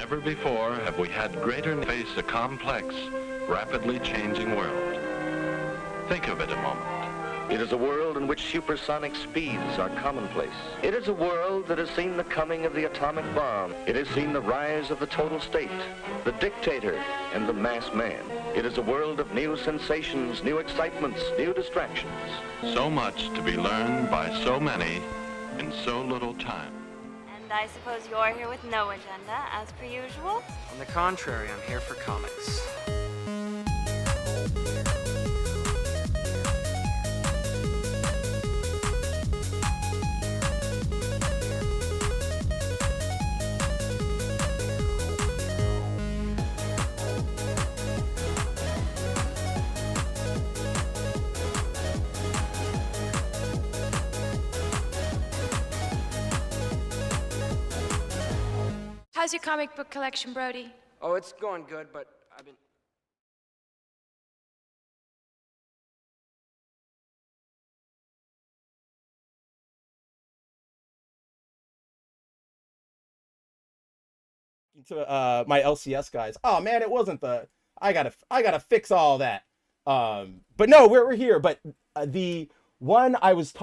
Never before have we had greater face a complex, rapidly changing world. Think of it a moment. It is a world in which supersonic speeds are commonplace. It is a world that has seen the coming of the atomic bomb. It has seen the rise of the total state, the dictator, and the mass man. It is a world of new sensations, new excitements, new distractions. So much to be learned by so many in so little time. And I suppose you're here with no agenda, as per usual? On the contrary, I'm here for comics. How's your comic book collection, Brody? Oh, it's going good, but I've been... To my LCS guys. Oh man, it wasn't the I gotta fix all that. But no, we're here. But the one I was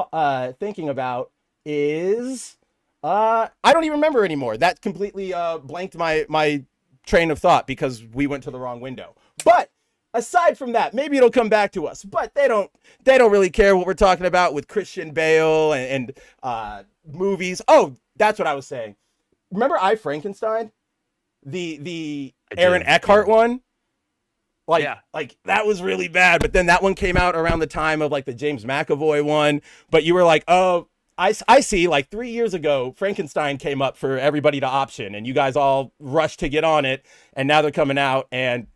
thinking about is I don't even remember anymore. That completely blanked my train of thought because we went to the wrong window. But aside from that, maybe it'll come back to us. But they don't really care what we're talking about with Christian Bale and movies. Oh, that's what I was saying. Remember I, Frankenstein? The Aaron Eckhart one? Like that was really bad. But then that one came out around the time of like the James McAvoy one. But you were like, oh, I see, like 3 years ago, Frankenstein came up for everybody to option, and you guys all rushed to get on it, and now they're coming out, and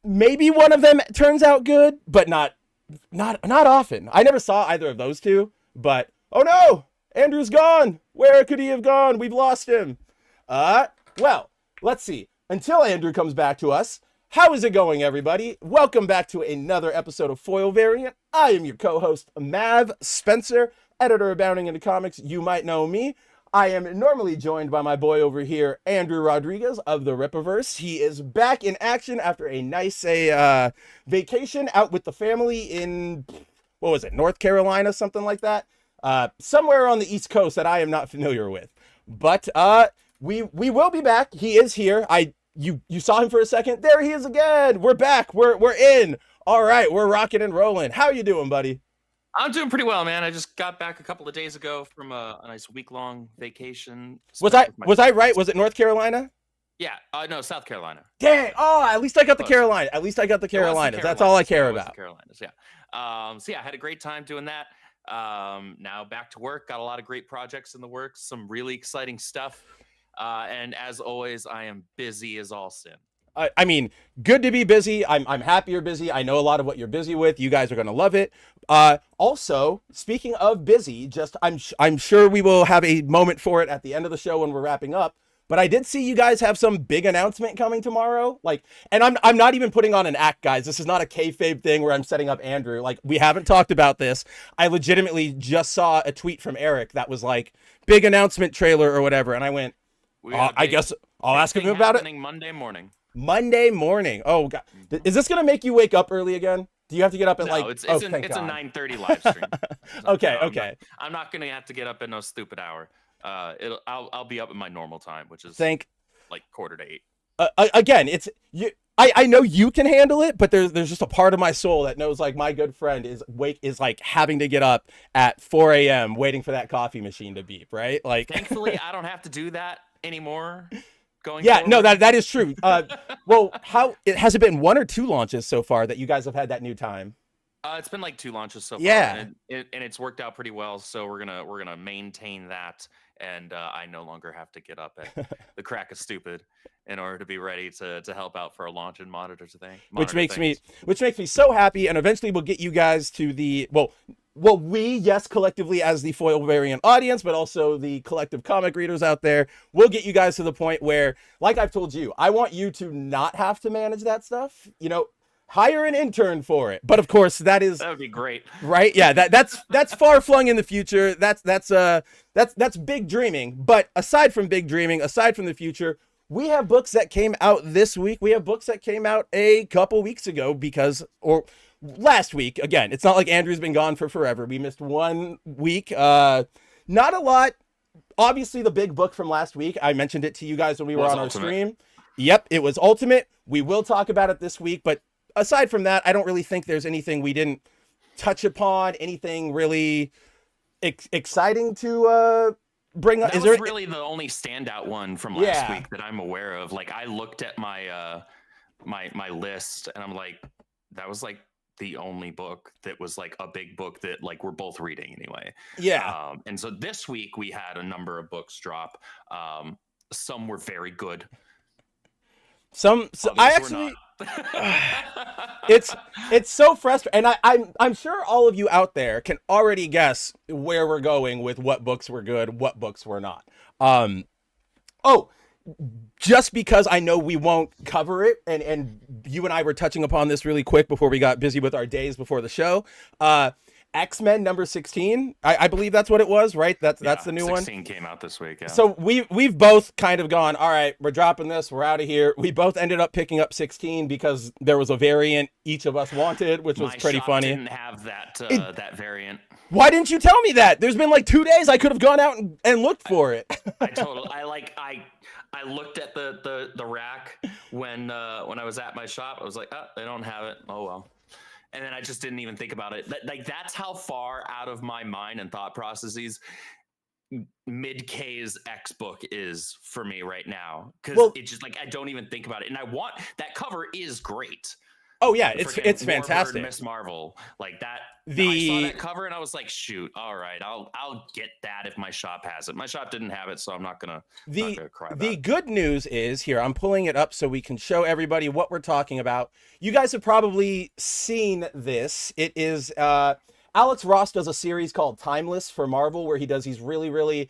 maybe one of them turns out good, but not often. I never saw either of those two, but oh no, Andrew's gone. Where could he have gone? We've lost him. Well, let's see. Until Andrew comes back to us, how is it going, everybody? Welcome back to another episode of Foil Variant. I am your co-host, Mav Spencer, editor of Bounding into Comics. You might know me. I am normally joined by my boy over here, Andrew Rodriguez of the RIPPAVERSE. He is back in action after a nice vacation out with the family in, what was it, North Carolina, something like that? Somewhere on the East Coast that I am not familiar with. But we will be back. He is here. You saw him for a second. There he is again. We're back. We're in. All right, we're rocking and rolling. How you doing, buddy? I'm doing pretty well, man. I just got back a couple of days ago from a nice week-long vacation. Was I right? Was it North Carolina? Yeah. No, South Carolina. Dang. Oh, at least I got the Carolina. At least I got the Carolinas. That's all I care about. Carolinas, yeah. So yeah, I had a great time doing that. Now back to work. Got a lot of great projects in the works. Some really exciting stuff. And as always, I am busy as all sin. I mean, good to be busy. I'm happy you're busy. I know a lot of what you're busy with. You guys are going to love it. Also, speaking of busy, I'm sure we will have a moment for it at the end of the show when we're wrapping up. But I did see you guys have some big announcement coming tomorrow. And I'm not even putting on an act, guys. This is not a kayfabe thing where I'm setting up Andrew. Like, we haven't talked about this. I legitimately just saw a tweet from Eric that was like, big announcement trailer or whatever. And I went, I guess I'll ask him about it. Monday morning. Oh God, is this gonna make you wake up early again? Do you have to get up at it's a 9:30 live stream. Okay. I'm not gonna have to get up at no stupid hour. I'll be up at my normal time, which is like 7:45. Again, it's you. I know you can handle it, but there's just a part of my soul that knows, like, my good friend is like having to get up at 4 a.m. waiting for that coffee machine to beep, right? Like, thankfully, I don't have to do that anymore. Going yeah, forward. No, that is true. Well, has it been 1 or 2 launches so far that you guys have had that new time? It's been like 2 launches so far. Yeah, and it's worked out pretty well. So we're gonna maintain that, and I no longer have to get up at the crack of stupid in order to be ready to help out for a launch and monitor thing. Which makes me so happy, and eventually we'll get you guys to the yes, collectively as the Foil Variant audience, but also the collective comic readers out there, we'll get you guys to the point where, like I've told you, I want you to not have to manage that stuff. You know, hire an intern for it. But of course, that would be great, right? Yeah, that's far flung in the future. That's big dreaming. But aside from big dreaming, aside from the future, we have books that came out this week. We have books that came out a couple weeks ago or last week. Again, it's not like Andrew's been gone for forever. We missed 1 week. Not a lot. Obviously, the big book from last week, I mentioned it to you guys when we were on our stream. Yep, it was Ultimate. We will talk about it this week, but aside from that, I don't really think there's anything we didn't touch upon, anything really exciting to bring up. That was really the only standout one from last week that I'm aware of. Like, I looked at my my list, and I'm like, that was like the only book that was like a big book that like we're both reading anyway. Yeah. And so this week we had a number of books drop. Some were very good. So I actually it's so frustrating, and I'm sure all of you out there can already guess where we're going with what books were good, what books were not. Just because I know we won't cover it, and you and I were touching upon this really quick before we got busy with our days before the show. X-Men number 16, I believe that's what it was, right? That's the new 16 one. 16 came out this week, yeah. So we've both kind of gone, all right, we're dropping this, we're out of here. We both ended up picking up 16 because there was a variant each of us wanted, which was pretty funny. Didn't have that that variant. Why didn't you tell me that? There's been like 2 days I could have gone out and looked for it. I looked at the rack when I was at my shop. I was like, oh, they don't have it. Oh well. And then I just didn't even think about it. That's how far out of my mind and thought processes Mid-K's X book is for me right now. Because it's just like, I don't even think about it. And that cover is great. Oh yeah, it's fantastic. Miss Marvel, like that. I saw that cover and I was like, shoot, all right, I'll get that if my shop has it. My shop didn't have it, so I'm not gonna cry about The it. good news is, here, I'm pulling it up so we can show everybody what we're talking about. You guys have probably seen this. It is Alex Ross does a series called Timeless for Marvel, where he does these really, really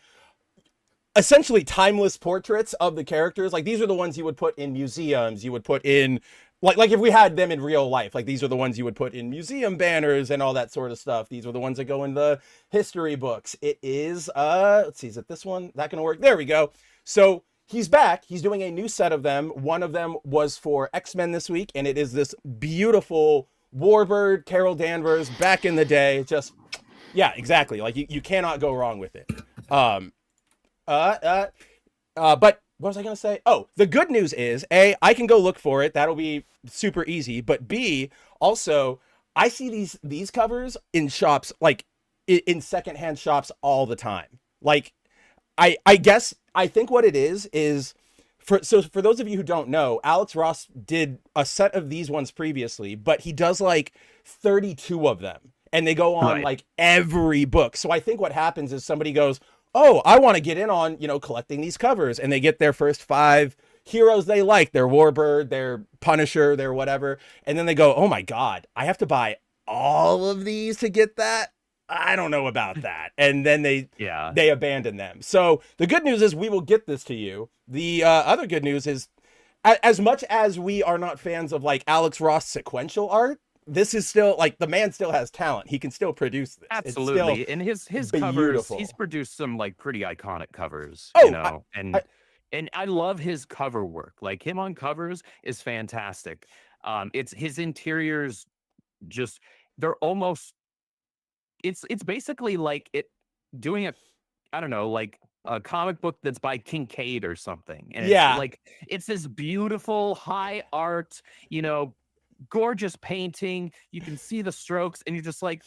essentially timeless portraits of the characters. Like, these are the ones you would put in museums, you would put in like if we had them in real life, like these are the ones you would put in museum banners and all that sort of stuff. These are the ones that go in the history books. It is, let's see, is it this one? That gonna work? There we go. So he's back. He's doing a new set of them. One of them was for X-Men this week, and it is this beautiful Warbird, Carol Danvers, back in the day. Just, yeah, exactly. Like, you cannot go wrong with it. But what was I going to say? Oh, the good news is, A, I can go look for it. That'll be super easy. But B, also, I see these covers in shops, like in secondhand shops all the time. Like, I guess, I think what it is for those of you who don't know, Alex Ross did a set of these ones previously, but he does like 32 of them. And they go on like every book. So I think what happens is somebody goes, oh, I want to get in on, collecting these covers. And they get their first 5 heroes they like, their Warbird, their Punisher, their whatever. And then they go, oh my God, I have to buy all of these to get that? I don't know about that. And then they abandon them. So the good news is we will get this to you. The other good news is, as much as we are not fans of like Alex Ross sequential art, this is still like, the man still has talent. He can still produce this. Absolutely. And his covers, he's produced some like pretty iconic covers, and I love his cover work. Like, him on covers is fantastic. It's his interiors, just, they're almost, it's basically like doing like a comic book that's by Kincaid or something. And it's this beautiful high art, gorgeous painting. You can see the strokes, and you're just like,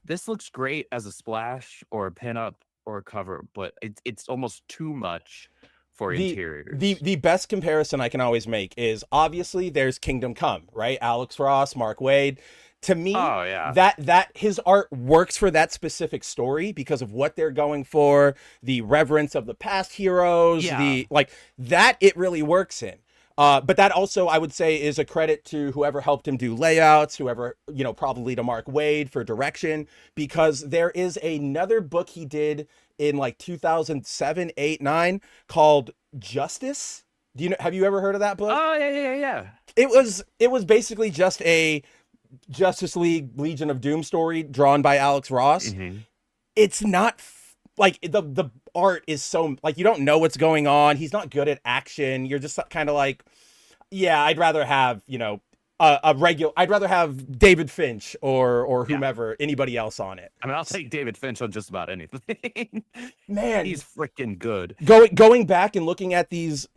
this looks great as a splash or a pinup or a cover, but it's almost too much for interiors. The best comparison I can always make is, obviously there's Kingdom Come, right? Alex Ross, Mark Waid. To me, that his art works for that specific story because of what they're going for, the reverence of the past heroes, that it really works in. But that also, I would say, is a credit to whoever helped him do layouts, whoever, probably to Mark Waid for direction, because there is another book he did in like 2007, 8, 9 called Justice. Have you ever heard of that book? Oh, yeah. It was basically just a Justice League Legion of Doom story drawn by Alex Ross. Mm-hmm. It's not like the art is so like you don't know what's going on. He's not good at action. You're just kind of like, yeah, I'd rather have, you know, I'd rather have David Finch or whomever, anybody else on it. I mean, I'll take David Finch on just about anything. Man, he's freaking good. Going back and looking at these,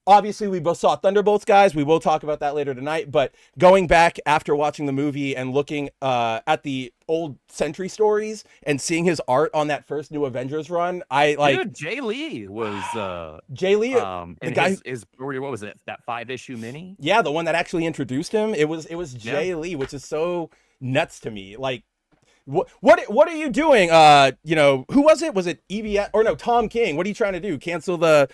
obviously we both saw Thunderbolts, guys. We will talk about that later tonight. But going back after watching the movie and looking at the old Sentry stories and seeing his art on that first New Avengers run, I like. Dude, Jay Lee was Jay Lee, the guy. What was it? That 5-issue mini? Yeah, the one that actually introduced him. It was Jay Lee, which is so nuts to me. Like, what are you doing? You know, who was it? Was it EBS or no? Tom King. What are you trying to do? Cancel the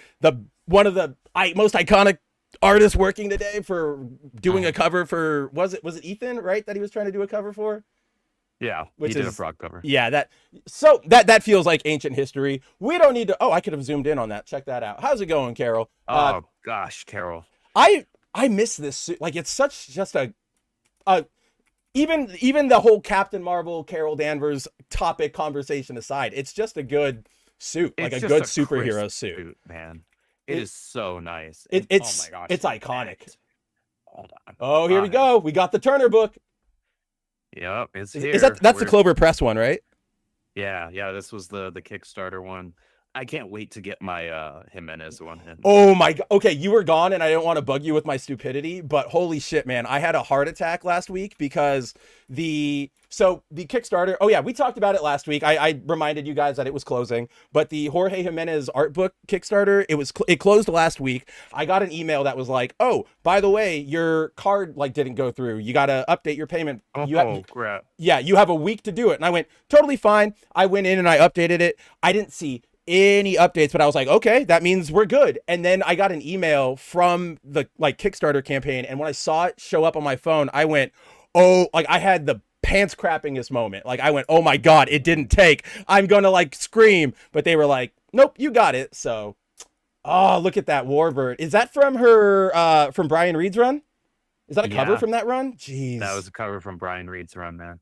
one of the most iconic artists working today for doing a cover for was it Ethan, right, that he was trying to do a cover for? Yeah, which he did a frog cover. Yeah, that feels like ancient history. We don't need to. Oh, I could have zoomed in on that. Check that out. How's it going, Carol? Oh gosh, Carol. I miss this suit. Like, it's such just a even the whole Captain Marvel, Carol Danvers topic conversation aside, it's just a good suit, like a good superhero suit, man. It is so nice. It's oh my gosh, it's iconic. Hold on. Oh, here we go. We got the Turner book. Yep, it's here. Is that's the Clover Press one, right? Yeah, this was the Kickstarter one. I can't wait to get my Jimenez one in. Oh my god. Okay, you were gone and I didn't want to bug you with my stupidity, but holy shit, man. I had a heart attack last week because the Kickstarter, oh yeah, we talked about it last week. I reminded you guys that it was closing, but the Jorge Jimenez art book Kickstarter, it closed last week. I got an email that was like, "Oh, by the way, your card didn't go through. You got to update your payment." Crap. Yeah, you have a week to do it. And I went, "Totally fine." I went in and I updated it. I didn't see any updates, but I was like, okay, that means we're good. And then I got an email from the Kickstarter campaign, and when I saw it show up on my phone, I went, oh, I had the pants crappingest moment. I went, oh my god, it didn't take. I'm gonna scream, but they were like, nope, you got it. So, oh, look at that Warbird. Is that from her from Brian Reed's run? Is that a cover from that run? Jeez, that was a cover from Brian Reed's run, man.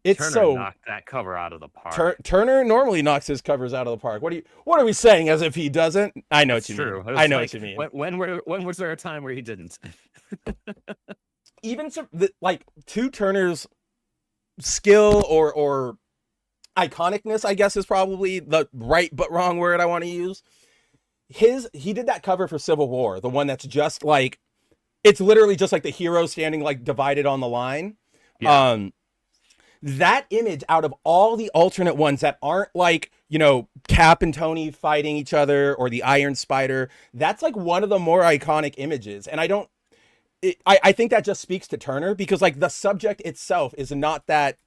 Turner knocked that cover out of the park. Turner normally knocks his covers out of the park. What are we saying as if he doesn't? I know what you mean. I know what you mean. When was there a time where he didn't? Even to Turner's skill or iconicness, I guess is probably the right but wrong word I want to use. He did that cover for Civil War, the one that's just it's literally just the hero standing divided on the line. Yeah. That image out of all the alternate ones that aren't Cap and Tony fighting each other or the Iron Spider, that's one of the more iconic images. And I think that just speaks to Turner because the subject itself is not that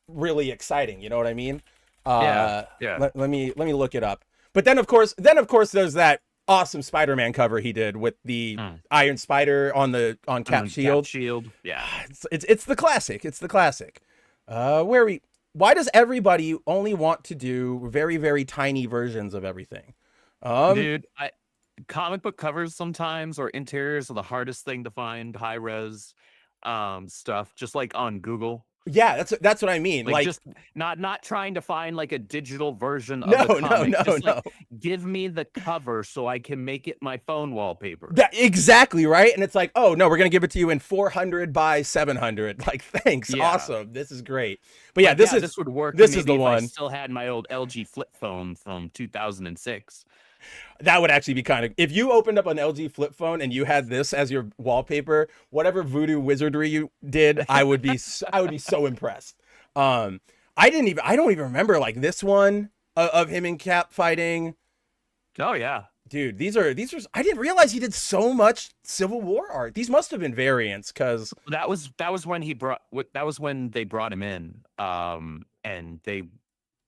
really exciting. You know what I mean? Yeah. Let me look it up. But then of course there's that awesome Spider-Man cover he did with the Iron Spider on Cap's shield. Yeah. It's the classic. It's the classic. Why does everybody only want to do very, very tiny versions of everything? Dude, comic book covers sometimes or interiors are the hardest thing to find, high res stuff, just on Google. Yeah, that's what I mean. Just not trying to find a digital version of the comic. No. Give me the cover so I can make it my phone wallpaper. Exactly, right? And it's oh no, we're gonna give it to you in 400 by 700. Thanks, awesome. This is great. But yeah, this would work. This is the one. I still had my old LG flip phone from 2006. That would actually be kind of, if you opened up an LG flip phone and you had this as your wallpaper, whatever voodoo wizardry you did, I would be so impressed. I don't even remember this one of him and Cap fighting. Oh yeah, dude, these are I didn't realize he did so much Civil War art. These must have been variants because that was when they brought him in, and they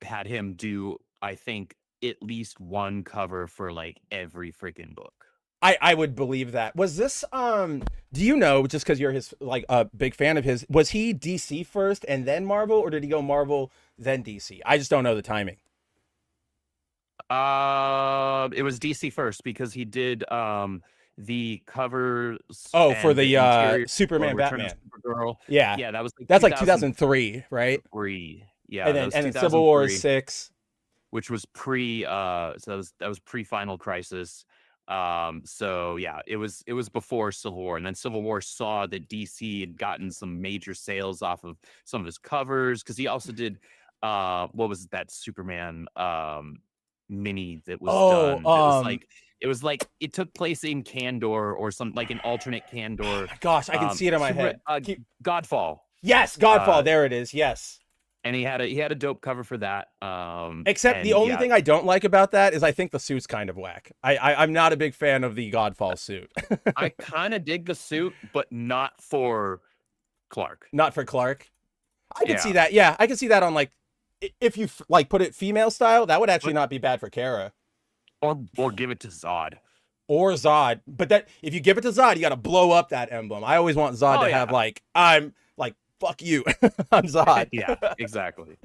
had him do, I think, at least one cover for every freaking book. I would believe that. Was this do you know, just because you're his a big fan of his, was he DC first and then Marvel, or did he go Marvel then DC? I just don't know the timing. It was DC first because he did the covers. Oh, for the Superman Batman. Supergirl. Yeah, that was that's 2003, right? Yeah, and then Civil War is 6. which was that was pre Final Crisis. So yeah, it was before Civil War, and then Civil War saw that DC had gotten some major sales off of some of his covers, because he also did what was that Superman mini that was done. It was like it took place in Kandor or some like an alternate Kandor. Gosh, I can see it in my head. Godfall. Yes, Godfall. There it is. Yes. And he had a dope cover for that. Except the only thing I don't like about that is I think the suit's kind of whack. I'm not a big fan of the Godfall suit. I kind of dig the suit, but not for Clark. Not for Clark. I can see that. Yeah, I can see that on like, if you like put it female style, that would actually not be bad for Kara. Or give it to Zod. Or Zod. But that if you give it to Zod, you got to blow up that emblem. I always want Zod to have like, I'm like, fuck you. I'm Zod. Yeah, exactly.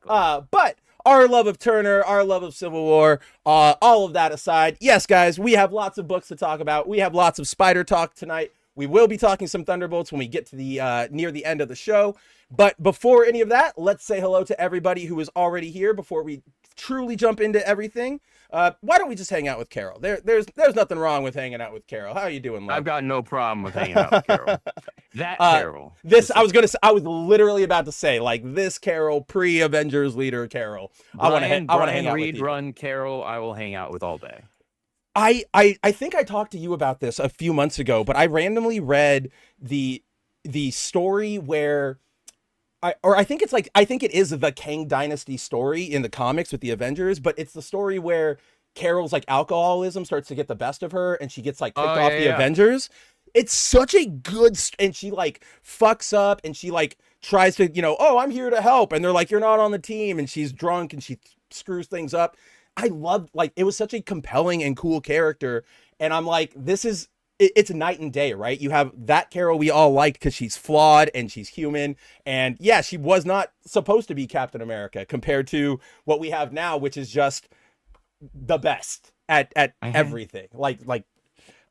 But our love of Turner, our love of Civil War, all of that aside, yes, guys, we have lots of books to talk about. We have lots of Spider talk tonight. We will be talking some Thunderbolts when we get to the near the end of the show. But before any of that, let's say hello to everybody who is already here before we truly jump into everything. Why don't we just hang out with Carol? There's nothing wrong with hanging out with Carol. How are you doing, love? I've got no problem with hanging out with Carol. Carol. I was literally about to say, like, this Carol, pre-Avengers leader Carol. I want to hang out with you. Run Carol, I will hang out with all day. I think I talked to you about this a few months ago, but I randomly read the story where I think it is the Kang Dynasty story in the comics with the Avengers, but it's the story where Carol's like alcoholism starts to get the best of her and she gets like kicked off the Avengers. It's such a good, and she like fucks up and she like tries to, I'm here to help. And they're like, you're not on the team. And she's drunk and she screws things up. I loved, like, it was such a compelling and cool character. And I'm like, it's night and day, right? You have that Carol we all liked because she's flawed and she's human. And yeah, she was not supposed to be Captain America compared to what we have now, which is just the best at everything.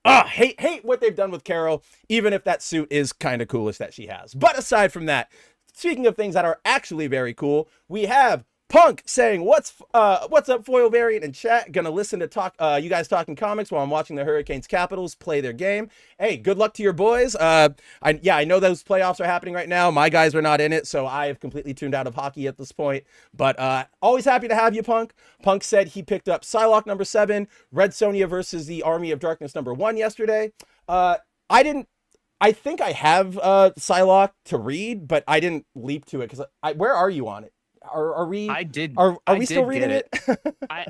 Hate what they've done with Carol, even if that suit is kind of coolest that she has. But aside from that, speaking of things that are actually very cool, we have Punk saying, what's up, Foil Variant in chat? Gonna listen to you guys talking comics while I'm watching the Hurricanes Capitals play their game. Hey, good luck to your boys. I know those playoffs are happening right now. My guys are not in it, so I have completely tuned out of hockey at this point. But always happy to have you, Punk. Punk said he picked up Psylocke #7, Red Sonja versus the Army of Darkness #1 yesterday. I think I have Psylocke to read, but I didn't leap to it because where are you on it? Are we? I did. Are we still reading it?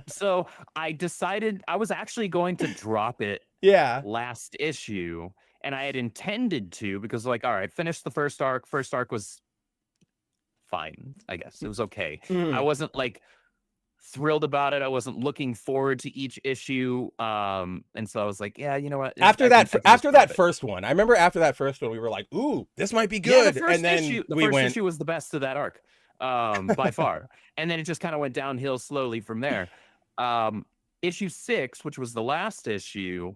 So I decided I was actually going to drop it. Yeah. Last issue, and I had intended to because, like, all right, finish the first arc. First arc was fine, I guess. It was okay. I wasn't like thrilled about it. I wasn't looking forward to each issue. And so I was like, yeah, you know what? After that first one, I remember after that first one, we were like, ooh, this might be good. Yeah, and then the first issue was the best of that arc. By far. And then it just kind of went downhill slowly from there. Issue 6, which was the last issue,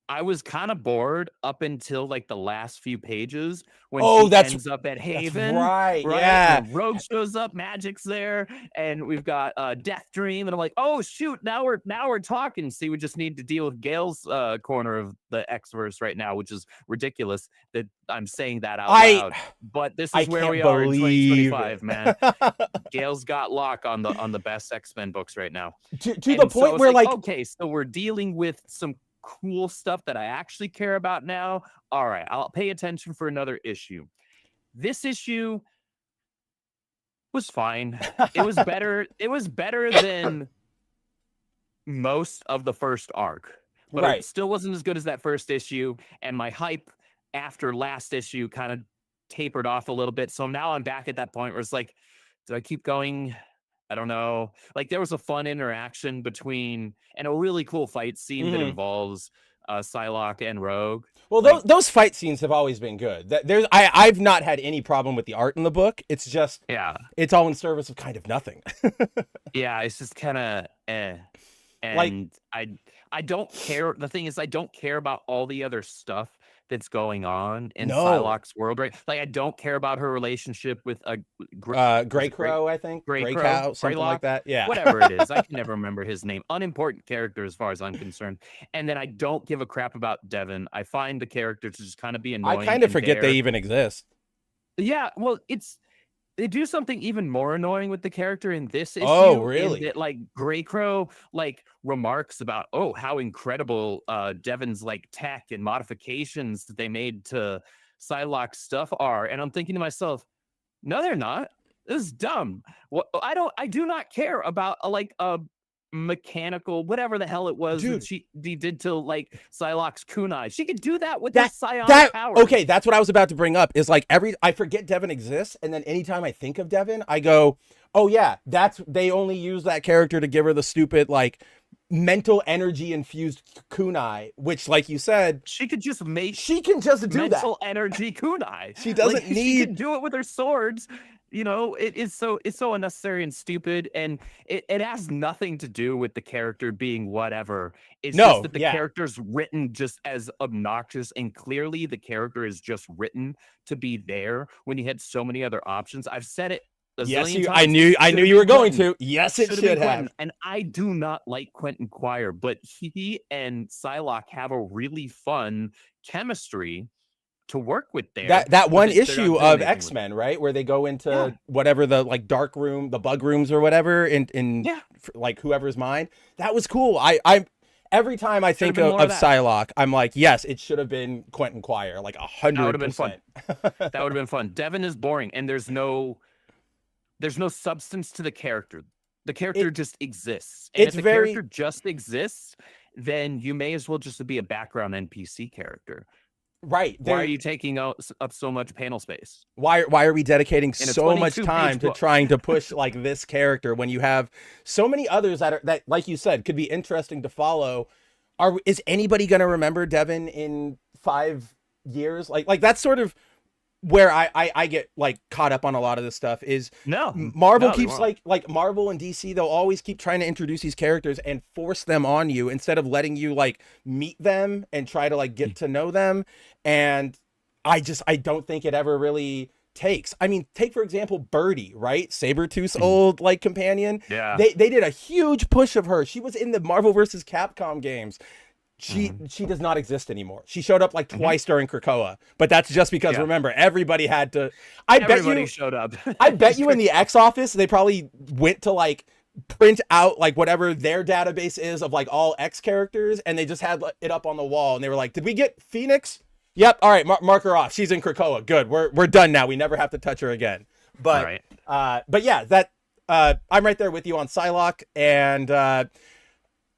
I was kind of bored up until like the last few pages when she ends up at Haven. Right? Yeah. And Rogue shows up, Magic's there, and we've got Death Dream, and I'm like, oh shoot, now we're talking. See, we just need to deal with Gail's corner of the X-verse right now, which is ridiculous that I'm saying that out loud. But this is where we are in 2025, man. Gail's got lock on the best X-Men books right now. To the point where like okay, so we're dealing with some cool stuff that I actually care about now. All right, I'll pay attention for another issue. This issue was fine. It was better. It was better than most of the first arc, but it still wasn't as good as that first issue. And my hype after last issue kind of tapered off a little bit. So now I'm back at that point where it's like, do I keep going? I don't know. Like, there was a fun interaction between and a really cool fight scene that involves Psylocke and Rogue. Well, those fight scenes have always been good. I've not had any problem with the art in the book. It's just it's all in service of kind of nothing. Yeah, it's just kind of And like, I don't care. The thing is, I don't care about all the other stuff that's going on in No. Psylocke's world, right? Like, I don't care about her relationship with Gray Crow, I think. Gray Cow, something like that. Yeah. Whatever it is. I can never remember his name. Unimportant character as far as I'm concerned. And then I don't give a crap about Devin. I find the character to just kind of be annoying. I kind of forget they even exist. Yeah, well, they do something even more annoying with the character in this issue. Oh, really? In that, like, Grey Crow, like, remarks about, oh, how incredible Devin's, like, tech and modifications that they made to Psylocke's stuff are. And I'm thinking to myself, no, they're not. This is dumb. What I do not care about a mechanical, whatever the hell it was that she did to, like, Psylocke's kunai. She could do that with the psionic power. Okay, that's what I was about to bring up. Is like I forget Devin exists, and then anytime I think of Devin, I go, oh yeah, they only use that character to give her the stupid, like, mental energy infused kunai, which, like you said, she can just do mental energy kunai. She doesn't need. She can do it with her swords. You know, it's so unnecessary and stupid, and it has nothing to do with the character being whatever. It's just that the character's written just as obnoxious, and clearly the character is just written to be there when you had so many other options. I've said it a zillion times. I knew you were going to. Yes, it should have. And I do not like Quentin Quire, but he and Psylocke have a really fun chemistry to work with there. That one issue of X-Men, right, where they go into whatever the, like, dark room, the bug rooms or whatever, in like whoever's mind. That was cool. I every time I think of Psylocke, I'm like, yes, it should have been Quentin Quire, like 100%. That would have been fun. That would have been fun. Devin is boring, and there's no substance to the character. The character just exists. And if the character just exists, then you may as well just be a background NPC character. Right. Why are you taking up so much panel space? Why are we dedicating so much time to trying to push, like, this character when you have so many others that, like you said, could be interesting to follow? Is anybody going to remember Devin in 5 years? Like that's sort of where I get, like, caught up on a lot of this stuff. Is Marvel keeps like Marvel and DC, they'll always keep trying to introduce these characters and force them on you instead of letting you, like, meet them and try to, like, get to know them. And I don't think it ever really takes. I mean, take for example Birdie, right? Sabretooth's old, like, companion. Yeah. They did a huge push of her. She was in the Marvel vs. Capcom games. She does not exist anymore. She showed up like twice during Krakoa, but that's just because remember, everybody had to. Everybody showed up. I bet you in the X office they probably went to, like, print out, like, whatever their database is of, like, all X characters, and they just had it up on the wall, and they were like, "Did we get Phoenix? Yep. All right, mark her off. She's in Krakoa. Good. We're done now. We never have to touch her again." But but yeah, that I'm right there with you on Psylocke, and.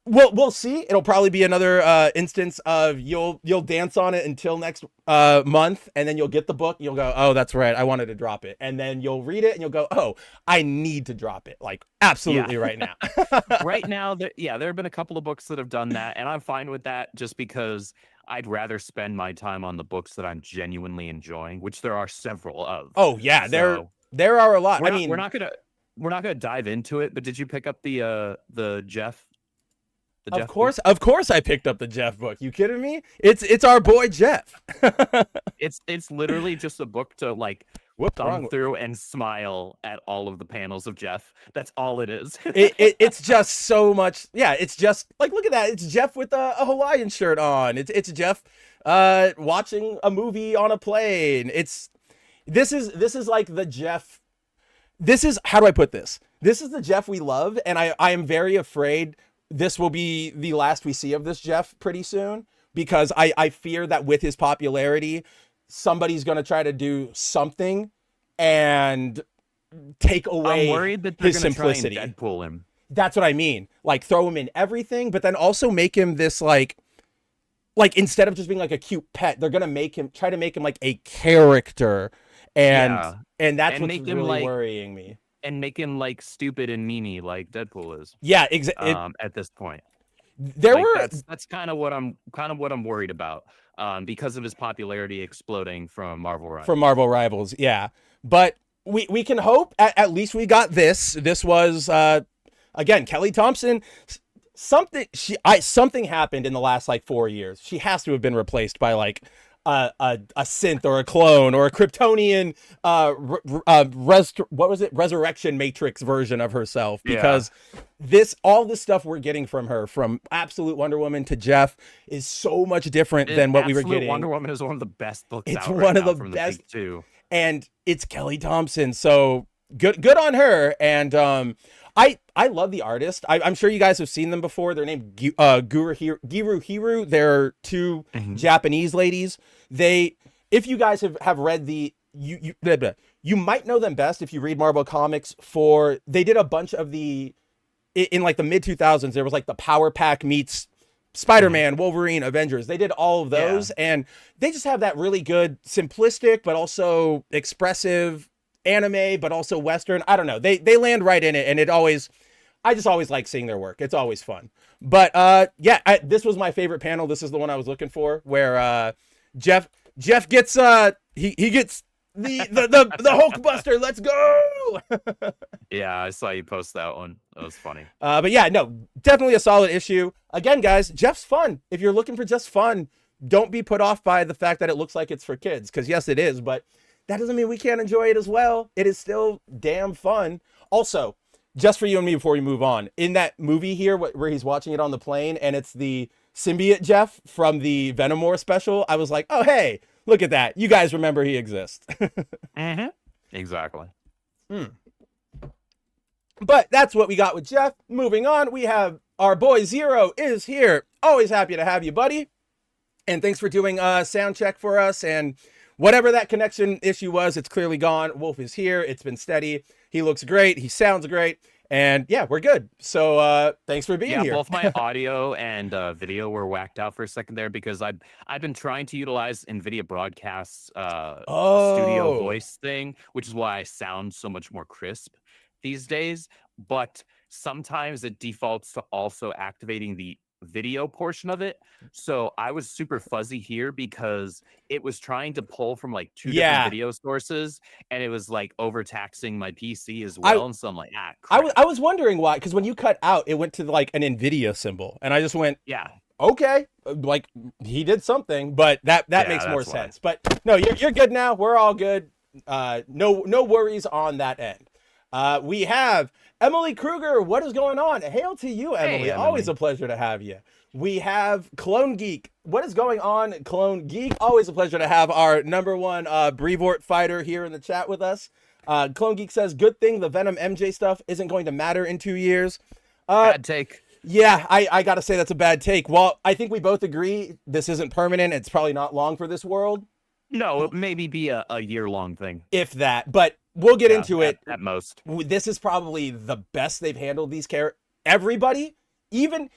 We'll see. It'll probably be another instance of you'll dance on it until next month, and then you'll get the book. You'll go, oh, that's right, I wanted to drop it, and then you'll read it and you'll go, oh, I need to drop it, like, absolutely right now. Right now, there have been a couple of books that have done that, and I'm fine with that, just because I'd rather spend my time on the books that I'm genuinely enjoying, which there are several of. Oh yeah, so, there are a lot. We're not gonna dive into it, but did you pick up the Jeff? Of course I picked up the Jeff book. You kidding me? It's our boy Jeff. It's literally just a book to, like, thumb through and smile at all of the panels of Jeff. That's all it is. It's just so much. Yeah, it's just like, look at that. It's Jeff with a Hawaiian shirt on. It's Jeff watching a movie on a plane. This is like the Jeff. This is, how do I put this? This is the Jeff we love, and I am very afraid this will be the last we see of this Jeff pretty soon, because I fear that with his popularity, somebody's going to try to do something and take away his simplicity. Try and Deadpool him. That's what I mean. Like, throw him in everything, but then also make him this, like instead of just being like a cute pet, they're going to try to make him like a character. And that's what's really worrying me. And make him, like, stupid and meany like Deadpool is. Yeah, exactly. At this point, that's kind of what I'm worried about, because of his popularity exploding from Marvel Rivals. Yeah, but we can hope at least we got this. This was again, Kelly Thompson. Something happened in the last, like, 4 years. She has to have been replaced by, like, a synth or a clone or a Kryptonian what was it, Resurrection Matrix version of herself, because all this stuff we're getting from her, from Absolute Wonder Woman to Jeff, is so much different than what we were getting. Wonder Woman is one of the best books it's out one right of now the from best the big two. And it's Kelly Thompson, so good on her. And I love the artist. I'm sure you guys have seen them before. They're named Giru Hiru. They're two Japanese ladies. If you guys have read you might know them best if you read Marvel Comics. They did a bunch of in like the mid 2000s. There was like the Power Pack meets Spider-Man, Wolverine, Avengers. They did all of those, and they just have that really good, simplistic but also expressive anime, but also Western. I don't know. They land right in it, and I just always like seeing their work. It's always fun. But this was my favorite panel. This is the one I was looking for, where Jeff gets he gets the Hulkbuster. Let's go. Yeah, I saw you post that one. That was funny. But yeah, no, definitely a solid issue. Again, guys, Jeff's fun. If you're looking for just fun, don't be put off by the fact that it looks like it's for kids, because yes, it is, but that doesn't mean we can't enjoy it as well. It is still damn fun. Also, just for you and me before we move on, in that movie here where he's watching it on the plane and it's the symbiote Jeff from the Venom War special, I was like, oh, hey, look at that. You guys remember he exists. Exactly. But that's what we got with Jeff. Moving on, we have our boy Zero is here. Always happy to have you, buddy. And thanks for doing a sound check for us. And whatever that connection issue was, it's clearly gone. Wolf is here. It's been steady. He looks great. He sounds great. And yeah, we're good. So thanks for being here. Both my audio and video were whacked out for a second there because I've been trying to utilize NVIDIA Broadcast's studio voice thing, which is why I sound so much more crisp these days. But sometimes it defaults to also activating the video portion of it. So I was super fuzzy here because it was trying to pull from like two different video sources, and it was like overtaxing my PC as well. And so I'm like, crap. I was wondering why, because when you cut out, it went to like an NVIDIA symbol, and I just went, okay, like he did something, but that makes more sense. But no, you're good now. We're all good. No worries on that end. We have Emily Kruger. What is going on? Hail to you, Emily. Hey, always a pleasure to have you. We have Clone Geek. What is going on, Clone Geek? Always a pleasure to have our #1 Brevoort fighter here in the chat with us. Clone Geek says, good thing the Venom MJ stuff isn't going to matter in 2 years. Bad take. Yeah, I got to say that's a bad take. Well, I think we both agree this isn't permanent. It's probably not long for this world. No, it maybe be a year-long thing. If that, but we'll get into it. At most. This is probably the best they've handled these characters. Everybody, even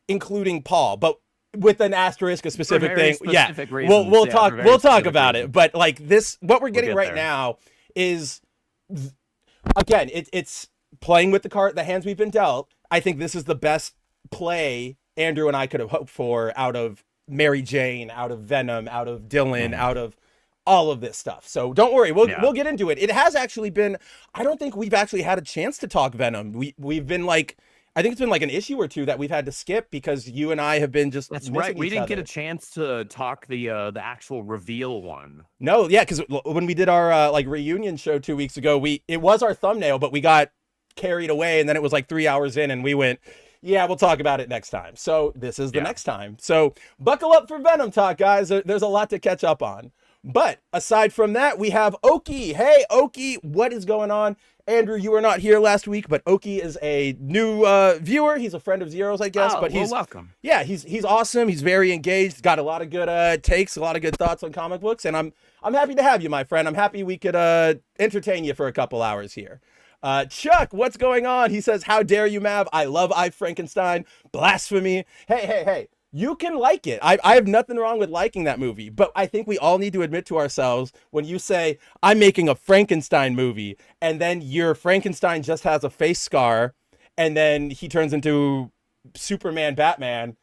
including Paul, but with an asterisk, a specific thing. Specific reasons. We'll talk about it. But like this, what we're getting right now is, again, it's playing with the hands we've been dealt. I think this is the best play Andrew and I could have hoped for out of Mary Jane, out of Venom, out of Dylan, out of all of this stuff. So don't worry, we'll get into it. It has actually been, I don't think we've actually had a chance to talk Venom. We've been like, I think it's been like an issue or two that we've had to skip because you and I have been just missing each other. We didn't get a chance to talk the actual reveal one. No, yeah, because when we did our like reunion show 2 weeks ago, it was our thumbnail, but we got carried away, and then it was like 3 hours in, and we went, yeah, we'll talk about it next time. So this is the next time. So buckle up for Venom talk, guys. There's a lot to catch up on. But aside from that, we have Oki. Hey, Oki, what is going on? Andrew, you were not here last week, but Oki is a new viewer. He's a friend of Zero's, I guess. But he's welcome. Yeah, he's awesome. He's very engaged. Got a lot of good takes, a lot of good thoughts on comic books, and I'm happy to have you, my friend. I'm happy we could entertain you for a couple hours here. Chuck, what's going on? He says, how dare you, Mav? I love I Frankenstein. Blasphemy. Hey. You can like it. I have nothing wrong with liking that movie, but I think we all need to admit to ourselves when you say, I'm making a Frankenstein movie, and then your Frankenstein just has a face scar, and then he turns into Superman, Batman.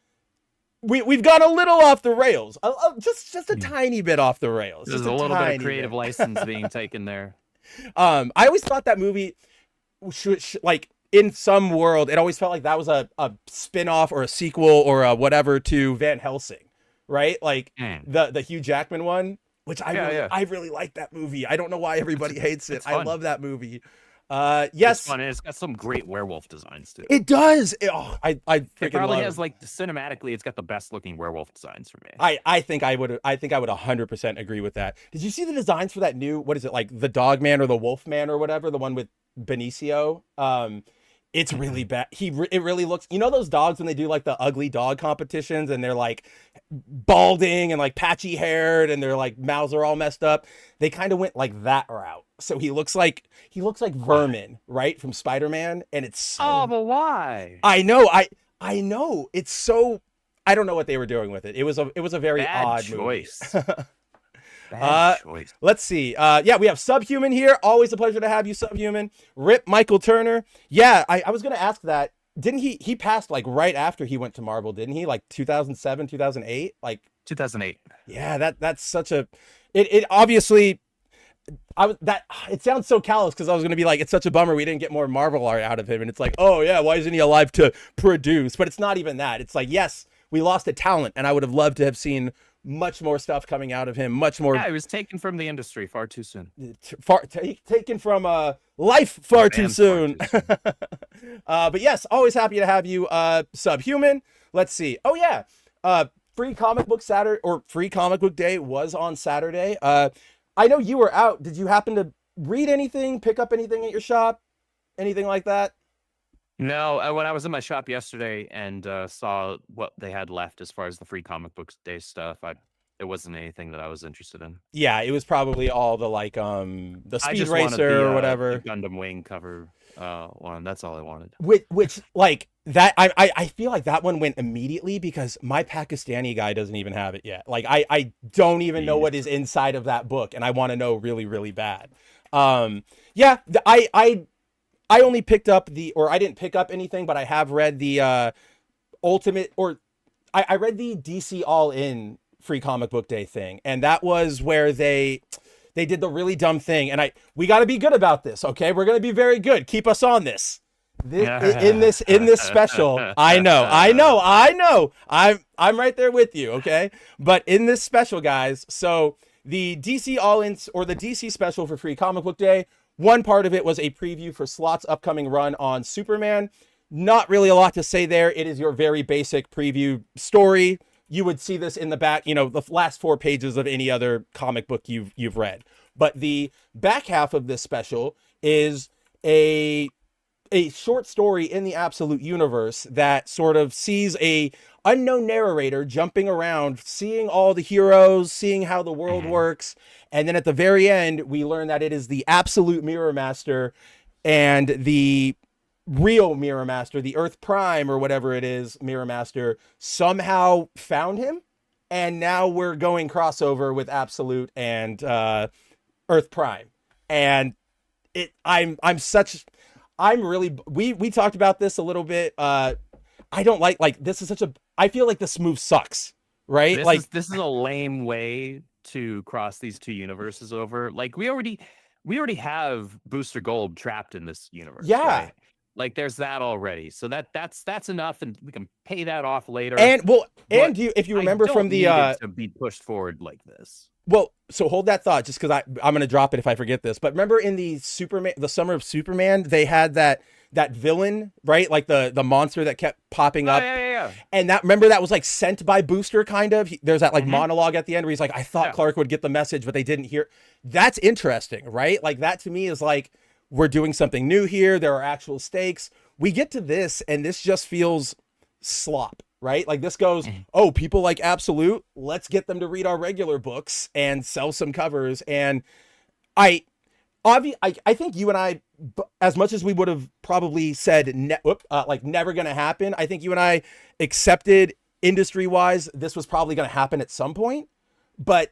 We've gone a little off the rails. Just a tiny bit off the rails. There's a little bit of creative license being taken there. I always thought that movie should like, in some world, it always felt like that was a spin-off or a sequel or a whatever to Van Helsing, right? Like the Hugh Jackman one, which I really like that movie. I don't know why everybody hates it. I love that movie. Yes, it's fun. And it's got some great werewolf designs too. It does. It probably has like cinematically, it's got the best looking werewolf designs for me. I think I would 100% agree with that. Did you see the designs for that new, what is it, like the Dog Man or the Wolf Man or whatever, the one with Benicio? It's really bad. It really looks, you know those dogs when they do like the ugly dog competitions and they're like balding and like patchy haired and their like mouths are all messed up. They kind of went like that route. So he looks like Vermin, right, from Spider-Man, and it's so, but why? I know. I know. It's so, I don't know what they were doing with it. It was a very odd choice. Bad choice. Let's see. Yeah, we have Subhuman here. Always a pleasure to have you, Subhuman. Rip Michael Turner. Yeah, I was gonna ask that. Didn't he passed like right after he went to Marvel, didn't he? Like 2007, 2008? Like 2008. Yeah, that's such a it obviously it sounds so callous because I was gonna be like, it's such a bummer we didn't get more Marvel art out of him, and it's like, oh yeah, why isn't he alive to produce? But it's not even that. It's like, yes, we lost a talent, and I would have loved to have seen much more stuff coming out of him, much more. Yeah, it was taken from the industry far too soon. Taken from life far too soon. But yes, always happy to have you, Subhuman. Let's see. Oh yeah, Free Comic Book Saturday or Free Comic Book Day was on Saturday. I know you were out. Did you happen to read anything, pick up anything at your shop, anything like that? No, when I was in my shop yesterday and saw what they had left as far as the Free Comic Book Day stuff, it wasn't anything that I was interested in. Yeah, it was probably all the like the Speed Racer or whatever. The Gundam Wing cover one. That's all I wanted. Which like that I feel like that one went immediately because my Pakistani guy doesn't even have it yet. Like I don't even know what is inside of that book, and I want to know really, really bad. Yeah, I only picked up I didn't pick up anything, but I have read the Ultimate, or I read the DC All-In Free Comic Book Day thing, and that was where they did the really dumb thing, and we got to be good about this, okay? We're going to be very good. Keep us on this. In this special, I know. I'm right there with you, okay? But in this special, guys, so the DC All-In or the DC special for Free Comic Book Day, one part of it was a preview for Slot's upcoming run on Superman. Not really a lot to say there. It is your very basic preview story. You would see this in the back, you know, the last 4 pages of any other comic book you've read. But the back half of this special is a short story in the Absolute Universe that sort of sees a unknown narrator jumping around, seeing all the heroes, seeing how the world works. And then at the very end, we learn that it is the Absolute Mirror Master and the real Mirror Master, the Earth Prime or whatever it is, Mirror Master, somehow found him. And now we're going crossover with Absolute and Earth Prime. And we talked about this a little bit. I don't like this is I feel like this move sucks, right? This is a lame way to cross these two universes over. Like we already have Booster Gold trapped in this universe. Yeah. Right? Like there's that already. So that's enough, and we can pay that off later. And if you remember from the to be pushed forward like this. Well, so hold that thought just because I'm gonna drop it if I forget this. But remember in the Summer of Superman, they had that villain, right? Like the monster that kept popping up. Yeah. And remember that was like sent by Booster, kind of. There's that like monologue at the end where he's like, I thought Clark would get the message, but they didn't hear. That's interesting, right? Like that to me is like, we're doing something new here. There are actual stakes. We get to this, and this just feels slop, right? Like this goes, oh, people like Absolute, let's get them to read our regular books and sell some covers. And I think you and I, as much as we would have probably said, like never going to happen, I think you and I accepted industry-wise, this was probably going to happen at some point, but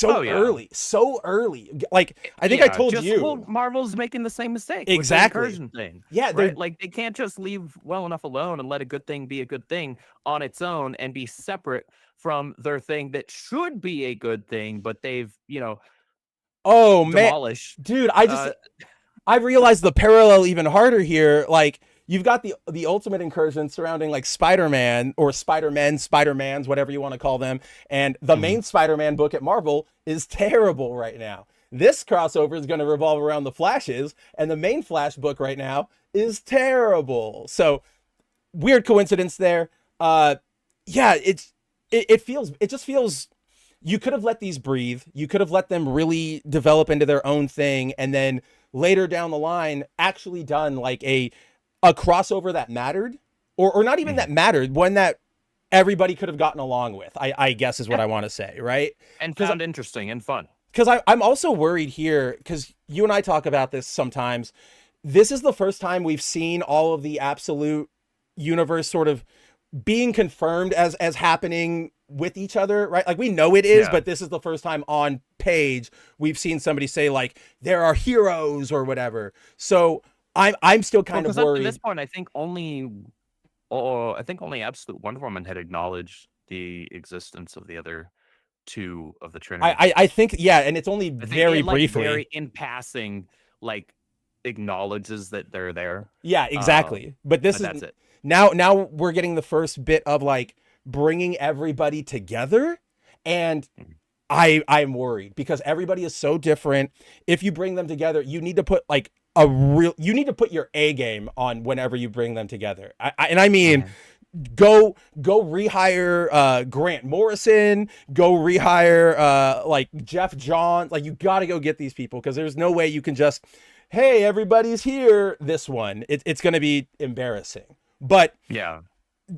early. Like I think I told you. Well, Marvel's making the same mistake. Exactly. With the incursion thing. Yeah, right? Like they can't just leave well enough alone and let a good thing be a good thing on its own and be separate from their thing that should be a good thing, but they've, demolished. Man, dude, I realized the parallel even harder here. Like you've got the ultimate incursion surrounding like Spider-Man or Spider-Men, Spider-Mans, whatever you want to call them. And the main Spider-Man book at Marvel is terrible right now. This crossover is going to revolve around the Flashes, and the main Flash book right now is terrible. So weird coincidence there. Yeah, it just feels you could have let these breathe. You could have let them really develop into their own thing, and then later down the line actually done like a crossover that mattered, or not even that mattered, one that everybody could have gotten along with, I guess is what I want to say, right? And found interesting and fun. Because I'm also worried here, because you and I talk about this sometimes. This is the first time we've seen all of the absolute universe sort of being confirmed as happening with each other, right? Like we know it is, but this is the first time on page we've seen somebody say like there are heroes or whatever. So I'm still kind of worried. At this point, I think only Absolute Wonder Woman had acknowledged the existence of the other two of the Trinity. I think, yeah, and it's only very briefly, very in passing, like acknowledges that they're there. Yeah, exactly. But that's it. Now we're getting the first bit of like bringing everybody together, and I'm worried because everybody is so different. If you bring them together, you need to put like you need to put your A game on whenever you bring them together. I mean, go rehire Grant Morrison, go rehire like Jeff Johns. Like you got to go get these people, because there's no way you can just, hey, everybody's here. This one, it's going to be embarrassing. But yeah,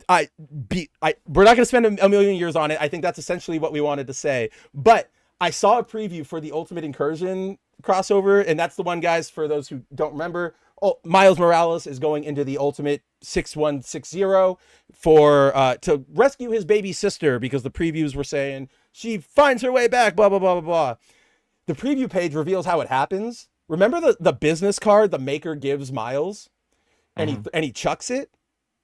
we're not going to spend a million years on it. I think that's essentially what we wanted to say. But I saw a preview for the Ultimate Incursion crossover, and that's the one, guys, for those who don't remember. Miles Morales is going into the Ultimate 6160 to rescue his baby sister, because the previews were saying she finds her way back, blah, blah, blah, blah, blah. The preview page reveals how it happens. Remember the business card the Maker gives Miles, and he chucks it?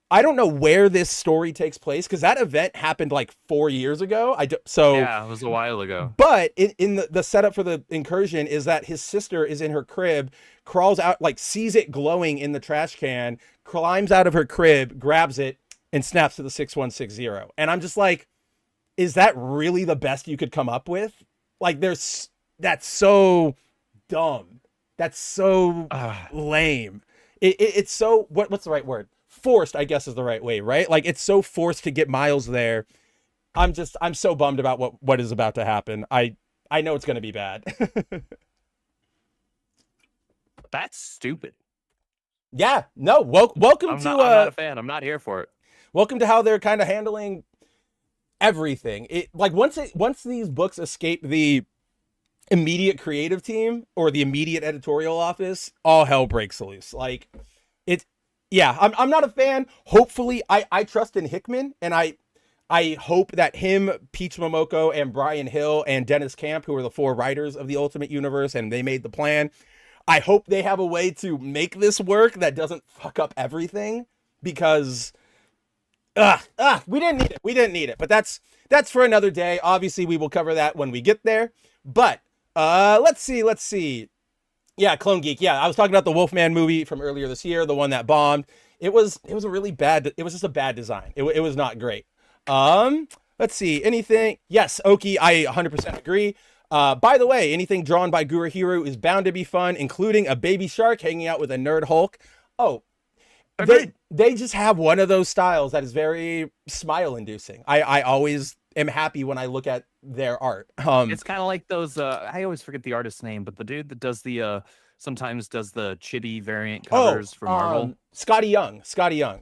I don't know where this story takes place, because that event happened like 4 years ago. Yeah, it was a while ago. But in the setup for the incursion is that his sister is in her crib, crawls out, like sees it glowing in the trash can, climbs out of her crib, grabs it, and snaps to the 6160. And I'm just like, is that really the best you could come up with? Like, that's so dumb. That's so lame. It's so, what's the right word? Forced, I guess, is the right way, right? Like, it's so forced to get Miles there. I'm so bummed about what is about to happen. I know it's going to be bad. That's stupid. Yeah, no, welcome I'm to... I'm not a fan. I'm not here for it. Welcome to how they're kind of handling everything. It, like, once these books escape the immediate creative team or the immediate editorial office, all hell breaks loose. Like, yeah, I'm not a fan. Hopefully, I trust in Hickman, and I hope that him, Peach Momoko, and Brian Hill, and Dennis Camp, who are the 4 writers of the Ultimate Universe, and they made the plan, I hope they have a way to make this work that doesn't fuck up everything, because we didn't need it. We didn't need it. But that's for another day. Obviously, we will cover that when we get there. But let's see. Yeah, Clone Geek. Yeah, I was talking about the Wolfman movie from earlier this year, the one that bombed. It was a really bad. It was just a bad design. It was not great. Let's see. Anything? Yes, Oki. I 100% agree. By the way, anything drawn by Gurahiru is bound to be fun, including a baby shark hanging out with a nerd Hulk. Oh, they just have one of those styles that is very smile-inducing. I always am happy when I look at their art. It's kind of like those. I always forget the artist's name, but the dude that does the sometimes does the chibi variant covers for Marvel. Scotty Young.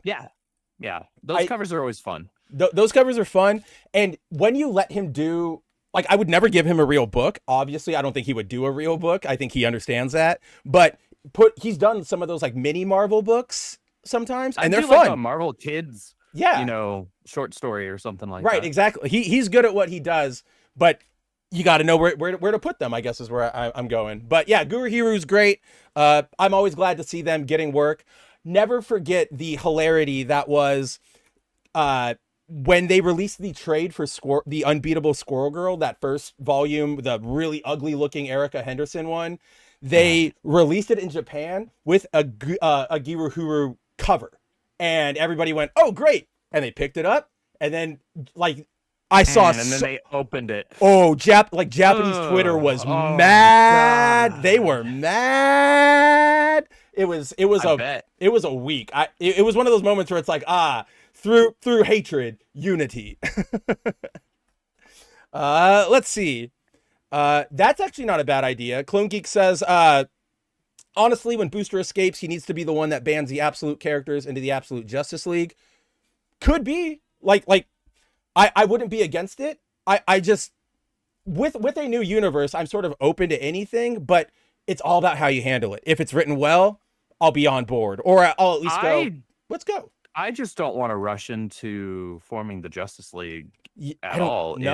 Yeah. Those covers are always fun. Those covers are fun, and when you let him do, like, I would never give him a real book. Obviously, I don't think he would do a real book. I think he understands that. But he's done some of those like mini Marvel books sometimes, and they're fun. Like a Marvel Kids, short story or something like that. Right, exactly. He's good at what he does, but you got to know where to put them, I guess, is where I'm going. But yeah, Gurahiru's great. I'm always glad to see them getting work. Never forget the hilarity that was when they released the trade for the Unbeatable Squirrel Girl, that first volume, the really ugly looking Erica Henderson one. They released it in Japan with a Gurahiru cover, and everybody went, "Oh, great!" And they picked it up, and then like I saw, and then they opened it. Oh, Japanese Twitter was mad. God. They were mad. It was a week. It was one of those moments where it's like, through hatred, unity. Let's see. That's actually not a bad idea. Clone Geek says, honestly, when Booster escapes, he needs to be the one that bans the Absolute characters into the Absolute Justice League. Could be like I wouldn't be against it. I just with a new universe, I'm sort of open to anything, but it's all about how you handle it. If it's written well, I'll be on board, or I'll at least go, let's go. I just don't want to rush into forming the Justice League at all in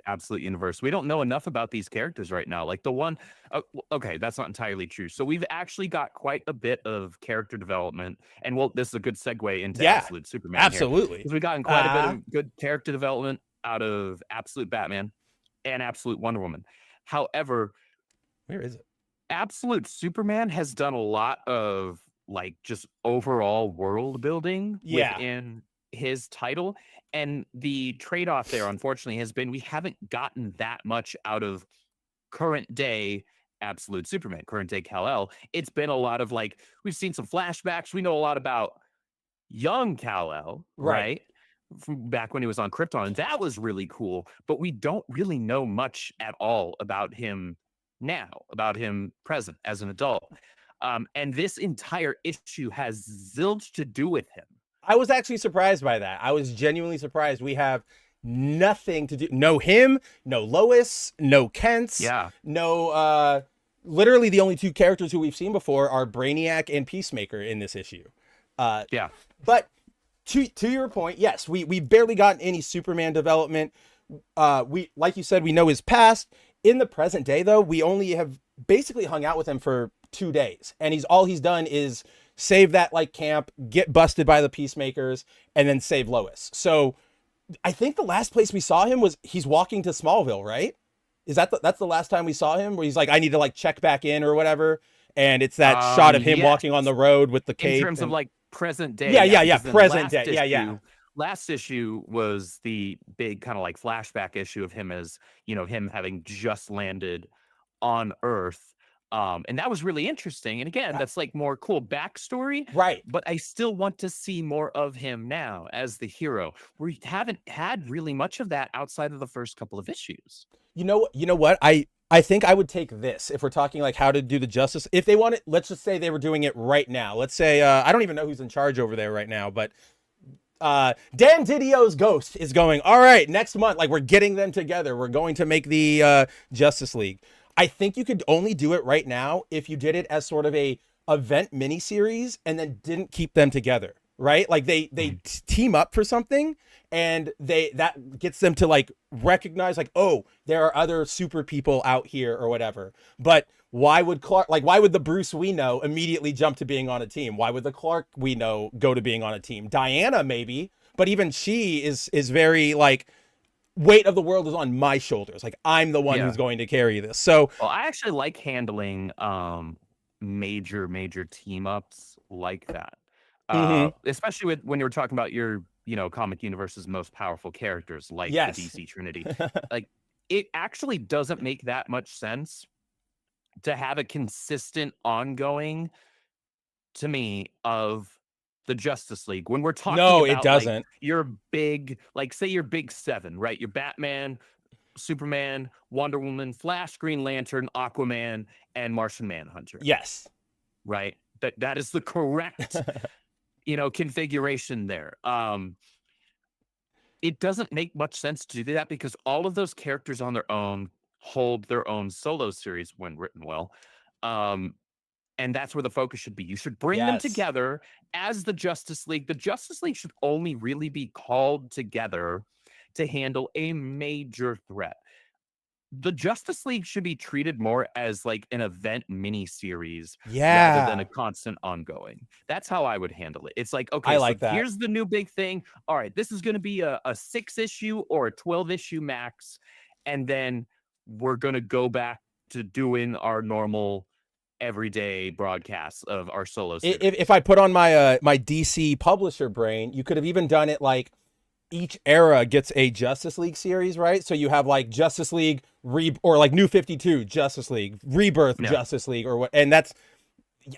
Absolute Universe. We don't know enough about these characters right now. Like the one, okay, that's not entirely true. So we've actually got quite a bit of character development, and this is a good segue into Absolute Superman. Absolutely, because we've gotten quite a bit of good character development out of Absolute Batman and Absolute Wonder Woman. However, where is it? Absolute Superman has done a lot of like just overall world building within his title, and the trade-off there unfortunately has been we haven't gotten that much out of current day Absolute Superman, current day Kal-El. It's been a lot of like, we've seen some flashbacks, we know a lot about young Kal-El, right? From back when he was on Krypton, and that was really cool, but we don't really know much at all about him now, about him present as an adult. And this entire issue has zilch to do with him. I was actually surprised by that. I was genuinely surprised. We have nothing to do. No him, no Lois, no Kent's, no, literally the only two characters who we've seen before are Braniac and Peacemaker in this issue. But to your point, yes, we barely gotten any Superman development. We, like you said, we know his past. In the present day, though, we only have basically hung out with him for 2 days, and all he's done is save that like camp, get busted by the Peacemakers, and then save Lois. So I think the last place we saw him was he's walking to Smallville, right? Is that's the last time we saw him, where he's like, I need to like check back in or whatever, and it's that shot of him walking on the road with the cape. In terms of like present day, present day, Last issue was the big kind of like flashback issue of him as, him having just landed on Earth. And that was really interesting. And again, that's like more cool backstory. Right. But I still want to see more of him now as the hero. We haven't had really much of that outside of the first couple of issues. You know what? I think I would take this if we're talking like how to do the Justice. If they want it, let's just say they were doing it right now. Let's say, I don't even know who's in charge over there right now, but Dan Didio's Ghost is going, all right, next month, like we're getting them together. We're going to make the Justice League. I think you could only do it right now if you did it as sort of a event miniseries and then didn't keep them together, right? Like they team up for something, and that gets them to like recognize like, oh, there are other super people out here or whatever. But why would the Bruce we know immediately jump to being on a team? Why would the Clark we know go to being on a team? Diana maybe, but even she is very like, weight of the world is on my shoulders. Like I'm the one who's going to carry this. So I actually like handling major team ups like that. Especially when you were talking about your, comic universe's most powerful characters, like the DC Trinity. Like it actually doesn't make that much sense to have a consistent ongoing, to me, of the Justice League when we're talking about it doesn't. Like, your big, like say your big seven, right? Your Batman, Superman, Wonder Woman, Flash, Green Lantern, Aquaman, and Martian Manhunter. Yes. Right? That is the correct configuration there. It doesn't make much sense to do that because all of those characters on their own hold their own solo series when written well. And that's where the focus should be. You should bring them together as the Justice League. The Justice League should only really be called together to handle a major threat. The Justice League should be treated more as like an event mini-series rather than a constant ongoing. That's how I would handle it. It's like, okay, here's the new big thing. All right, this is going to be a 6-issue or a 12-issue max. And then we're going to go back to doing our normal everyday broadcasts of our solo series. If I put on my my DC publisher brain, you could have even done it like each era gets a Justice League series, right? So you have like Justice League or like New 52 Justice League, Rebirth Justice League, or what? And that's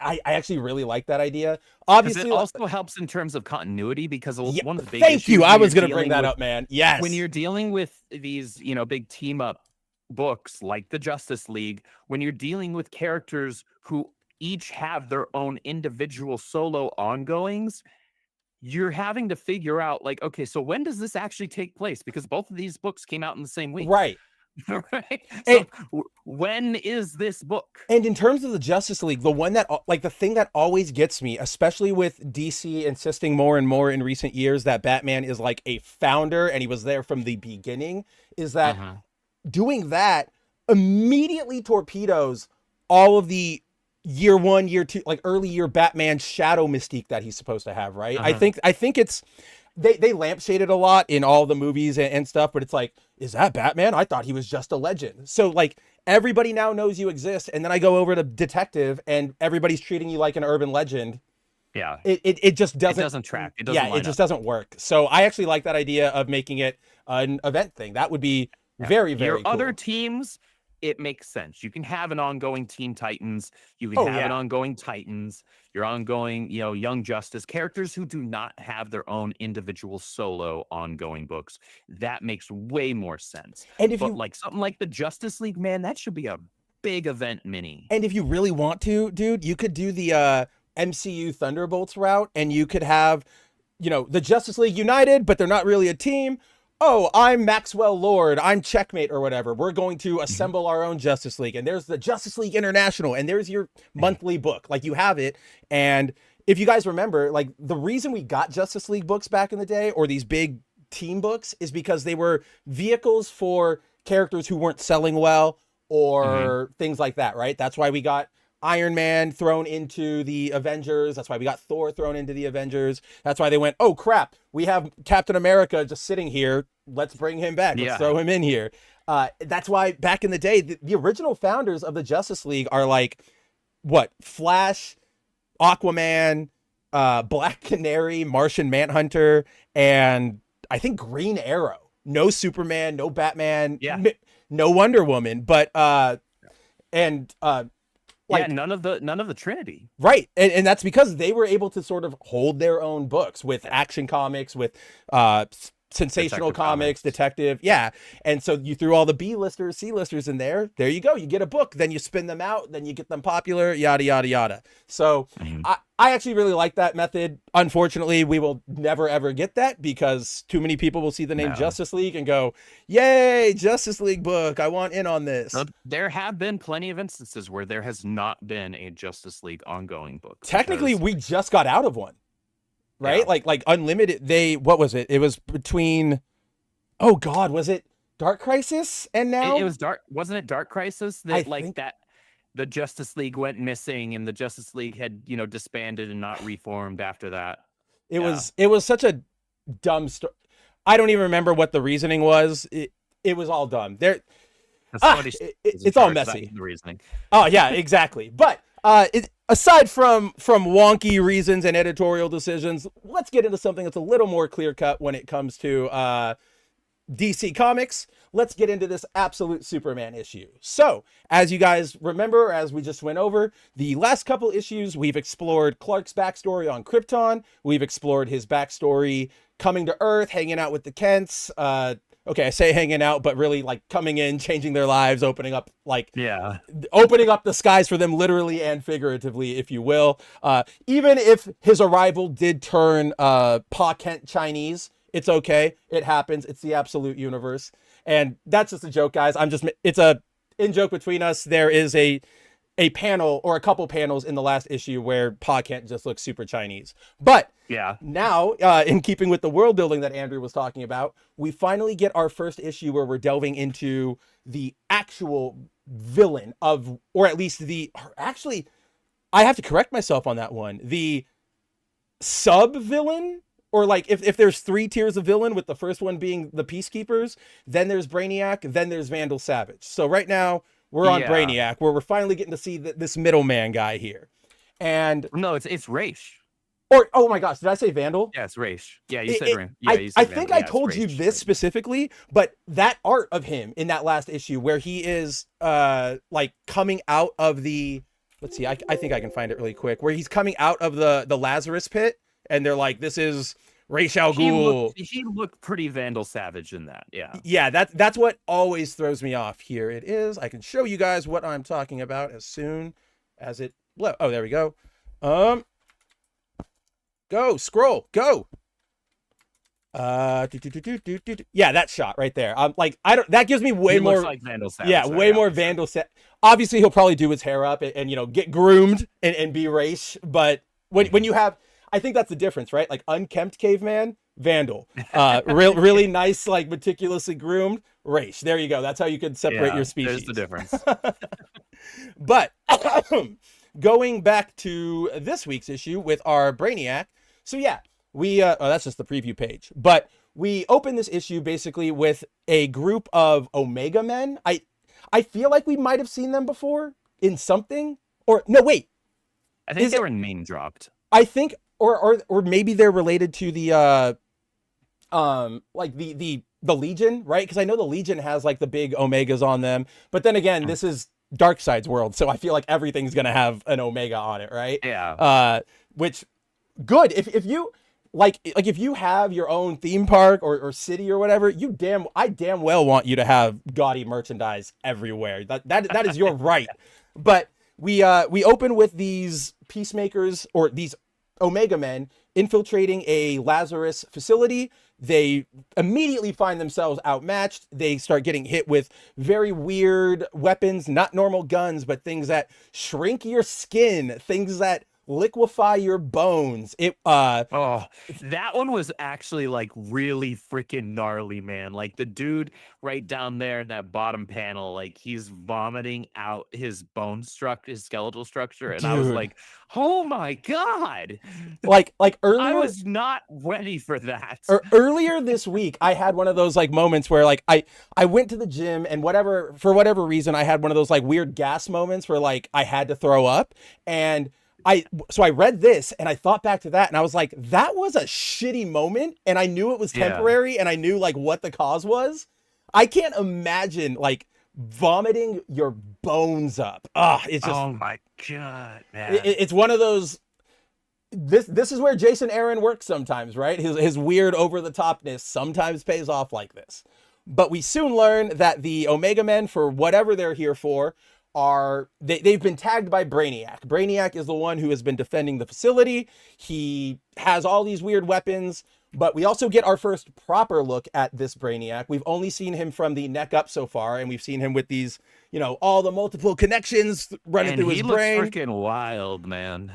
I actually really like that idea. Obviously, it also helps in terms of continuity because one of the big thank you. I was going to bring that up, man. Yes, when you're dealing with these, big team up books like the Justice League, when you're dealing with characters who each have their own individual solo ongoings, you're having to figure out like, okay, so when does this actually take place? Because both of these books came out in the same week. Right. Right. So when is this book? And in terms of the Justice League, the one that like the thing that always gets me, especially with DC insisting more and more in recent years that Batman is like a founder and he was there from the beginning, is that doing that immediately torpedoes all of the year one, year two, like early year Batman shadow mystique that he's supposed to have, right? I think it's they lampshade a lot in all the movies and stuff, but it's like, is that Batman? I thought he was just a legend. So like everybody now knows you exist, and then I go over to Detective and everybody's treating you like an urban legend. Yeah. It just doesn't. It doesn't track. It doesn't it just doesn't work. So I actually like that idea of making it an event thing. That would be very, very cool. Other teams, it makes sense. You can have an ongoing Teen Titans. You can have an ongoing Titans. Your ongoing, Young Justice, characters who do not have their own individual solo ongoing books. That makes way more sense. And if like something like the Justice League, man, that should be a big event mini. And if you really want to, dude, you could do the MCU Thunderbolts route, and you could have, the Justice League United, but they're not really a team. Oh, I'm Maxwell Lord, I'm Checkmate or whatever. We're going to assemble our own Justice League. And there's the Justice League International, and there's your monthly book. Like, you have it. And if you guys remember, like, the reason we got Justice League books back in the day, or these big team books, is because they were vehicles for characters who weren't selling well or things like that, right? That's why we got Iron Man thrown into the Avengers. That's why we got Thor thrown into the Avengers. That's why they went, oh crap, we have Captain America just sitting here. Let's bring him back. Let's throw him in here. That's why back in the day, the original founders of the Justice League are like, what? Flash, Aquaman, Black Canary, Martian Manhunter, and I think Green Arrow. No Superman, no Batman, no Wonder Woman, but none of the Trinity. Right. And that's because they were able to sort of hold their own books with Action Comics, with Sensational Comics, Detective. Yeah. And so you threw all the B-listers, C-listers in there. There you go. You get a book, then you spin them out, then you get them popular, yada, yada, yada. So I actually really like that method. Unfortunately, we will never, ever get that because too many people will see the name Justice League and go, yay, Justice League book. I want in on this. There have been plenty of instances where there has not been a Justice League ongoing book. Technically, we just got out of one. Right? Yeah. Like Unlimited, what was it? It was between, oh God, was it Dark Crisis? And now? It was wasn't it Dark Crisis? That the Justice League went missing and the Justice League had, disbanded and not reformed after that. It was such a dumb story. I don't even remember what the reasoning was. It was all dumb. It's all messy. The reasoning. Oh yeah, exactly. But aside from wonky reasons and editorial decisions, let's get into something that's a little more clear-cut when it comes to DC Comics. Let's get into this Absolute Superman issue. So, as you guys remember, as we just went over, the last couple issues, we've explored Clark's backstory on Krypton. We've explored his backstory coming to Earth, hanging out with the Kents. Okay, I say hanging out, but really like coming in, changing their lives, opening up the skies for them literally and figuratively, if you will. Even if his arrival did turn Pa Kent Chinese, it's okay. It happens. It's the absolute universe. And that's just a joke, guys. It's a in-joke between us. There is a panel or a couple panels in the last issue where Pa Kent just looks super Chinese. But now, in keeping with the world building that Andrew was talking about, we finally get our first issue where we're delving into the actual villain or at least actually, I have to correct myself on that one. The sub-villain, or like if there's 3 tiers of villain, with the first one being the Peacekeepers, then there's Braniac, then there's Vandal Savage. So right now, We're on Braniac, where we're finally getting to see this middleman guy here. And no, it's Raish. Or, oh my gosh, did I say Vandal? Yeah, it's Raish. Yeah, you said Vandal. Yeah, you said I Vandal. think I told you this specifically, but that art of him in that last issue where he is like coming out of the, let's see, I think I can find it really quick, where he's coming out of the Lazarus pit, and they're like, this is Ra's al Ghul. He looked pretty Vandal Savage in that, Yeah, that's what always throws me off. Here it is. I can show you guys what I'm talking about as soon as it, oh, there we go. Go, scroll, go. Yeah, that shot right there. I'm like, that gives me way more like Vandal Savage. Yeah, way more Vandal Savage. Obviously, he'll probably do his hair up and you know, get groomed and be Ra's. But when you have, I think that's the difference, right? Like unkempt caveman, Vandal. Really nice, like meticulously groomed, Ra's. There you go. That's how you can separate your species. There's the difference. But going back to this week's issue with our Braniac. So yeah, we, that's just the preview page, but we open this issue basically with a group of Omega men. I feel like we might have seen them before in something, or no, wait. I think they were name dropped. I think, or maybe they're related to the, like the Legion, right? Because I know the Legion has like the big Omegas on them, but then again, this is Darkseid's world, so I feel like everything's gonna have an Omega on it, right? Yeah. Which good if you like if you have your own theme park or city or whatever, I damn well want you to have gaudy merchandise everywhere. That is your right. But we open with these peacemakers, or these Omega men, infiltrating a Lazarus facility. They immediately find themselves outmatched. They start getting hit with very weird weapons, not normal guns, but things that shrink your skin, things that liquefy your bones. That one was actually like really freaking gnarly, man. Like the dude right down there in that bottom panel, like he's vomiting out his his skeletal structure, and I was like, oh my god. Like earlier, I was not ready for that. Earlier this week, I had one of those like moments where like I went to the gym, and for whatever reason, I had one of those like weird gas moments where like I had to throw up, and so I read this and I thought back to that, and I was like, that was a shitty moment, and I knew it was temporary, and I knew like what the cause was. I can't imagine like vomiting your bones up. It's just, oh my god, man. It's one of those. This is where Jason Aaron works sometimes, right? His weird over the topness sometimes pays off like this. But we soon learn that the Omega men, for whatever they're here for, they've been tagged by Braniac. Braniac is the one who has been defending the facility. He has all these weird weapons, but we also get our first proper look at this Braniac. We've only seen him from the neck up so far, and we've seen him with these, you know, all the multiple connections running through his brain. He looks freaking wild, man.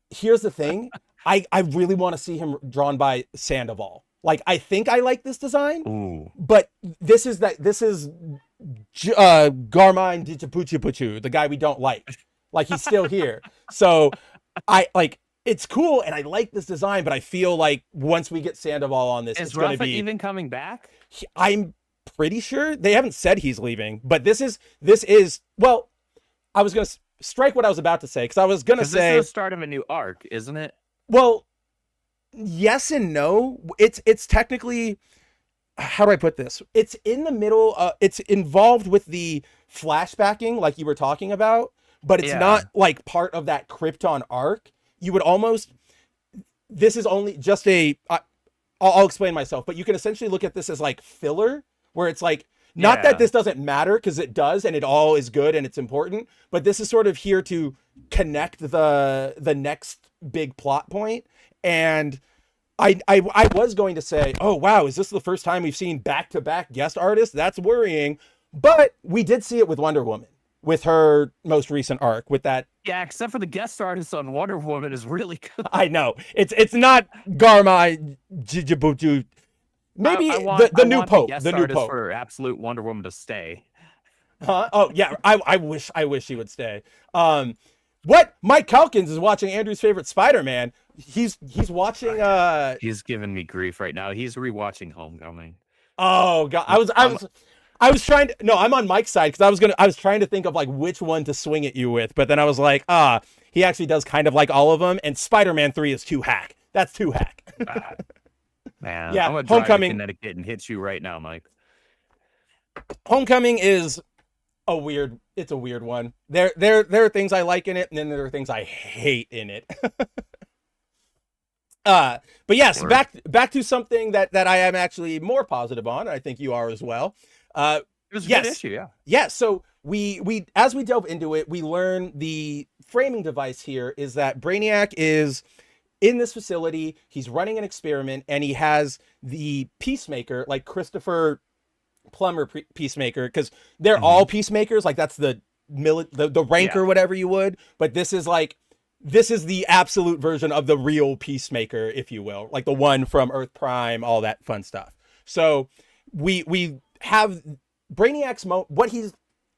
Here's the thing. I really want to see him drawn by Sandoval. Like, I think I like this design, but this is Garmine Dichapuchu, the guy we don't like. Like, he's still here. So it's cool, and I like this design, but I feel like once we get Sandoval on this, it's going to be even coming back. I'm pretty sure they haven't said he's leaving, but this is well, I was going to strike what I was about to say, because I was going to say this is the start of a new arc, isn't it? Well, yes and no. It's technically, how do I put this? It's in the middle. It's involved with the flashbacking, like you were talking about, but it's not like part of that Krypton arc. You would almost. This is only just I'll explain myself, but you can essentially look at this as like filler, where it's like, not that this doesn't matter, because it does, and it all is good and it's important, but this is sort of here to connect the next big plot point. And I was going to say, oh wow, is this the first time we've seen back-to-back guest artists? That's worrying. But we did see it with Wonder Woman, with her most recent arc, with that. Yeah, except for the guest artist on Wonder Woman is really good. I know. It's not Garmai Jijibutu. Maybe the new Pope. The new Pope. For absolute Wonder Woman to stay. Huh? Oh yeah, I wish he would stay. What? Mike Calkins is watching Andrew's favorite Spider-Man. He's watching. He's giving me grief right now. He's rewatching Homecoming. Oh god, I was trying to, no, I'm on Mike's side because I was trying to think of like which one to swing at you with, but then I was like, he actually does kind of like all of them, and Spider-Man 3 is too hack. That's too hack. Man, yeah, I'm gonna drive Homecoming, to Connecticut and hit you right now, Mike. Homecoming is it's a weird one. There are things I like in it, and then there are things I hate in it. But yes, back to something that I am actually more positive on. I think you are as well. It was a good issue, yeah. Yeah, so we as we delve into it, we learn the framing device here is that Braniac is in this facility, he's running an experiment, and he has the Peacemaker, like Christopher Plummer Peacemaker, because they're all Peacemakers, like that's the rank or whatever you would, but this is the absolute version of the real Peacemaker, if you will, like the one from Earth Prime, all that fun stuff. So we have Brainiac's what he's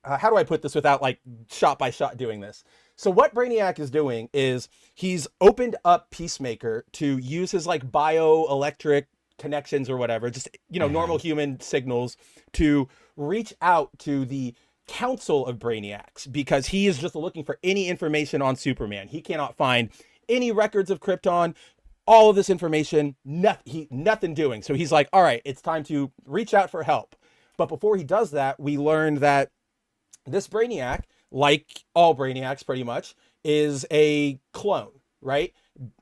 how do I put this without like shot by shot doing this? So what Braniac is doing is he's opened up Peacemaker to use his like bioelectric connections or whatever, just, you know, normal human signals to reach out to the Council of Brainiacs, because he is just looking for any information on Superman. He cannot find any records of Krypton, all of this information, nothing doing. So he's like, all right, it's time to reach out for help. But before he does that, we learn that this Braniac, like all Brainiacs pretty much, is a clone, right?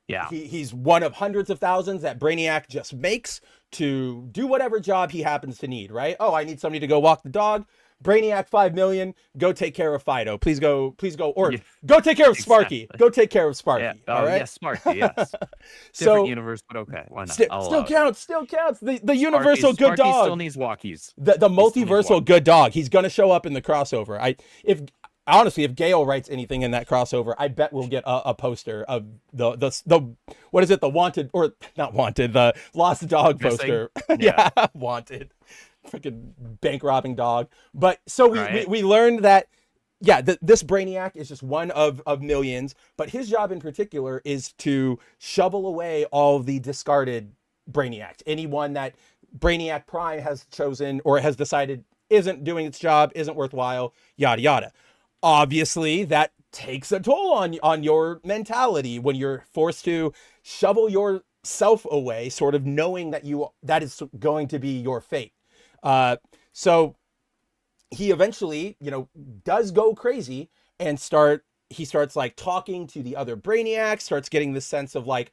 Yeah. He's one of hundreds of thousands that Braniac just makes to do whatever job he happens to need, right? Oh, I need somebody to go walk the dog. Brainiac 5 million, go take care of Fido. Please go, or go take care of Sparky. Go take care of Sparky. Yeah. All right? Yes, Sparky, yes. So, different universe, but okay. Why not? Still counts. The universal good Sparky dog. Still needs walkies. The multiversal good dog. He's gonna show up in the crossover. Honestly, if Gale writes anything in that crossover, I bet we'll get a poster of the what is it, the wanted, or not wanted, the lost dog poster. Yeah, wanted. Freaking bank robbing dog. But so we learned that this Braniac is just one of millions, but his job in particular is to shovel away all the discarded Brainiacs. Anyone that Braniac Prime has chosen or has decided isn't doing its job, isn't worthwhile, yada yada. Obviously, that takes a toll on your mentality when you're forced to shovel yourself away, sort of knowing that is going to be your fate. So he eventually, does go crazy and he starts like talking to the other Brainiacs, starts getting the sense of like,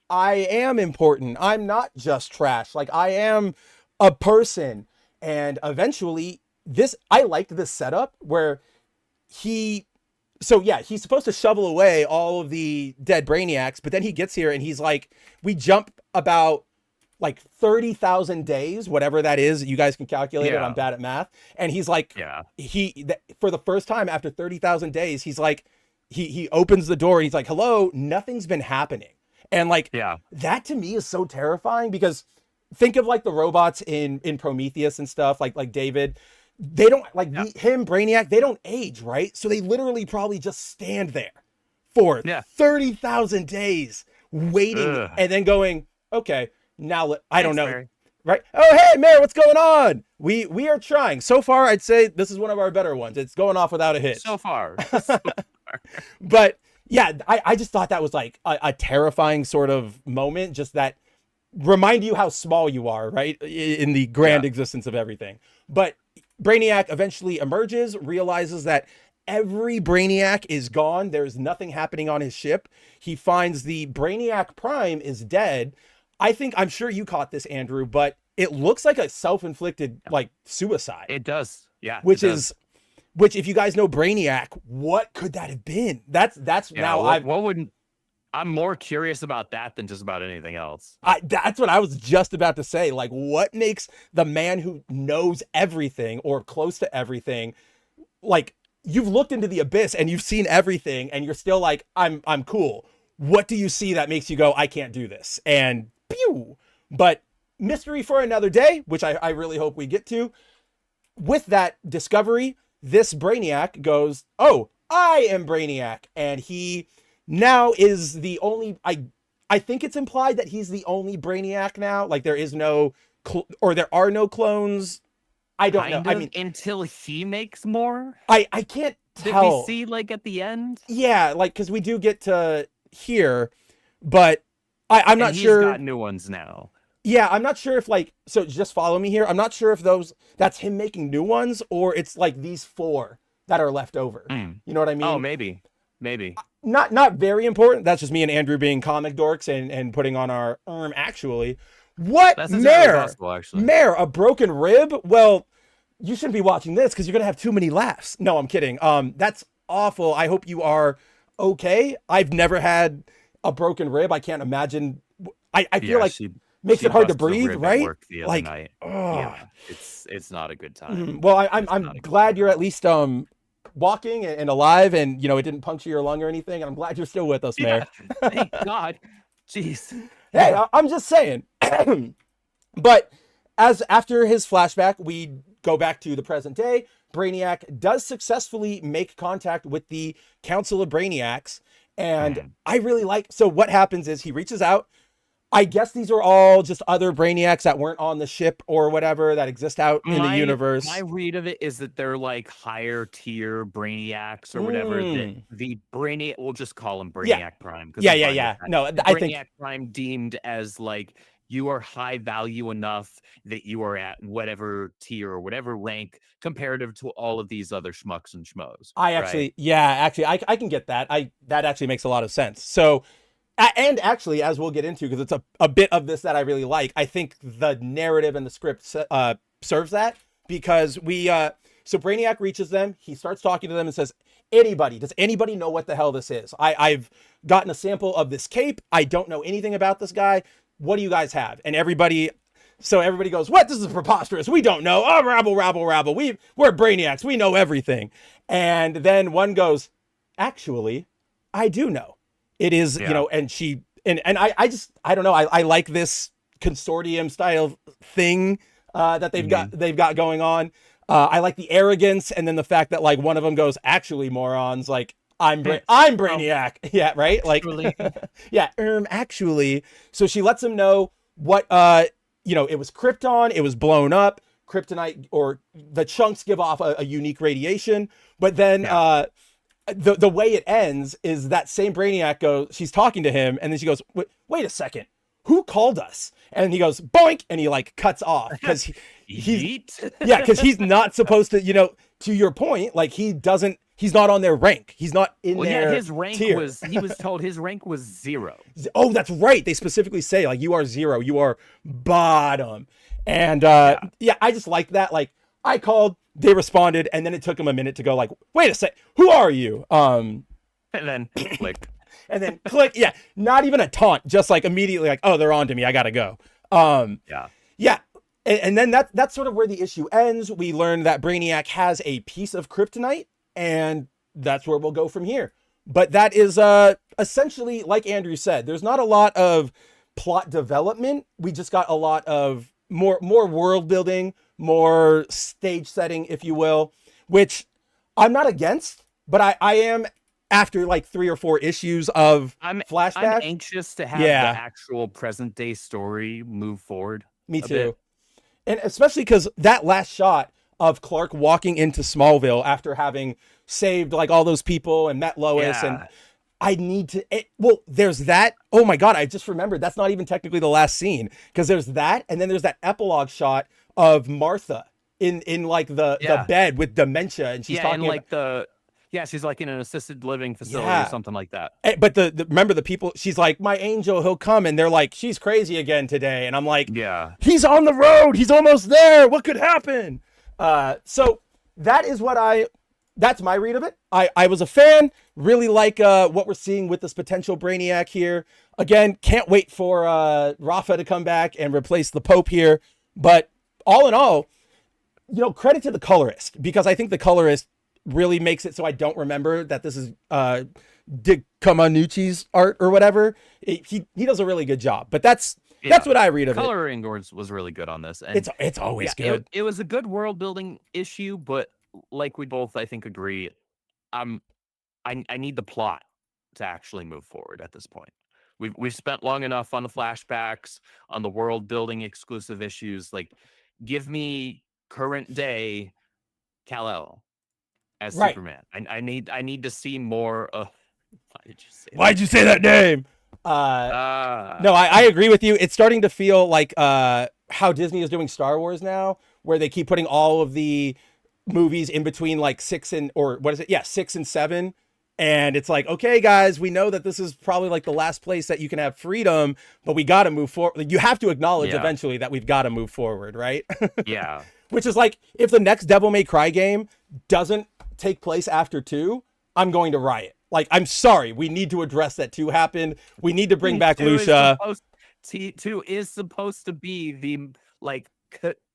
I am important. I'm not just trash. Like, I am a person. And eventually I liked this setup where he's supposed to shovel away all of the dead Brainiacs, but then he gets here and he's like, we jump about like 30,000 days, whatever that is. You guys can calculate it. I'm bad at math. And he's like, for the first time after 30,000 days, he's like, he opens the door and he's like, hello, nothing's been happening. And like, that to me is so terrifying, because think of like the robots in Prometheus and stuff, like David, they don't him, Brainiac, they don't age, right? So they literally probably just stand there for 30,000 days waiting and then going, okay, now I don't know. Mary. Right? Oh, hey, Mayor, what's going on? We are trying. So far, I'd say this is one of our better ones. It's going off without a hitch. So far. But yeah, I just thought that was like a terrifying sort of moment, just that remind you how small you are, right? In the grand existence of everything. But Brainiac eventually emerges, realizes that every Brainiac is gone. There's nothing happening on his ship. He finds the Braniac Prime is dead. I'm sure you caught this, Andrew, but it looks like a self-inflicted like suicide. It does. Yeah. Which if you guys know Brainiac, what could that have been? I'm more curious about that than just about anything else. That's what I was just about to say. Like, what makes the man who knows everything or close to everything, like, you've looked into the abyss and you've seen everything and you're still like, I'm cool. What do you see that makes you go, I can't do this? And pew. But mystery for another day, which I really hope we get to. With that discovery, this Brainiac goes, oh, I am Brainiac. And he now is the only, I think it's implied that he's the only Brainiac now. Like there are no clones I don't know. I mean, until he makes more. I can't tell. Did we see like at the end? Yeah, like because we do get to here, but I'm not sure. He's got new ones now. Yeah, I'm not sure if like, so just follow me here. I'm not sure if that's him making new ones or it's like these 4 that are left over. You know what I mean? Oh, maybe. Not very important. That's just me and Andrew being comic dorks and putting on our actually. What? That's possible, actually. Mare, a broken rib? Well, you shouldn't be watching this because you're going to have too many laughs. No, I'm kidding. That's awful. I hope you are okay. I've never had a broken rib. I can't imagine. I feel like makes it hard to breathe, right? The other night. Yeah, it's not a good time. Well, I'm glad you're at least walking and alive, and you know it didn't puncture your lung or anything. And I'm glad you're still with us, Mare. Thank God. Jeez. Hey, I'm just saying. But as after his flashback, we go back to the present day. Braniac does successfully make contact with the Council of Brainiacs, and I really like. So what happens is he reaches out. I guess these are all just other Brainiacs that weren't on the ship or whatever that exist out in the universe. My read of it is that they're like higher tier Brainiacs or whatever. The Brainiac, we'll just call him Brainiac Prime. Yeah. No, I think Brainiac Prime deemed as like you are high value enough that you are at whatever tier or whatever rank comparative to all of these other schmucks and schmoes. I can get that. That actually makes a lot of sense. So. And actually, as we'll get into, because it's a bit of this that I really like, I think the narrative and the script serves that because so Brainiac reaches them. He starts talking to them and says, does anybody know what the hell this is? I've gotten a sample of this cape. I don't know anything about this guy. What do you guys have? And everybody goes, what? This is preposterous. We don't know. Oh, rabble. We're Brainiacs. We know everything. And then one goes, actually, I do know. It is, you know, and she, and I don't know. I like this consortium style thing that they've got going on. I like the arrogance. And then the fact that like one of them goes, actually morons, like I'm Braniac. Yeah. Right. Like, yeah. Actually, so she lets him know what, you know, it was Krypton. It was blown up. Kryptonite or the chunks give off a unique radiation, but then, the way it ends is that same Brainiac goes, she's talking to him, and then she goes, wait a second, who called us? And he goes, boink, and he like cuts off because because he's not supposed to, you know, to your point, like he's not on their rank. He's not in their his rank tier. he was told his rank was 0. Oh, that's right. They specifically say like you are 0, you are bottom. And I just like that. Like I called, they responded, and then it took him a minute to go like, wait a sec, who are you? And then click. And then click. Yeah. Not even a taunt, just like immediately like, oh, they're on to me. I gotta go. Yeah. And then that's sort of where the issue ends. We learn that Brainiac has a piece of kryptonite, and that's where we'll go from here. But that is essentially, like Andrew said, there's not a lot of plot development. We just got a lot of more world building, more stage setting, if you will, which I'm not against, but I am after like 3 or 4 issues of flashback. I'm anxious to have the actual present day story move forward. Me too. And especially because that last shot of Clark walking into Smallville after having saved like all those people and met Lois and I need to, there's that. Oh my God. I just remembered that's not even technically the last scene because there's that. And then there's that epilogue shot of Martha in like the bed with dementia. And she's talking like she's like in an assisted living facility or something like that. But remember the people, she's like, my angel, he'll come. And they're like, she's crazy again today. And I'm like, he's on the road. He's almost there. What could happen? So that is that's my read of it. I was a fan, really like what we're seeing with this potential Brainiac here. Again, can't wait for Rafa to come back and replace the Pope here. But all in all, you know, credit to the colorist, because I think the colorist really makes it so I don't remember that this is Dick Comanucci's art or whatever. He does a really good job. But that's what I read of it. Coloring was really good on this. And it's always good. It was a good world building issue, but like we both, I think, agree, I need the plot to actually move forward at this point. We've spent long enough on the flashbacks, on the world building exclusive issues. Like, give me current day Kal-El as Right. Superman. I need to see more of. Why'd you say that name? No, I agree with you. It's starting to feel like how Disney is doing Star Wars now, where they keep putting all of the movies in between like 6 and 7. And it's like, okay, guys, we know that this is probably like the last place that you can have freedom, but we got to move forward. You have to acknowledge eventually that we've got to move forward, right? Yeah. Which is like, if the next Devil May Cry game doesn't take place after 2, I'm going to riot. Like, I'm sorry. We need to address that 2 happened. We need to bring back Lucia. 2 is supposed to be the, like,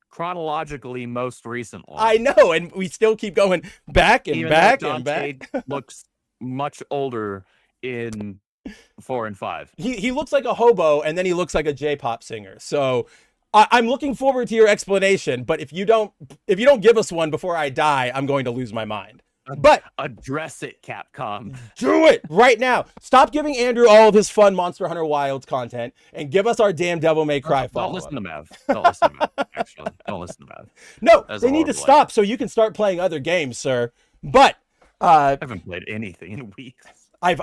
chronologically most recent one. I know, and we still keep going back and back and back. Looks much older in 4 and 5. He looks like a hobo, and then he looks like a J-pop singer. So I'm looking forward to your explanation. But if you don't give us one before I die, I'm going to lose my mind. But address it, Capcom. Do it right now. Stop giving Andrew all of his fun Monster Hunter Wilds content and give us our damn Devil May Cry follow-up. Don't listen to Mav. Don't listen to Mav, actually. Don't listen to Mav. No, they need to stop so you can start playing other games, sir. But I haven't played anything in weeks. I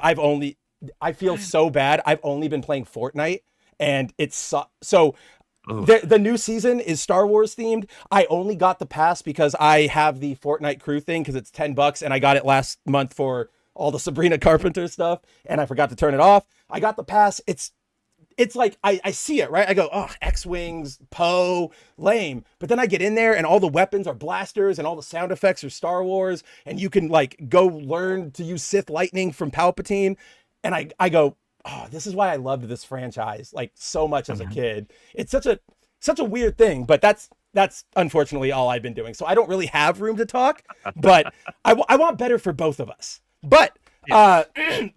feel so bad. I've only been playing Fortnite, and it's so the new season is Star Wars themed. I only got the pass because I have the Fortnite crew thing because it's $10 and I got it last month for all the Sabrina Carpenter stuff and I forgot to turn it off. I got the pass. It's like I see it, right? I go, oh, X-Wings, Poe, lame. But then I get in there and all the weapons are blasters and all the sound effects are Star Wars and you can like go learn to use Sith lightning from Palpatine. And I go, oh, this is why I loved this franchise like so much as a kid. It's such a weird thing, but that's unfortunately all I've been doing. So I don't really have room to talk, but I want better for both of us. But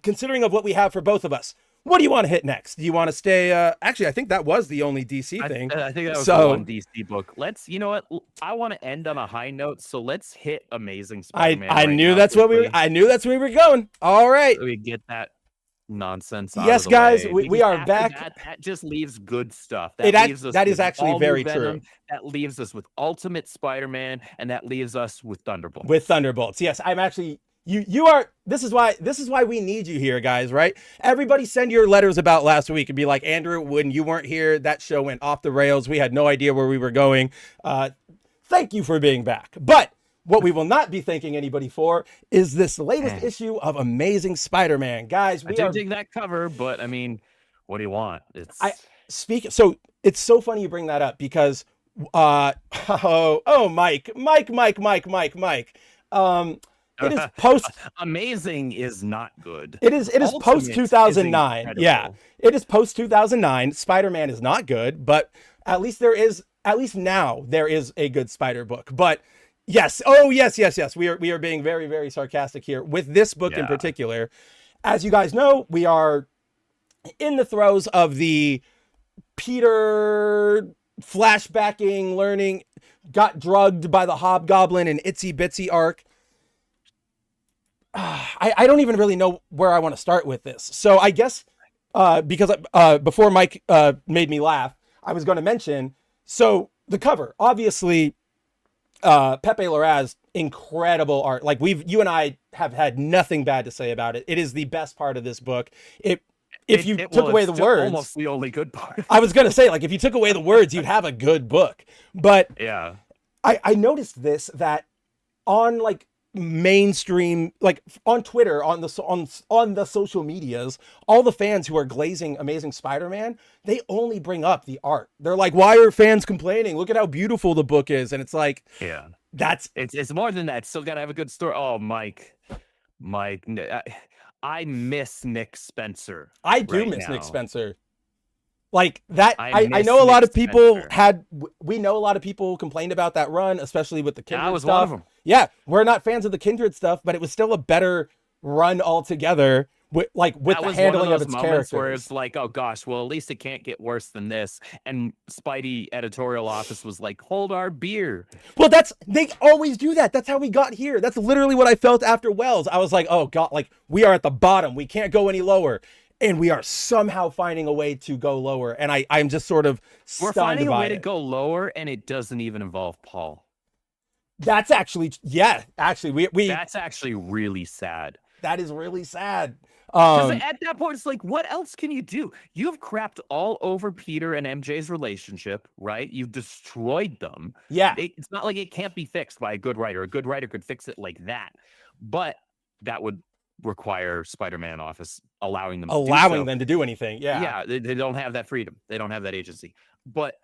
considering of what we have for both of us, what do you want to hit next? Do you want to stay? Actually, I think that was the only DC thing. I think that was the one DC book. You know what? I want to end on a high note, so let's hit Amazing Spider-Man. I knew that's where we were going. All right, so we get that nonsense. Yes, guys, we are back. That just leaves good stuff. That is actually very true. That leaves us with Ultimate Spider-Man, and that leaves us with Thunderbolts. With Thunderbolts, yes, I'm actually. You are. This is why we need you here, guys. Right? Everybody, send your letters about last week and be like, Andrew, when you weren't here, that show went off the rails. We had no idea where we were going. Thank you for being back. But what we will not be thanking anybody for is this latest issue of Amazing Spider-Man, guys. I do dig that cover, but I mean, what do you want? So it's so funny you bring that up because Mike. It is post. Amazing is not good. It is post 2009. Yeah, it is post 2009. Spider-Man is not good, but at least now there is a good Spider book. But yes, yes. We are being very, very sarcastic here with this book in particular. As you guys know, we are in the throes of the Peter flashbacking, learning, got drugged by the Hobgoblin and Itsy Bitsy arc. I don't even really know where I want to start with this. So I guess because before Mike made me laugh, I was going to mention, so the cover, obviously, Pepe Larraz, incredible art. Like you and I have had nothing bad to say about it. It is the best part of this book. If you took away the words, almost the only good part. I was going to say, like, if you took away the words, you'd have a good book. But yeah, I noticed this, that on like mainstream, like on Twitter, on the social medias, all the fans who are glazing Amazing Spider-Man, they only bring up the art. They're like, why are fans complaining? Look at how beautiful the book is. And it's like, yeah, it's more than that. Still gotta have a good story. Oh, Mike, I miss Nick Spencer. I do miss Nick Spencer. Like that, I know a lot of people we know a lot of people complained about that run, especially with the Kindred stuff. I was one of them. Yeah, we're not fans of the Kindred stuff, but it was still a better run altogether with the handling of its characters. Where it's like, oh gosh, well, at least it can't get worse than this. And Spidey editorial office was like, hold our beer. Well, they always do that. That's how we got here. That's literally what I felt after Wells. I was like, oh God, like we are at the bottom. We can't go any lower. And we are somehow finding a way to go lower. And I'm just sort of stunned by it. We're finding a way to go lower, and it doesn't even involve Paul. That's actually, yeah, actually, we That's actually really sad. that is really sad. Because at that point, it's like, what else can you do? You've crapped all over Peter and MJ's relationship, right? You've destroyed them. Yeah. It's not like it can't be fixed by a good writer. A good writer could fix it like that. But that would require Spider-Man office allowing them to do anything. Yeah. Yeah, they don't have that freedom. They don't have that agency. But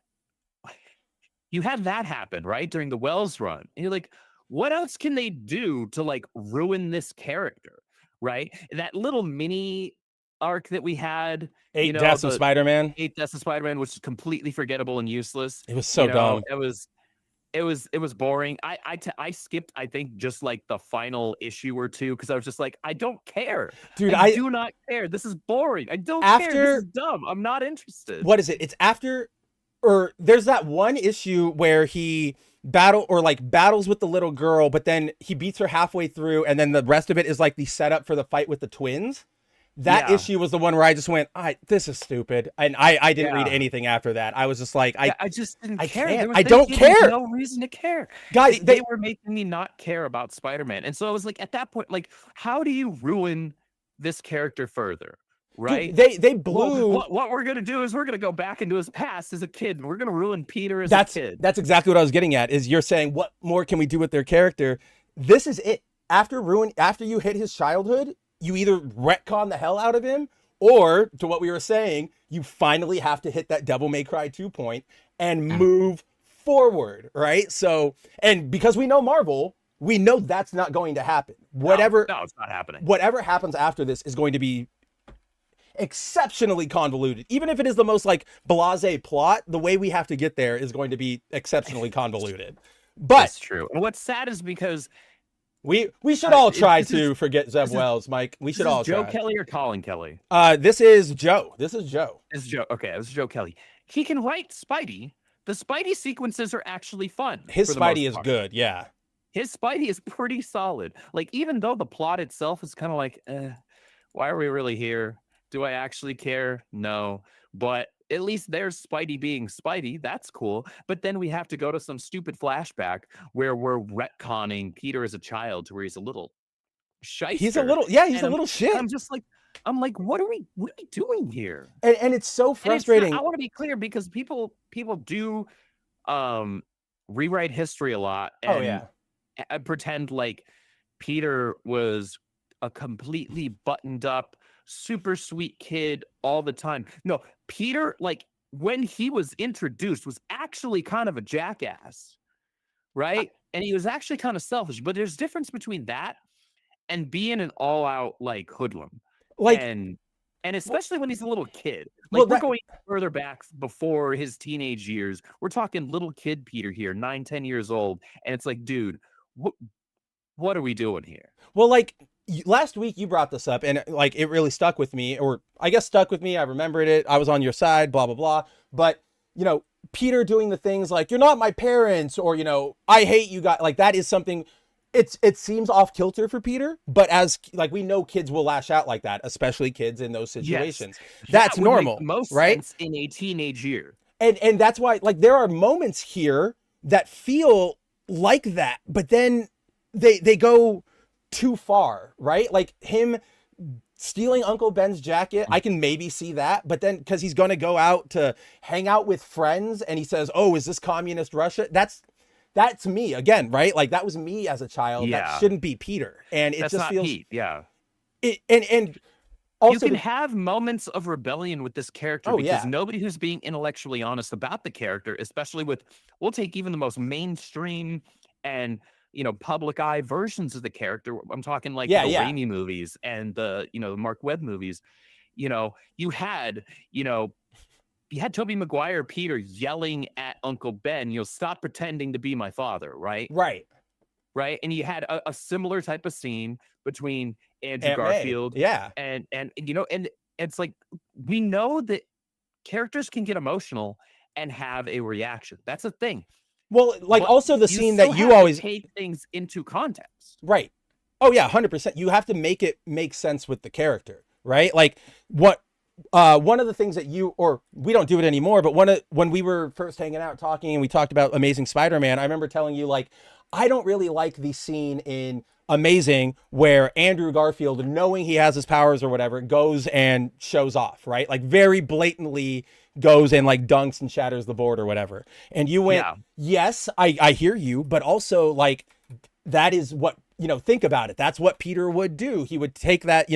you had that happen, right? During the Wells run. And you're like, what else can they do to like ruin this character? Right? That little mini arc that we had, Eight Deaths of Spider-Man. 8 Deaths of Spider-Man, which is completely forgettable and useless. It was so dumb. It was boring. I skipped, I think, just like the final issue or two because I was just like, I don't care. Dude, I do not care. This is boring. I don't care. This is dumb. I'm not interested. What is it? It's after, or there's that one issue where he battles with the little girl, but then he beats her halfway through, and then the rest of it is like the setup for the fight with the twins. That issue was the one where I just went, this is stupid. And I didn't read anything after that. I was just like, I just didn't care. I don't care. No reason to care. Guys, they were making me not care about Spider-Man. And so I was like, at that point, like, how do you ruin this character further? Right? Dude, they blew. What we're gonna do is we're gonna go back into his past as a kid, and we're gonna ruin Peter as a kid. That's exactly what I was getting at. Is you're saying what more can we do with their character? This is it. After you hit his childhood, you either retcon the hell out of him, or to what we were saying, you finally have to hit that Devil May Cry 2 point and move forward, right? So, and because we know Marvel, we know that's not going to happen. No, it's not happening. Whatever happens after this is going to be exceptionally convoluted. Even if it is the most like blasé plot, the way we have to get there is going to be exceptionally convoluted. But that's true. And what's sad is because we should all try to forget Zeb Wells, Mike. We should all try. Joe Kelly or Colin Kelly? This is Joe. This is Joe. Okay, this is Joe Kelly. He can write Spidey. The Spidey sequences are actually fun. His Spidey is good, yeah. His Spidey is pretty solid. Like, even though the plot itself is kind of like, why are we really here? Do I actually care? No. But at least there's Spidey being Spidey. That's cool. But then we have to go to some stupid flashback where we're retconning Peter as a child to where he's a little shyster. He's a little shit. I'm like, what are we doing here? And it's so frustrating. I want to be clear because people do rewrite history a lot and pretend like Peter was a completely buttoned up, super sweet kid all the time. No, Peter, like when he was introduced, was actually kind of a jackass, right? And he was actually kind of selfish. But there's a difference between that and being an all-out like hoodlum, like, and especially when he's a little kid. Like we're going further back before his teenage years. We're talking little kid Peter here, 9-10 years old, and it's like, dude, what are we doing here? Well, like, last week you brought this up and like it really stuck with me, or I guess stuck with me. I remembered it. I was on your side, blah, blah, blah. But, you know, Peter doing the things like, you're not my parents, or, you know, I hate you guys. Like, that is something, it seems off kilter for Peter, but as like, we know kids will lash out like that, especially kids in those situations. Yes. That's normal, most right? Sense in a teenage year. And that's why, like, there are moments here that feel like that, but then they go too far, right? Like him stealing Uncle Ben's jacket, I can maybe see that, but then because he's going to go out to hang out with friends and he says, oh, is this communist Russia? That's me again, right? Like that was me as a child. Yeah. That shouldn't be Peter. And it That's just not feels Pete. Yeah. And also you can have moments of rebellion with this character because nobody who's being intellectually honest about the character, especially with, we'll take even the most mainstream and, you know, public eye versions of the character. I'm talking like the Raimi movies and the, you know, the Mark Webb movies. You know, you had Tobey Maguire Peter yelling at Uncle Ben, you know, stop pretending to be my father, right? Right. And you had a similar type of scene between Andrew Garfield and you know, and it's like, we know that characters can get emotional and have a reaction. That's a thing. Well, like, but also the scene that you always take things into context. Right. Oh yeah, 100%. You have to make it make sense with the character, right? Like what one of the things that we don't do it anymore, but when we were first hanging out talking and we talked about Amazing Spider-Man, I remember telling you, like, I don't really like the scene in Amazing where Andrew Garfield, knowing he has his powers or whatever, goes and shows off, right? Like very blatantly goes and like dunks and shatters the board or whatever. And you went, yes, I hear you, but also like that is what, think about it. That's what Peter would do. He would take that,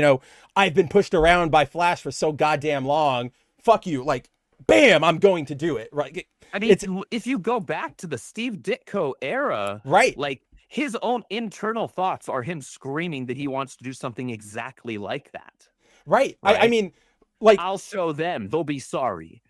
I've been pushed around by Flash for so goddamn long. Fuck you. Like, bam, I'm going to do it. Right. I mean, if you go back to the Steve Ditko era, right? Like his own internal thoughts are him screaming that he wants to do something exactly like that. Right. I mean, like, I'll show them. They'll be sorry.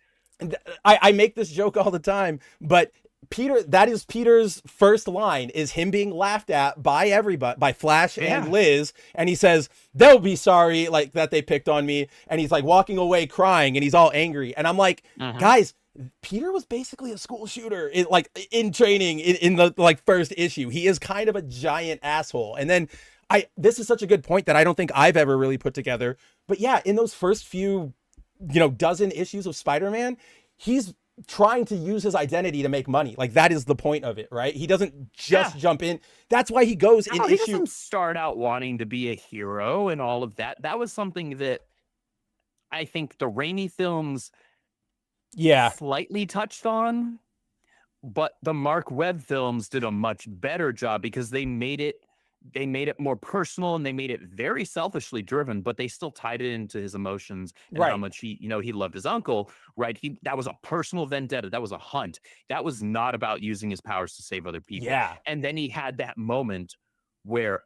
I make this joke all the time, but that is Peter's first line, is him being laughed at by everybody, by Flash and Liz. And he says, they'll be sorry, like, that they picked on me. And he's like walking away crying and he's all angry. And I'm like, guys, Peter was basically a school shooter in training in the like first issue. He is kind of a giant asshole. And then this is such a good point that I don't think I've ever really put together. But yeah, in those first few, dozen issues of Spider-Man, he's trying to use his identity to make money. Like that is the point of it, right? He doesn't just jump in. That's why he goes in he doesn't start out wanting to be a hero and all of that. That was something that I think the Raimi films slightly touched on, but the Mark Webb films did a much better job because they made it more personal and they made it very selfishly driven, but they still tied it into his emotions and how much he loved his uncle, right? That was a personal vendetta. That was a hunt. That was not about using his powers to save other people. Yeah. And then he had that moment where,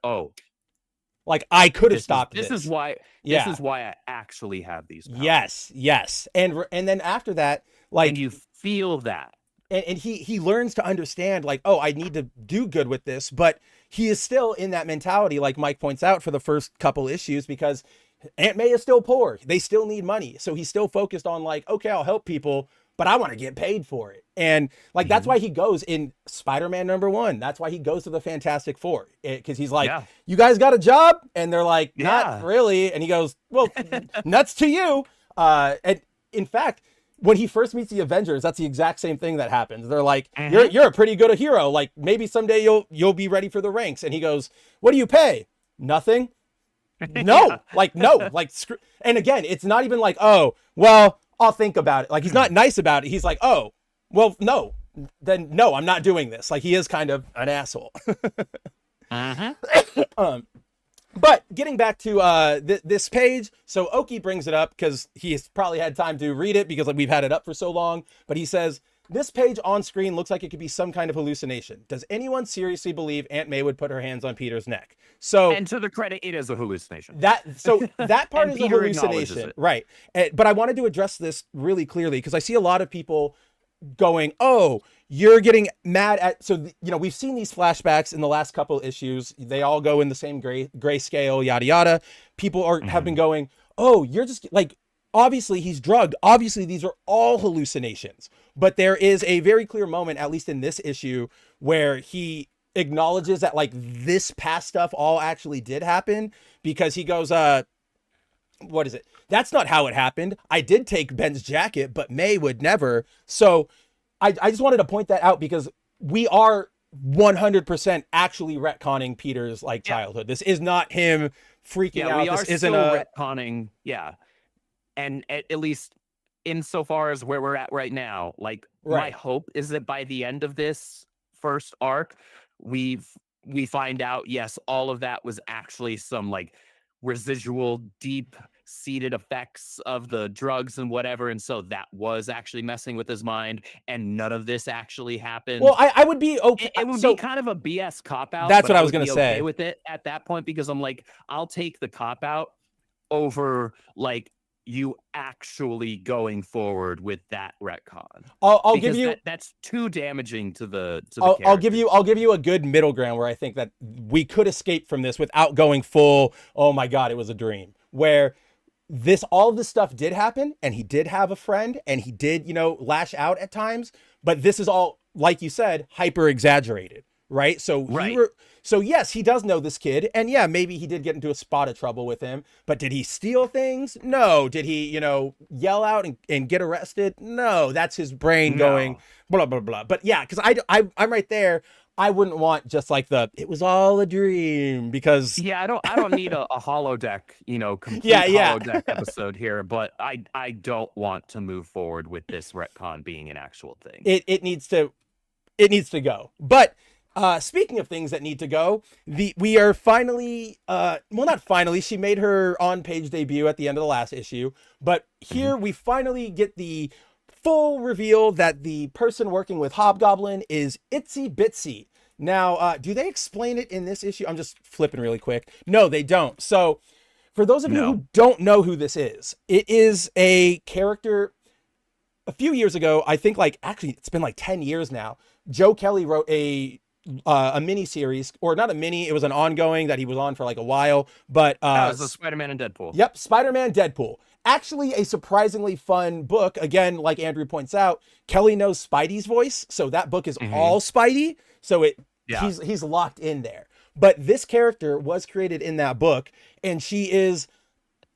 like I could have stopped this. This is why I actually have these powers. Yes. And then after that, like, and you feel that. And he learns to understand, like, oh, I need to do good with this, but he is still in that mentality, like Mike points out, for the first couple issues, because Aunt May is still poor. They still need money. So he's still focused on like, okay, I'll help people, but I want to get paid for it. And like, that's why he goes in Spider-Man #1. That's why he goes to the Fantastic Four. Because he's like, you guys got a job? And they're like, not really. And he goes, well, nuts to you. And in fact, when he first meets the Avengers, that's the exact same thing that happens. They're like, you're a pretty good hero. Like maybe someday you'll be ready for the ranks. And he goes, what do you pay? Nothing. No, no, screw. And again, it's not even like, oh, well, I'll think about it. Like he's not nice about it. He's like, oh, well, no, then no, I'm not doing this. Like he is kind of an asshole. But getting back to this page, so Oki brings it up because he's probably had time to read it because we've had it up for so long. But he says, this page on screen looks like it could be some kind of hallucination. Does anyone seriously believe Aunt May would put her hands on Peter's neck? So, and to the credit, it is a hallucination. That part is a hallucination, right? But I wanted to address this really clearly because I see a lot of people going, oh, you're getting mad at, so we've seen these flashbacks in the last couple issues. They all go in the same gray scale, yada yada. People have been going, oh, you're just like, obviously he's drugged, obviously these are all hallucinations. But there is a very clear moment, at least in this issue, where he acknowledges that like this past stuff all actually did happen, because he goes, what is it? That's not how it happened. I did take Ben's jacket, but May would never. So I just wanted to point that out because we are 100% actually retconning Peter's like childhood. This is not him freaking out. We are this still retconning. Yeah. And at least insofar as where we're at right now, like my hope is that by the end of this first arc, we find out, yes, all of that was actually some like residual deep seated effects of the drugs and whatever, and so that was actually messing with his mind and none of this actually happened. Well, I would be okay. It would be kind of a BS cop out. That's what I was gonna say. Okay with it at that point, because I'm like, I'll take the cop out over like you actually going forward with that retcon. I'll give you that's too damaging to the I'll give you a good middle ground where I think that we could escape from this without going full, oh my god, it was a dream, where all of this stuff did happen and he did have a friend and he did lash out at times, but this is all, like you said, hyper exaggerated, right? So Right. so yes, he does know this kid, and yeah, maybe he did get into a spot of trouble with him, but did he steal things? No. Did he, yell out and get arrested? No. That's his brain going blah blah blah. But yeah, because I'm right there. I wouldn't want just like it was all a dream, because I don't need a holodeck, complete holodeck episode here, but I don't want to move forward with this retcon being an actual thing. It needs to go. But speaking of things that need to go, we are finally not finally, she made her on-page debut at the end of the last issue, but here we finally get the full reveal that the person working with Hobgoblin is Itsy Bitsy. Now, do they explain it in this issue? I'm just flipping really quick. No, they don't. So for those of you who don't know who this is, it is a character a few years ago. I think actually it's been 10 years now. Joe Kelly wrote a mini series, or not a mini, it was an ongoing that he was on for a while, but it was the Spider-Man and Deadpool. Yep, Spider-Man Deadpool. Actually a surprisingly fun book. Again, like Andrew points out, Kelly knows Spidey's voice, so that book is all Spidey, so he's locked in there. But this character was created in that book, and she is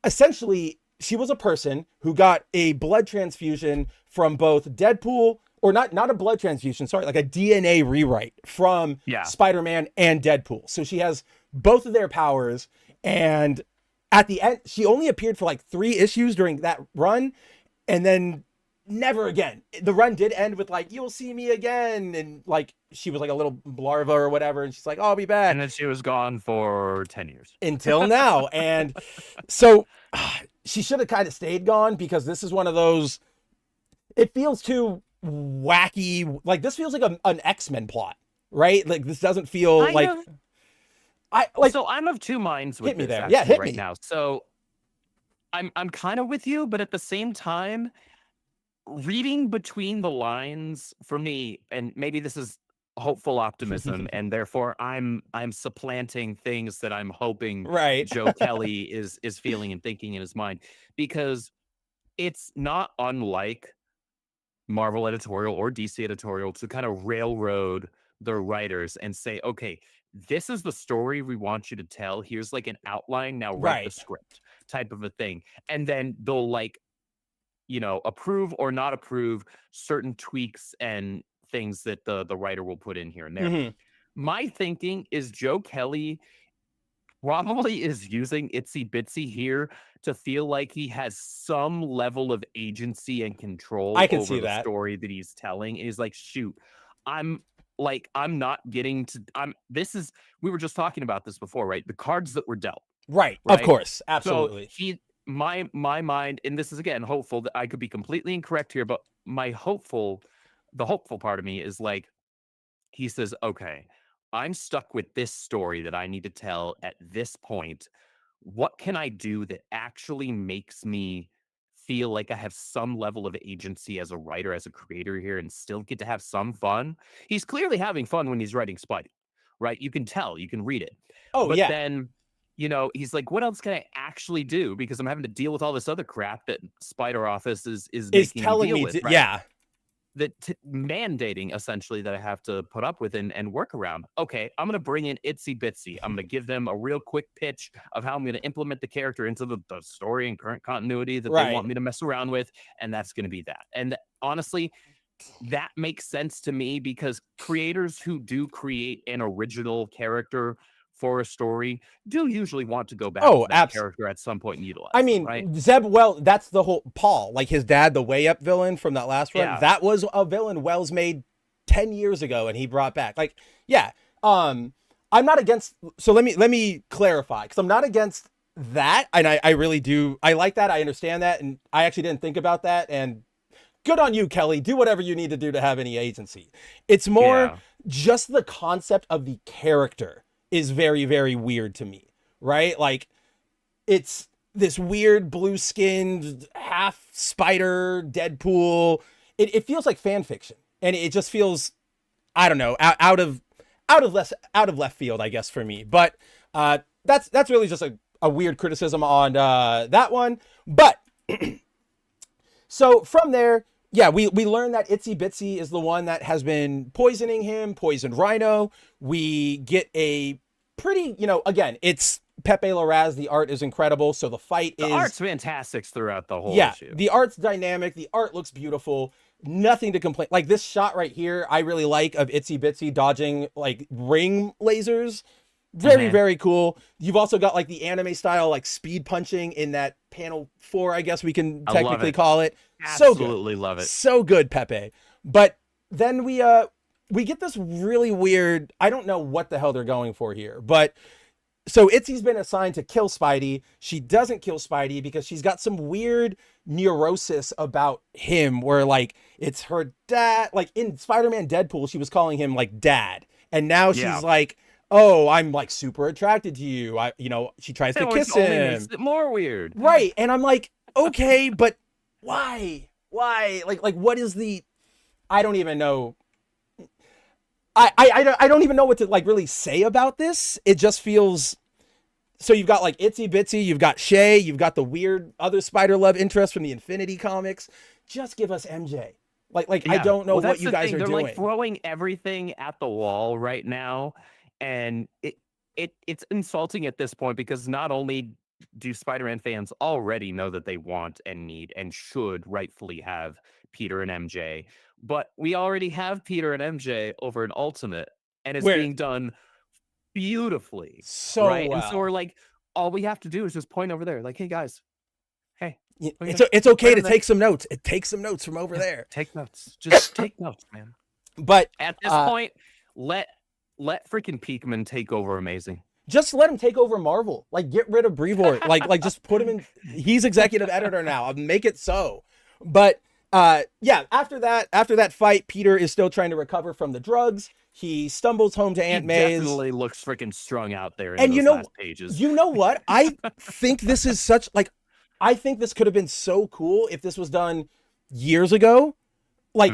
essentially, she was a person who got a blood transfusion from both Deadpool, or not a blood transfusion, sorry, like a DNA rewrite from Spider-Man and Deadpool. So she has both of their powers, and at the end, she only appeared for 3 issues during that run, and then never again. The run did end with you'll see me again, and she was a little larva or whatever, and she's like, I'll be back. And then she was gone for 10 years. Until now. And so she should have kind of stayed gone, because this is one of those, it feels too wacky. This feels like an X-Men plot, right? This doesn't feel so I'm of two minds with hit me this there. Yeah, hit right me now. So I'm kind of with you, but at the same time, reading between the lines for me, and maybe this is hopeful optimism, and therefore I'm supplanting things that I'm hoping Joe Kelly is feeling and thinking in his mind, because it's not unlike Marvel editorial or DC editorial to kind of railroad their writers and say, okay, this is the story we want you to tell. Here's an outline. Now write the script, type of a thing. And then they'll approve or not approve certain tweaks and things that the writer will put in here and there. My thinking is Joe Kelly probably is using Itsy Bitsy here to feel like he has some level of agency and control over the story that he's telling. He's like, shoot, I'm not getting to, we were just talking about this before, right? The cards that were dealt. Right. Of course. Absolutely. So my mind, and this is again hopeful, that I could be completely incorrect here, but the hopeful part of me is he says, okay, I'm stuck with this story that I need to tell at this point. What can I do that actually makes me feel like I have some level of agency as a writer, as a creator here, and still get to have some fun? He's clearly having fun when he's writing Spidey, right? You can tell, you can read it. But then, he's like, what else can I actually do? Because I'm having to deal with all this other crap that Spider Office is making telling me with, right? Yeah. Mandating essentially that I have to put up with and work around. Okay, I'm going to bring in Itsy Bitsy. I'm going to give them a real quick pitch of how I'm going to implement the character into the story and current continuity that they want me to mess around with. And that's going to be that. And honestly, that makes sense to me, because creators who do create an original character for a story do usually want to go back to that character at some point and utilize. I mean, right? Zeb, that's the whole Paul, his dad, the Way Up villain from that last run. That was a villain Wells made 10 years ago, and he brought back. I'm not against. So let me clarify, because I'm not against that, and I really do. I like that. I understand that, and I actually didn't think about that. And good on you, Kelly. Do whatever you need to do to have any agency. It's more just the concept of the character is very, very weird to me, right? It's this weird blue-skinned half spider Deadpool. It feels like fan fiction, and it just feels, I don't know, out of left field, I guess, for me. But that's really just a weird criticism on that one. But so from there, yeah, we learn that Itsy Bitsy is the one that has been poisoning him, poisoned Rhino. We get a pretty, again, it's Pepe Larraz. The art is incredible. So the fight The art's fantastic throughout the whole issue. The art's dynamic. The art looks beautiful. Nothing to complain. Like this shot right here, I really like, of Itsy Bitsy dodging like ring lasers. Very, very cool. You've also got like the anime style, like speed punching in that panel 4, I guess we can technically call it. Absolutely love it. So good, Pepe. But then we get this really weird, I don't know what the hell they're going for here, but so Itzy's been assigned to kill Spidey. She doesn't kill Spidey because she's got some weird neurosis about him where like it's her dad. Like in Spider-Man Deadpool, she was calling him like dad. And now she's like, oh, I'm like super attracted to you. She tries to kiss him. Makes it more weird. Right. And I'm like, okay, but why? Like what is the, I don't even know. I don't even know what to like really say about this. It just feels, so you've got like Itsy Bitsy, you've got Shay, you've got the weird other spider love interest from the Infinity comics. Just give us MJ. I don't know what you guys are doing. They're like throwing everything at the wall right now, and it's insulting at this point because not only do Spider-Man fans already know that they want and need and should rightfully have Peter and MJ, but we already have Peter and MJ over in Ultimate, and it's being done beautifully. So right? well. And so we're like, all we have to do is just point over there, like, hey guys, hey. It's okay to take some notes. It takes some notes from over there. Take notes. Just take notes, man. But at this point, let freaking Peakman take over Amazing. Just let him take over Marvel. Like, get rid of Brevoort. like just put him in. He's executive editor now. I'll make it so. But after that fight, Peter is still trying to recover from the drugs. He stumbles home to Aunt May's. He definitely looks freaking strung out there in those last pages. You know what? I think this is such I think this could have been so cool if this was done years ago. I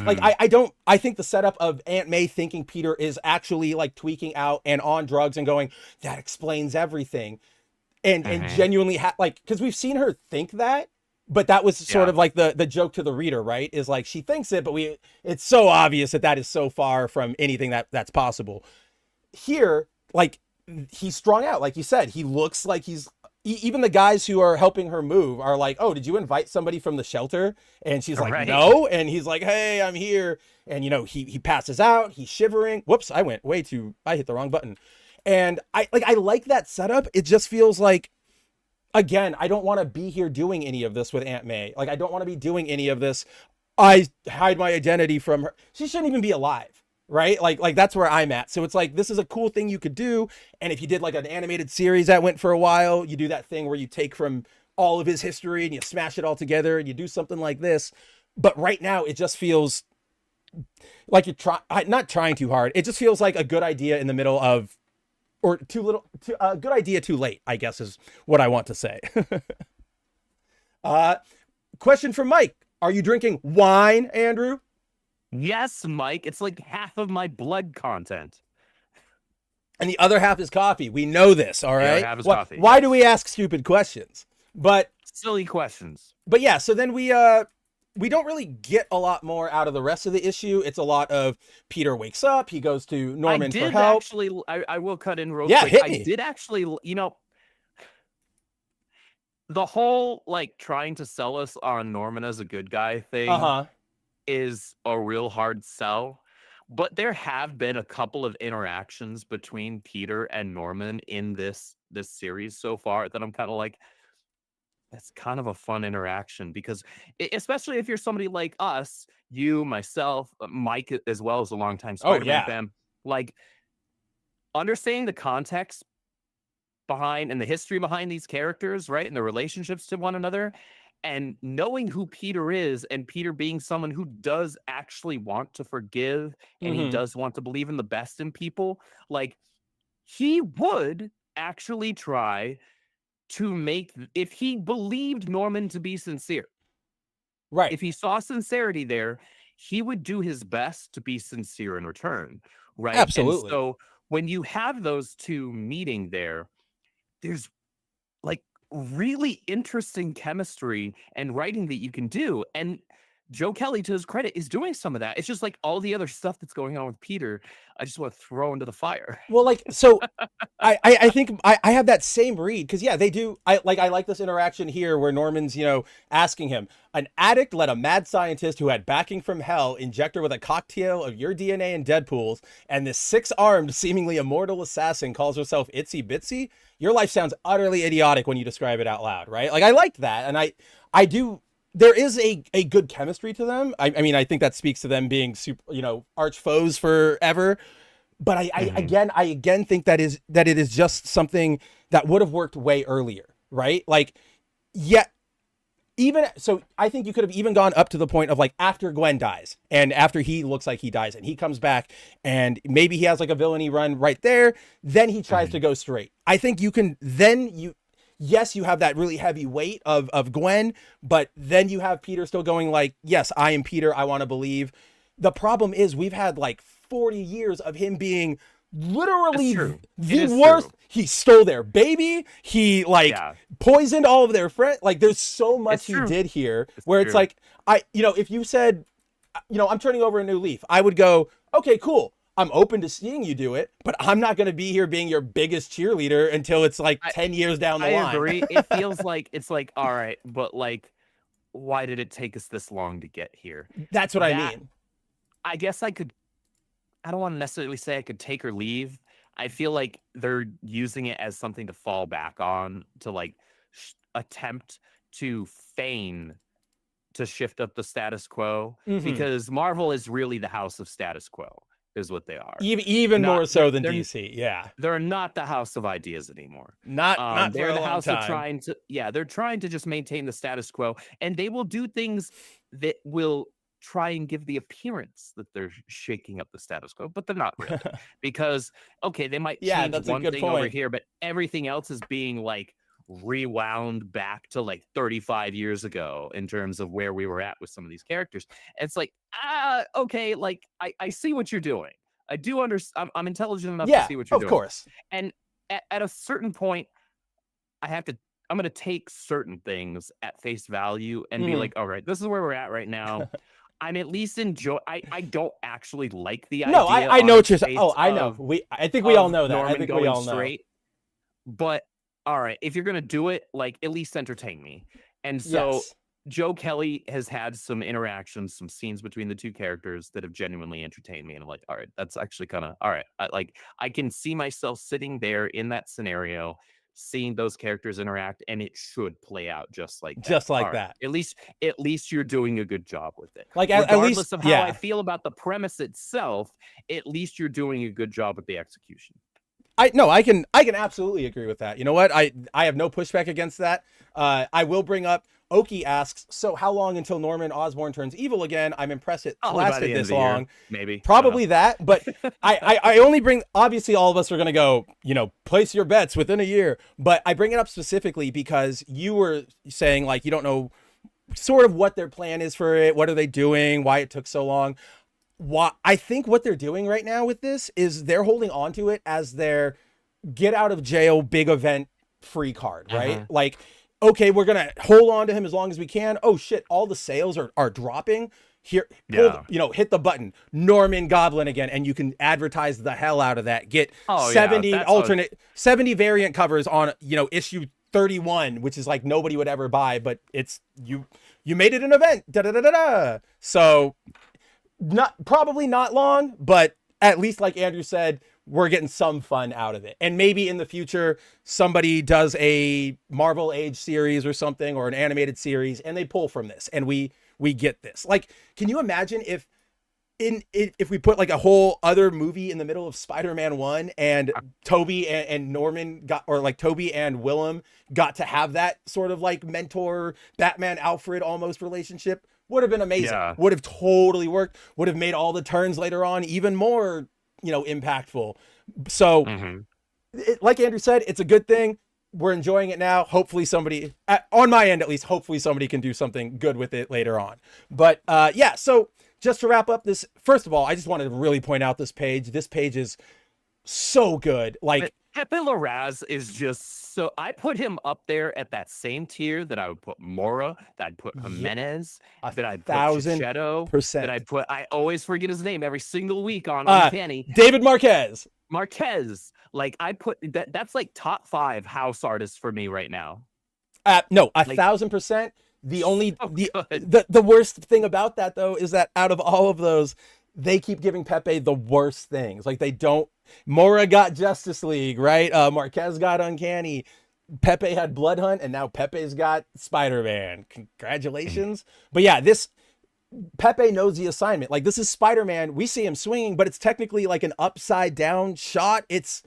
think the setup of Aunt May thinking Peter is actually like tweaking out and on drugs and going, that explains everything. And genuinely because we've seen her think that, but that was sort of like the joke to the reader, right? Is like, she thinks it, but it's so obvious that is so far from anything that's possible. Here, like, he's strung out. Like you said, he looks like even the guys who are helping her move are like, oh, did you invite somebody from the shelter? And she's like, no. And he's like, hey, I'm here. And, he passes out. He's shivering. Whoops, I hit the wrong button. And I like that setup. It just feels like, again, I don't want to be here doing any of this with Aunt May. Like, I don't want to be doing any of this. I hide my identity from her. She shouldn't even be alive. Right? Like that's where I'm at. So it's like, this is a cool thing you could do. And if you did like an animated series that went for a while, you do that thing where you take from all of his history and you smash it all together and you do something like this. But right now it just feels like you're not trying too hard. It just feels like a good idea in the middle of, or a good idea too late, I guess is what I want to say. Question from Mike. Are you drinking wine, Andrew? Yes, Mike. It's like half of my blood content. And the other half is coffee. We know this, all right? The other half is coffee. Why do we ask stupid questions? But silly questions. But yeah, so then we don't really get a lot more out of the rest of the issue. It's a lot of Peter wakes up, he goes to Norman for help. I will cut in real quick. Hit me. I did actually, the whole like trying to sell us on Norman as a good guy thing is a real hard sell. But there have been a couple of interactions between Peter and Norman in this series so far that I'm kind of like, that's kind of a fun interaction, because especially if you're somebody like us, you, myself, Mike, as well as a longtime Spider-Man fan, like understanding the context behind and the history behind these characters, right? And the relationships to one another, and knowing who Peter is, and Peter being someone who does actually want to forgive and he does want to believe in the best in people, like he would actually try to make, if he believed Norman to be sincere, right? If he saw sincerity there, he would do his best to be sincere in return, right? Absolutely. And so when you have those two meeting there, there's like really interesting chemistry and writing that you can do. And Joe Kelly, to his credit, is doing some of that. It's just like all the other stuff that's going on with Peter, I just want to throw into the fire. Well, like, so I think I have that same read, because yeah, they do. I like this interaction here where Norman's, asking him, an addict let a mad scientist who had backing from hell inject her with a cocktail of your DNA and Deadpool's, and this 6-armed, seemingly immortal assassin calls herself Itsy Bitsy. Your life sounds utterly idiotic when you describe it out loud, right? Like, I liked that, and I do. There is a good chemistry to them. I mean, I think that speaks to them being super, arch foes forever. But I again think that it is just something that would have worked way earlier, right? Like, even so, I think you could have even gone up to the point of like after Gwen dies and after he looks like he dies and he comes back and maybe he has like a villainy run right there. Then he tries to go straight. I think you can yes, you have that really heavy weight of Gwen, but then you have Peter still going like, yes, I am Peter. I want to believe. The problem is we've had like 40 years of him being literally the worst. True. He stole their baby. He poisoned all of their friends. Like, there's so much he did here where it's like, if you said, I'm turning over a new leaf, I would go, okay, cool. I'm open to seeing you do it, but I'm not going to be here being your biggest cheerleader until it's like 10 years down the line. I agree. It feels like it's like, all right, but like, why did it take us this long to get here? That's what I mean. I guess I don't want to necessarily say I could take or leave. I feel like they're using it as something to fall back on, to like attempt to feign to shift up the status quo, because Marvel is really the house of status quo. Is what they are. Even more so than DC. Yeah. They're not the house of ideas anymore. Not they're the house time. of trying to, they're trying to just maintain the status quo, and they will do things that will try and give the appearance that they're shaking up the status quo, but they're not really. Because, okay, they might change one thing over here, but everything else is being like rewound back to like 35 years ago in terms of where we were at with some of these characters. And it's like, okay, like I see what you're doing. I do understand. I'm intelligent enough to see what you're doing. Of course. And at a certain point, I'm going to take certain things at face value and be like, all right, this is where we're at right now. I'm at least I don't actually like the idea. No, I know what you're saying. Oh, I know. I think we all know that. Norman I think we all know. Straight. But all right, if you're gonna do it, like, at least entertain me. And so Joe Kelly has had some interactions, some scenes between the two characters that have genuinely entertained me, and I'm like, all right, that's actually kind of all right. I can see myself sitting there in that scenario, seeing those characters interact, and it should play out just like that. At least you're doing a good job with it. Like, regardless at least of how I feel about the premise itself, at least you're doing a good job with the execution. I can absolutely agree with that. You know what? I have no pushback against that. I will bring up, Oki asks, so how long until Norman Osborn turns evil again? I'm impressed it lasted this long. Maybe. Probably that. But I only bring, obviously all of us are going to go, place your bets within a year. But I bring it up specifically because you were saying, like, you don't know sort of what their plan is for it. What are they doing? Why it took so long? I think what they're doing right now with this is they're holding on to it as their get out of jail big event free card, right? Like, okay, we're going to hold on to him as long as we can. Oh shit, all the sales are dropping. Here, hit the button, Norman Goblin again, and you can advertise the hell out of that. Get 70 variant covers on, issue 31, which is like nobody would ever buy, but it's you made it an event. So probably not long, but at least, like Andrew said, we're getting some fun out of it. And maybe in the future, somebody does a Marvel Age series or something, or an animated series, and they pull from this, and we get this. Like, can you imagine if we put like a whole other movie in the middle of Spider-Man 1 and Toby and Norman Toby and Willem got to have that sort of like mentor Batman Alfred almost relationship? Would have been amazing. Would have totally worked. Would have made all the turns later on even more, impactful. So like Andrew said, it's a good thing. We're enjoying it now. Hopefully somebody, on my end at least, hopefully somebody can do something good with it later on. But so just to wrap up this, first of all, I just wanted to really point out this page. This page is so good. Like, Pepe Larraz is just So I put him up there at that same tier that I would put Mora, that I'd put Jimenez, that I'd put Chichetto, that I'd put, I always forget his name every single week on Uncanny. David Marquez. Like I put that's like top 5 house artists for me right now. No, 1,000%. The only the worst thing about that though is that out of all of those, they keep giving Pepe the worst things. Like they don't. Mora got Justice League, right? Marquez got Uncanny. Pepe had Blood Hunt, and now Pepe's got Spider-Man. Congratulations. But yeah, this Pepe knows the assignment. Like this is Spider-Man. We see him swinging, but it's technically like an upside down shot. It's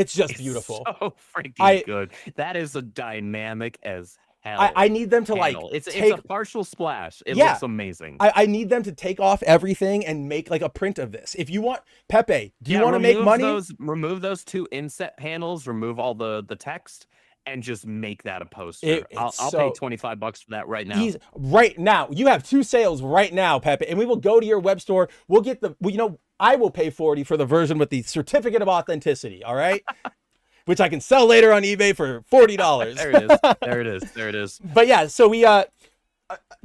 just beautiful. So freaking good. That is a dynamic as hell. I need them to like it's a partial splash. It looks amazing. I need them to take off everything and make like a print of this. If you want Pepe, do you want to make money? Remove those 2 inset panels, remove all the text, and just make that a poster. I'll pay $25 for that right now. Right now. You have 2 sales right now, Pepe, and we will go to your web store. We'll get I will pay $40 for the version with the certificate of authenticity. All right. Which I can sell later on eBay for $40. There it is. But yeah, so we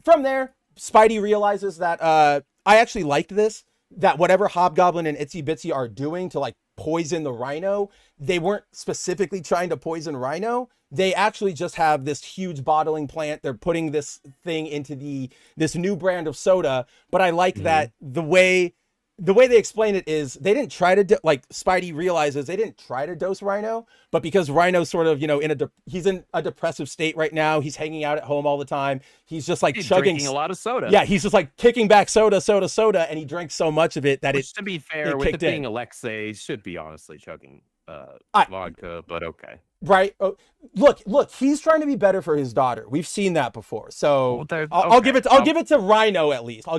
from there, Spidey realizes that I actually liked this, that whatever Hobgoblin and Itsy Bitsy are doing to like poison the Rhino, they weren't specifically trying to poison Rhino. They actually just have this huge bottling plant. They're putting this thing into this new brand of soda. But I like that the way they explain it is they didn't try to Spidey realizes they didn't try to dose Rhino, but because Rhino's sort of, he's in a depressive state right now. He's hanging out at home all the time. He's just like chugging a lot of soda. Yeah. He's just like kicking back soda. And he drinks so much of it that to be fair, with it being Alexei, should be honestly chugging vodka, but okay. Right. Oh, look, he's trying to be better for his daughter. We've seen that before. So I'll give it to Rhino at least. All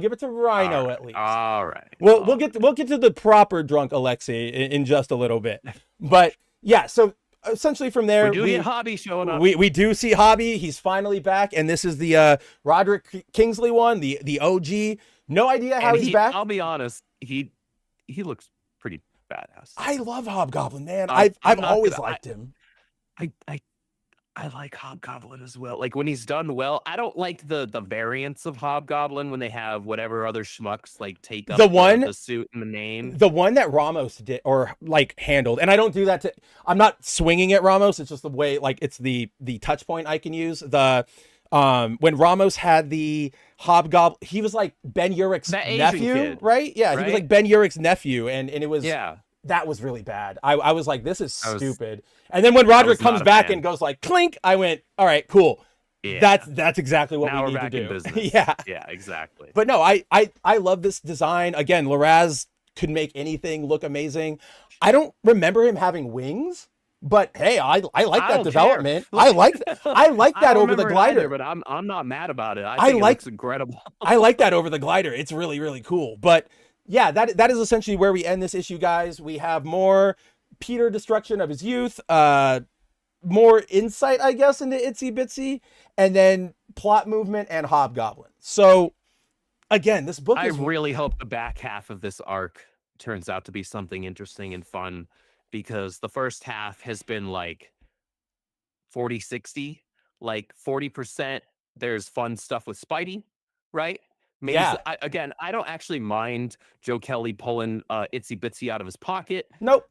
right. Well, we'll get to the proper drunk Alexei in just a little bit. But yeah, so essentially from there we get Hobby showing up. We do see Hobby. He's finally back, and this is the Roderick Kingsley one, the OG. No idea how he's back. I'll be honest, he looks pretty badass. I love Hobgoblin, man. I've always liked him. I like Hobgoblin as well. Like when he's done well, I don't like the variants of Hobgoblin when they have whatever other schmucks like take up the suit and the name. The one that Ramos did or like handled, and I don't do that I'm not swinging at Ramos. It's just the way it's the touch point I can use. When Ramos had the Hobgoblin, he was like Ben Urich's nephew, right? Yeah, he was like Ben Urich's nephew, and it was that was really bad. I was like, this is stupid. And then when Roderick comes back and goes like clink, I went, all right, cool. Yeah. That's exactly what we need to do. Yeah, exactly. But no, I love this design. Again, Larraz could make anything look amazing. I don't remember him having wings, but hey, I like that development. I like that over the glider. But I'm not mad about it. I think it looks incredible. I like that over the glider. It's really, really cool. But yeah, that is essentially where we end this issue, guys. We have more Peter destruction of his youth, more insight, I guess, into Itsy Bitsy, and then plot movement and Hobgoblin. So again, this book I really hope the back half of this arc turns out to be something interesting and fun, because the first half has been like 40-60, like 40% there's fun stuff with Spidey, right? Maybe I don't actually mind Joe Kelly pulling Itsy Bitsy out of his pocket. Nope.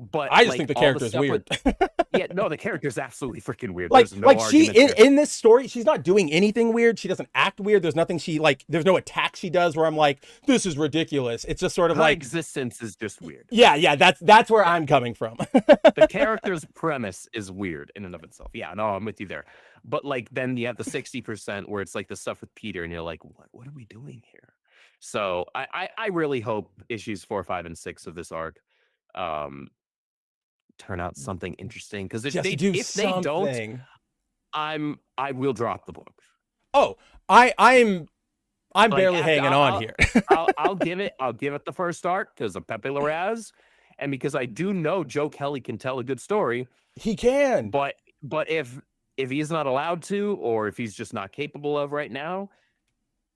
But I just think the character's weird. The character's absolutely freaking weird. Like, there's no she in this story, she's not doing anything weird. She doesn't act weird. There's nothing there's no attack she does where I'm like, this is ridiculous. It's just sort of her like existence is just weird. Yeah, that's where I'm coming from. The character's premise is weird in and of itself. Yeah, no, I'm with you there. But like then you have the 60% where it's like the stuff with Peter, and you're like, what are we doing here? So I really hope issues 4, 5, and 6 of this arc turn out something interesting, because if they don't, I will drop the book. Oh, I'm barely hanging on here. I'll give it the first arc because of Pepe Larraz, and because I do know Joe Kelly can tell a good story. He can, but if he's not allowed to, or if he's just not capable of right now,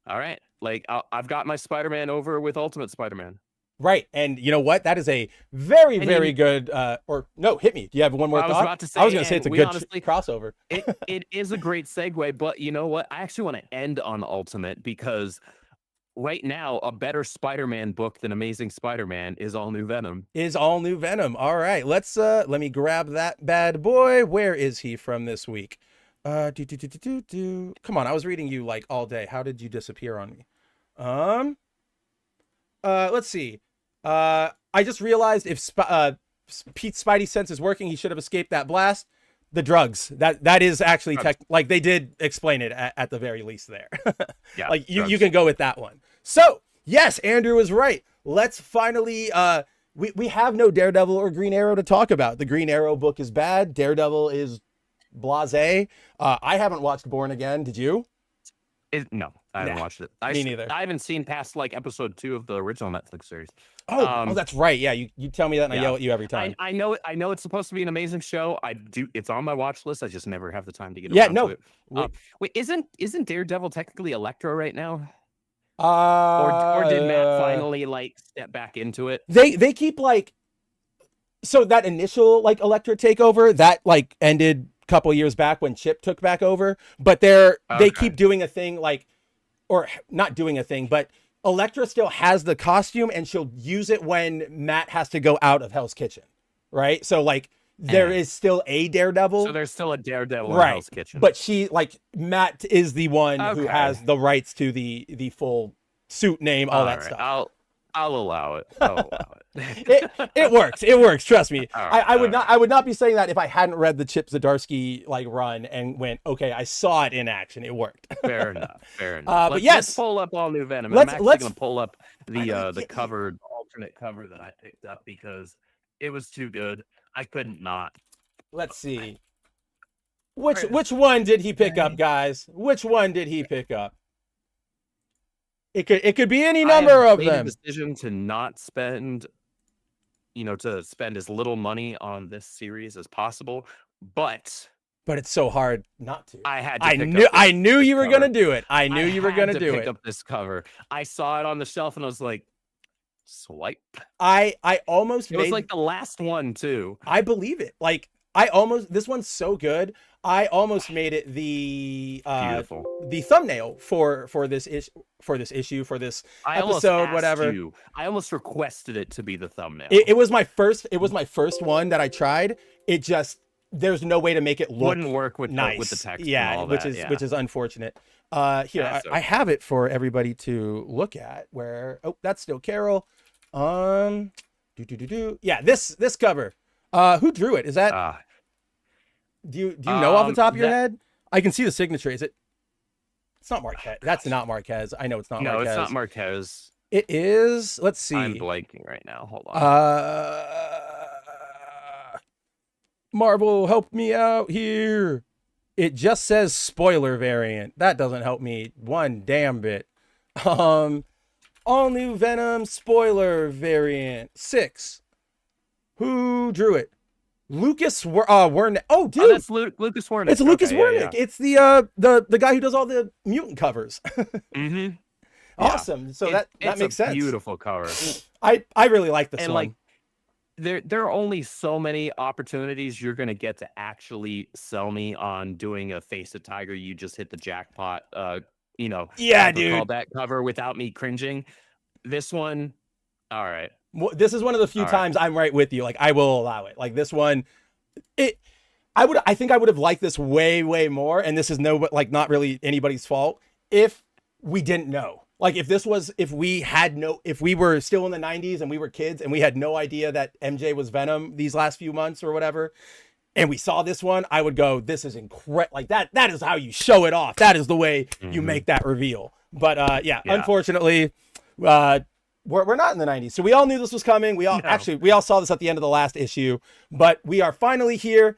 all right, like I've got my Spider-Man over with Ultimate Spider-Man. Right. And you know what? That is a very, very good, or no, hit me. Do you have one more thought? I was about to say, I was going to say it's a good honestly, crossover. It is a great segue, but you know what? I actually want to end on Ultimate because right now, a better Spider-Man book than Amazing Spider-Man is All-New Venom. All-New Venom. All right. Let me grab that bad boy. Where is he from this week? Come on. I was reading you like all day. How did you disappear on me? Let's see. I just realized if Pete's Spidey sense is working, he should have escaped that blast. The drugs. That is actually like they did explain it at the very least there. Yeah, like you can go with that one. So yes, Andrew is right. Let's finally we have no Daredevil or Green Arrow to talk about. The Green Arrow book is bad. Daredevil is blasé. I haven't watched Born Again. Did you? No, I haven't watched it. Me neither. I haven't seen past like episode 2 of the original Netflix series. Oh, that's right. Yeah, you tell me that and I yell at you every time. I know it's supposed to be an amazing show. It's on my watch list. I just never have the time to get around to it. Wait, isn't Daredevil technically Electro right now? Or did Matt finally like step back into it? They keep like, so that initial like Electro takeover that like ended a couple years back when Chip took back over, but they keep doing a thing like, or not doing a thing, but Elektra still has the costume and she'll use it when Matt has to go out of Hell's Kitchen, right? So like there is still a Daredevil. So there's still a Daredevil in Hell's Kitchen. But Matt is the one who has the rights to the full suit name, all that stuff. I'll allow it. I'll allow it. It works. It works. Trust me. Right, I would not be saying that if I hadn't read the Chip Zdarsky like run and went, okay, I saw it in action. It worked. Fair enough. Fair enough. But yes, let's pull up All-New Venom. I'm actually going to pull up the covered alternate cover that I picked up because it was too good. I couldn't not. Let's see. Which one did he pick up, guys? Which one did he pick up? It could be any number of them. I made a decision to not spend, to spend as little money on this series as possible, but it's so hard not to. I knew you were gonna do it. I knew you were gonna do it. Pick up this cover. I saw it on the shelf and I was like, swipe. I almost. It was like the last one too. I believe it. Like this one's so good. I almost made it the thumbnail for this episode, whatever. I almost requested it to be the thumbnail. It was my first one that I tried. It just there's no way to make it look wouldn't work with nice. With the text. Yeah, and all which that, is unfortunate. Here I have it for everybody to look at. That's still Carol. Yeah, this cover. Who drew it? Is that? Do you know off the top of your head? I can see the signature. Is it? It's not Marquez. That's not Marquez. I know it's not Marquez. No, it's not Marquez. It is. Let's see. I'm blanking right now. Hold on. Marvel, help me out here. It just says spoiler variant. That doesn't help me one damn bit. All-New Venom spoiler variant 6. Who drew it? Lucas Wernick. Oh, dude, that's Lucas Wernick. It's Lucas Wernick. Yeah. It's the guy who does all the mutant covers. Mm-hmm. Awesome. So that makes sense. Beautiful cover. I really like this one. Like, there are only so many opportunities you're gonna get to actually sell me on doing a Face of Tiger. You just hit the jackpot. Yeah, dude. Call that cover without me cringing. This one, all right. This is one of the few times I'm right with you. Like I will allow it. Like this one, I think I would have liked this way, way more. And this is not really anybody's fault if we didn't know. Like if we were still in the 90s and we were kids and we had no idea that MJ was Venom these last few months or whatever, and we saw this one, I would go, this is incredible. Like that is how you show it off. That is the way you make that reveal. But unfortunately, we're not in the 90s. So we all knew this was coming. We all saw this at the end of the last issue, but we are finally here.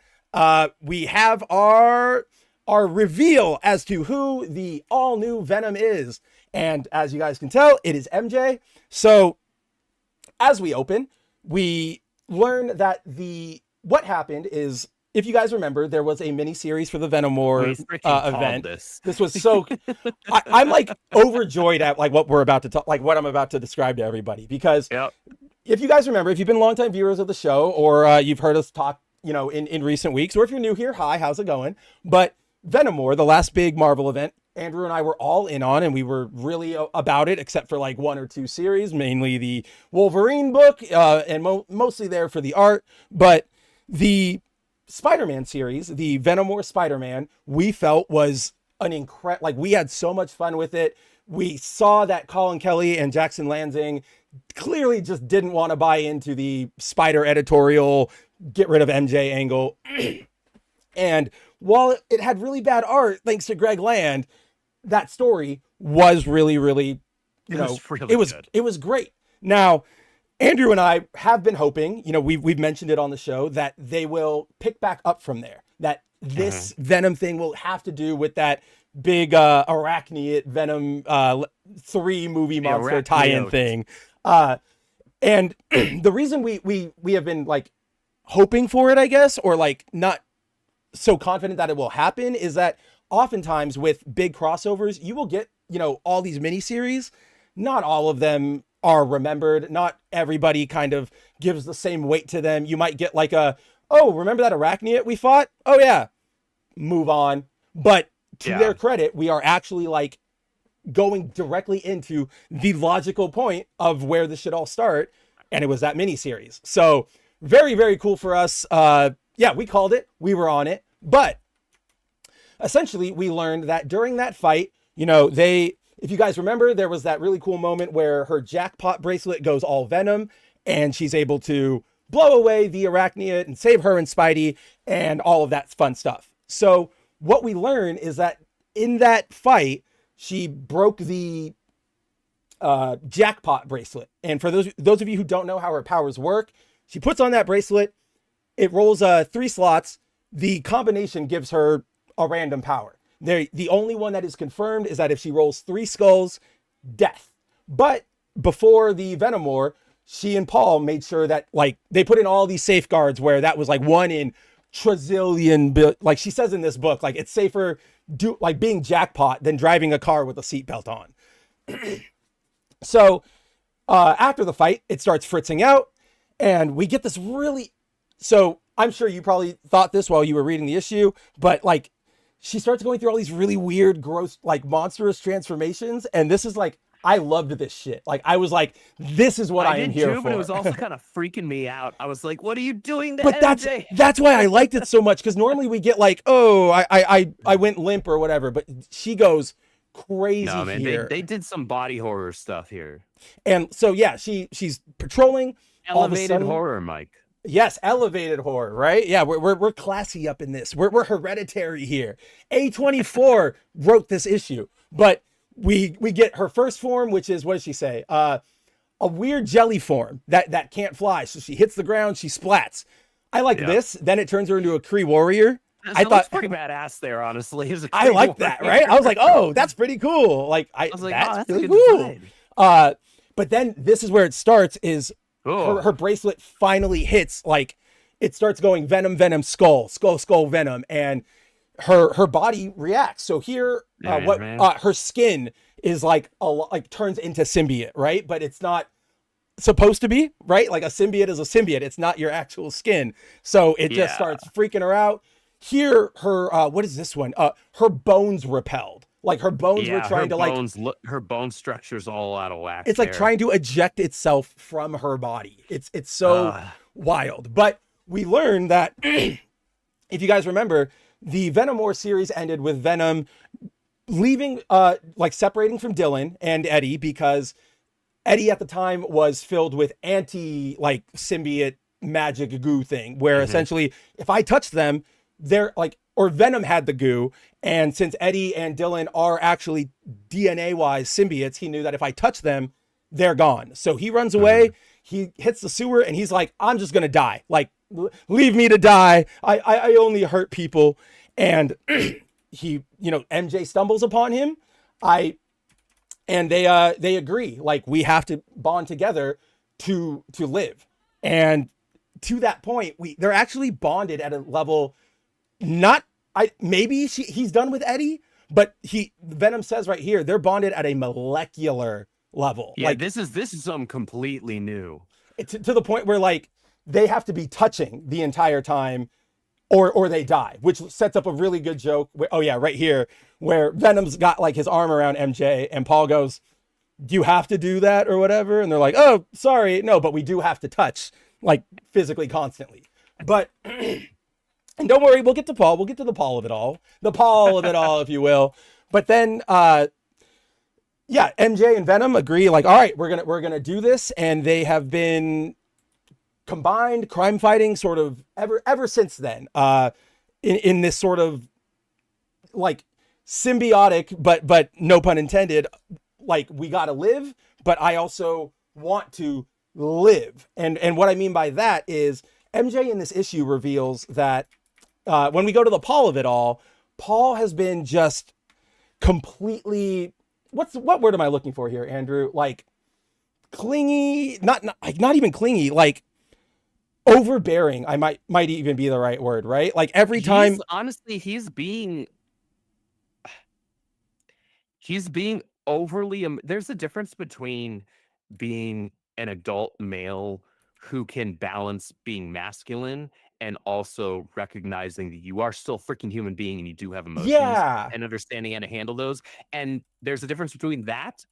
We have our reveal as to who the all-new Venom is. And as you guys can tell, it is MJ. So as we open, we learn that what happened is if you guys remember, there was a mini series for the Venomore event. This was so I'm like overjoyed at like what we're about to talk, like what I'm about to describe to everybody, because if you guys remember, if you've been longtime viewers of the show, or you've heard us talk, you know, in recent weeks, or if you're new here, hi, how's it going? But Venomore, the last big Marvel event, Andrew and I were all in on, and we were really about it, except for like 1 or 2 series, mainly the Wolverine book, and mostly there for the art. But the Spider-Man series, the Venomore Spider-Man, we felt was an incredible, like we had so much fun with it. We saw that Colin Kelly and Jackson Lansing clearly just didn't want to buy into the Spider editorial, get rid of MJ angle. And while it had really bad art, thanks to Greg Land, that story was really, really, it was great. Now, Andrew and I have been hoping, you know, we've mentioned it on the show, that they will pick back up from there, that this Venom thing will have to do with that big Arachneid Venom 3 movie monster tie-in thing. And the reason we have been like hoping for it, I guess, or like not so confident that it will happen, is that oftentimes with big crossovers, you will get, you know, all these miniseries. Not all of them are remembered. Not everybody kind of gives the same weight to them. You might get like oh, remember that Arachneid we fought? Oh yeah, move on. But to their credit, we are actually like going directly into the logical point of where this should all start. And it was that miniseries. So very, very cool for us. Yeah, we called it. We were on it. But essentially, we learned that during that fight, you know, if you guys remember, there was that really cool moment where her jackpot bracelet goes all Venom, and she's able to blow away the Arachneid and save her and Spidey and all of that fun stuff. So what we learn is that in that fight, she broke the jackpot bracelet. And for those of you who don't know how her powers work, she puts on that bracelet, it rolls 3 slots. The combination gives her a random power. The only one that is confirmed is that if she rolls 3 skulls, death. But before the Venomore, she and Paul made sure that like they put in all these safeguards where that was like 1 in trillion, like she says in this book, like it's safer like being jackpot than driving a car with a seatbelt on. So after the fight, it starts fritzing out, and we get this really, so I'm sure you probably thought this while you were reading the issue, but like she starts going through all these really weird, gross, like monstrous transformations. And this is like, I loved this shit. Like I was like, this is what I am here for. But it was also kind of freaking me out. I was like, what are you doing to But that's why I liked it so much. Because normally we get like, oh, I went limp or whatever, but she goes crazy. No, man, here. They did some body horror stuff here. And so yeah, she's patrolling. Elevated horror, Mike. Yes, elevated horror, right? Yeah, we're classy up in this. We're hereditary here. A24 wrote this issue, but we get her first form, which is, what does she say? A weird jelly form that can't fly. So she hits the ground, she splats. I like this. Then it turns her into a Kree warrior. I thought pretty badass there, honestly. I like that, right? I was like, oh, that's pretty cool. Like I was like, that's really cool. But then this is where it starts. Is her bracelet finally hits, like it starts going venom, skull, venom, and her body reacts. So here, her skin is like turns into symbiote, right? But it's not supposed to be, right? Like a symbiote is a symbiote. It's not your actual skin. So it just starts freaking her out. Here, her what is this one? Her bones repelled. Like her bones were trying to her bone structure's all out of whack. It's like trying to eject itself from her body. It's so wild. But we learned that if you guys remember, the Venomore series ended with Venom leaving, like separating from Dylan and Eddie, because Eddie at the time was filled with like symbiote magic goo thing, where essentially if I touch them, they're like, or Venom had the goo. And since Eddie and Dylan are actually DNA wise symbiotes, he knew that if I touch them, they're gone. So he runs away, he hits the sewer, and he's like, I'm just going to die. Like, leave me to die. I only hurt people. And he, MJ stumbles upon him. And they agree, like, we have to bond together to live. And to that point, they're actually bonded at a level maybe he's done with Eddie, but Venom says right here, they're bonded at a molecular level. Yeah, like this is something completely new. To the point where like they have to be touching the entire time or they die, which sets up a really good joke. Oh yeah, right here where Venom's got like his arm around MJ and Paul goes, "Do you have to do that or whatever?" And they're like, "Oh, sorry. No, but we do have to touch like physically constantly." But and don't worry, we'll get to Paul. We'll get to the Paul of it all. The Paul of it all, if you will. But then yeah, MJ and Venom agree like, "All right, we're going to do this." And they have been combined crime fighting sort of ever since then. In this sort of like symbiotic but no pun intended, like we got to live, but I also want to live. And what I mean by that is MJ in this issue reveals that when we go to the Paul of it all, Paul has been just completely, what word am I looking for here, Andrew? Like clingy, not even clingy, like overbearing. I might even be the right word, right? Like every time, honestly, he's being overly. There's a difference between being an adult male who can balance being masculine and also recognizing that you are still a freaking human being and you do have emotions and understanding how to handle those. And there's a difference between that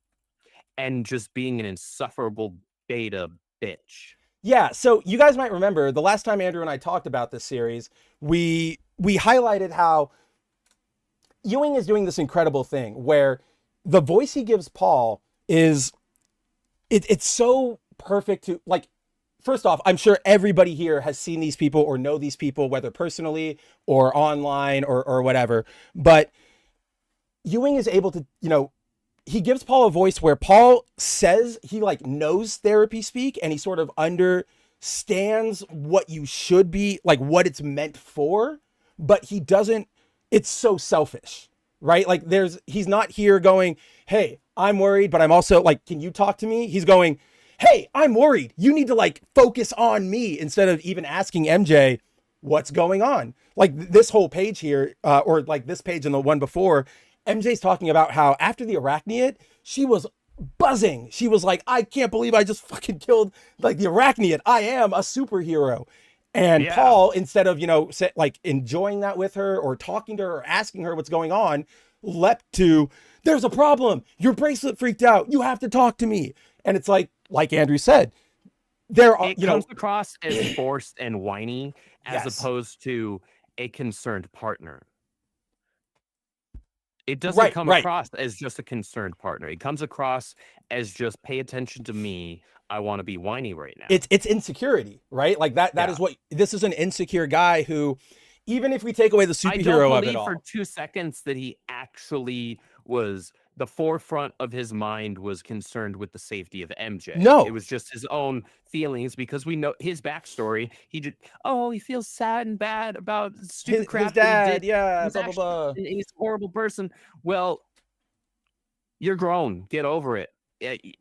and just being an insufferable beta bitch. Yeah. So you guys might remember the last time Andrew and I talked about this series, we highlighted how Ewing is doing this incredible thing where the voice he gives Paul is it's so perfect to like. First off, I'm sure everybody here has seen these people or know these people, whether personally or online or whatever. But Ewing is able to, he gives Paul a voice where Paul says he like knows therapy speak and he sort of understands what you should be, like what it's meant for, but he doesn't, it's so selfish, right? Like he's not here going, "Hey, I'm worried, but I'm also like, can you talk to me?" He's going, "Hey, I'm worried. You need to like focus on me," instead of even asking MJ what's going on. Like this whole page here, or like this page and the one before, MJ's talking about how after the arachniid, she was buzzing. She was like, "I can't believe I just fucking killed like the arachniid. I am a superhero." And Paul, instead of, like enjoying that with her or talking to her or asking her what's going on, leapt to, "There's a problem. Your bracelet freaked out. You have to talk to me." And it's like Andrew said, it comes across as forced and whiny as opposed to a concerned partner. It doesn't come across as just a concerned partner. It comes across as just pay attention to me. I want to be whiny right now. It's insecurity, right? Like that is what this is, an insecure guy who, even if we take away the superhero of it all, for 2 seconds that he actually was, the forefront of his mind was concerned with the safety of MJ. No, it was just his own feelings, because we know his backstory. He feels sad and bad about stupid crap his dad. That he did. Yeah, blah, blah, blah. He's a horrible person. Well, you're grown. Get over it.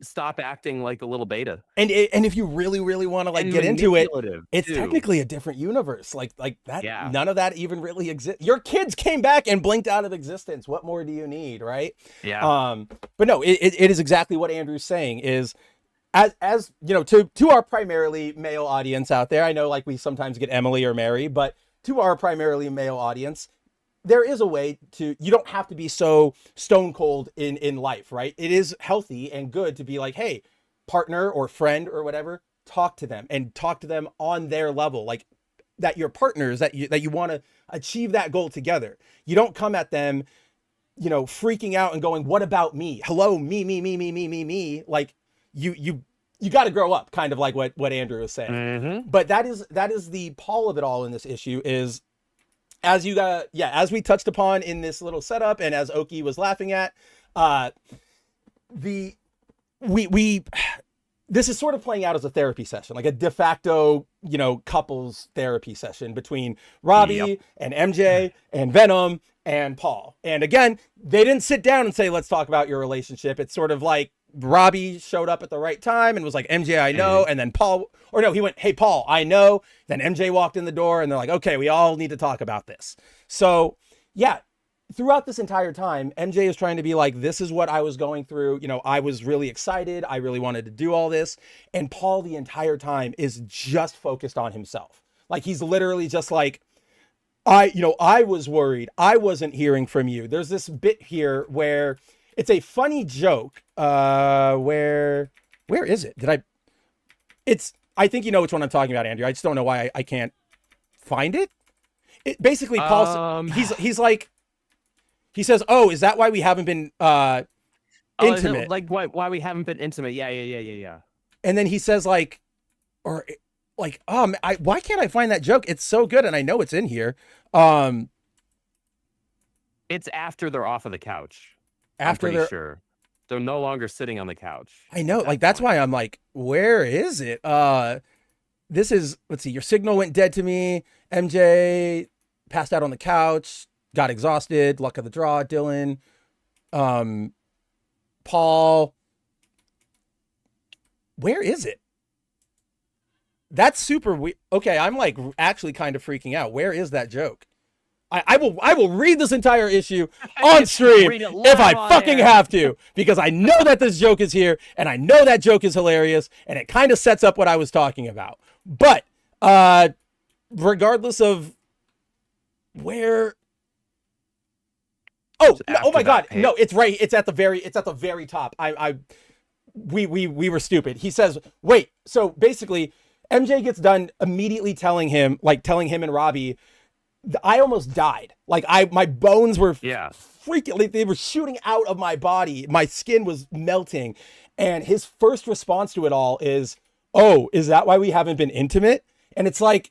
Stop acting like a little beta. And if you really want to like get into it, it's technically a different universe. Like that. Yeah. None of that even really exists. Your kids came back and blinked out of existence. What more do you need, right? Yeah. But no, it is exactly what Andrew's saying. Is as to our primarily male audience out there. I know like we sometimes get Emily or Mary, but to our primarily male audience, there is a way to, you don't have to be so stone cold in life, right? It is healthy and good to be like, "Hey, partner or friend or whatever, talk to them and talk to them on their level. Like that you're partners, that you want to achieve that goal together. You don't come at them, freaking out and going, "What about me? Hello, me. Like you got to grow up," kind of like what Andrew was saying. Mm-hmm. But that is the Paul of it all in this issue is, as we touched upon in this little setup, and as Oki was laughing at, this is sort of playing out as a therapy session, like a de facto, couples therapy session between Robbie and MJ and Venom and Paul. And again, they didn't sit down and say, "Let's talk about your relationship." It's sort of like Robbie showed up at the right time and was like, MJ, I know. And then Paul, or no, he went, hey, Paul, I know. Then MJ walked in the door and they're like, okay, we all need to talk about this. So yeah, throughout this entire time, MJ is trying to be like, this is what I was going through. You know, I was really excited. I really wanted to do all this. And Paul the entire time is just focused on himself. Like he's literally just like, I was worried. I wasn't hearing from you. There's this bit here where it's a funny joke. Where is it? I think you know which one I'm talking about, Andrew. I just don't know why I can't find it. It basically, Paul, he's like, he says, oh, is that why we haven't been intimate? Like why we haven't been intimate? Yeah. And then he says like, why can't I find that joke? It's so good, and I know it's in here. It's after they're off of the couch. After they're sure they're no longer sitting on the couch. I know, like that's why I'm like, where is it? This is, let's see, your signal went dead to me. MJ passed out on the couch, got exhausted. Luck of the draw, Dylan. Paul. Where is it? That's super weird. Okay, I'm like actually kind of freaking out. Where is that joke? I will read this entire issue on stream if I fucking have to, because I know that this joke is here and I know that joke is hilarious and it kind of sets up what I was talking about. But regardless of where, oh my God, no, it's right. It's at the very top. We were stupid. He says, wait, so basically MJ gets done immediately telling him and Robbie, I almost died. Like my bones were freaking, like they were shooting out of my body. My skin was melting. And his first response to it all is, oh, is that why we haven't been intimate? And it's like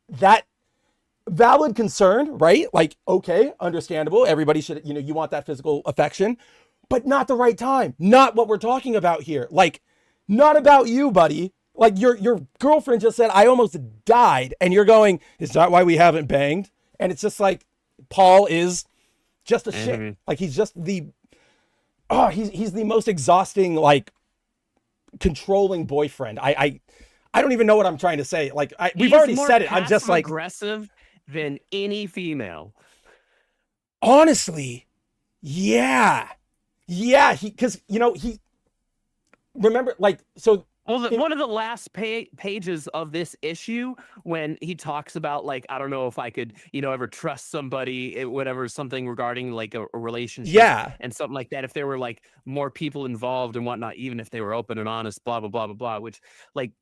that valid concern, right? Like, okay, understandable. Everybody should, you want that physical affection, but not the right time. Not what we're talking about here. Like, not about you, buddy. Like your girlfriend just said, I almost died. And you're going, is that why we haven't banged? And it's just like, Paul is just a shit. Like he's just he's the most exhausting, like controlling boyfriend. I don't even know what I'm trying to say. Like we've already said it. I'm just like aggressive than any female. Honestly. Yeah. Cause he remember like, so well, one of the last pages of this issue, when he talks about like, I don't know if I could, ever trust somebody, whatever, something regarding like a relationship, and something like that. If there were like more people involved and whatnot, even if they were open and honest, blah blah blah blah blah. Which, like,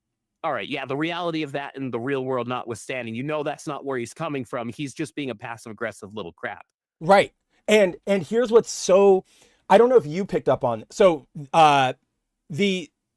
all right, yeah, the reality of that in the real world notwithstanding, that's not where he's coming from. He's just being a passive aggressive little crap. Right, and here's what's so, I don't know if you picked up on. So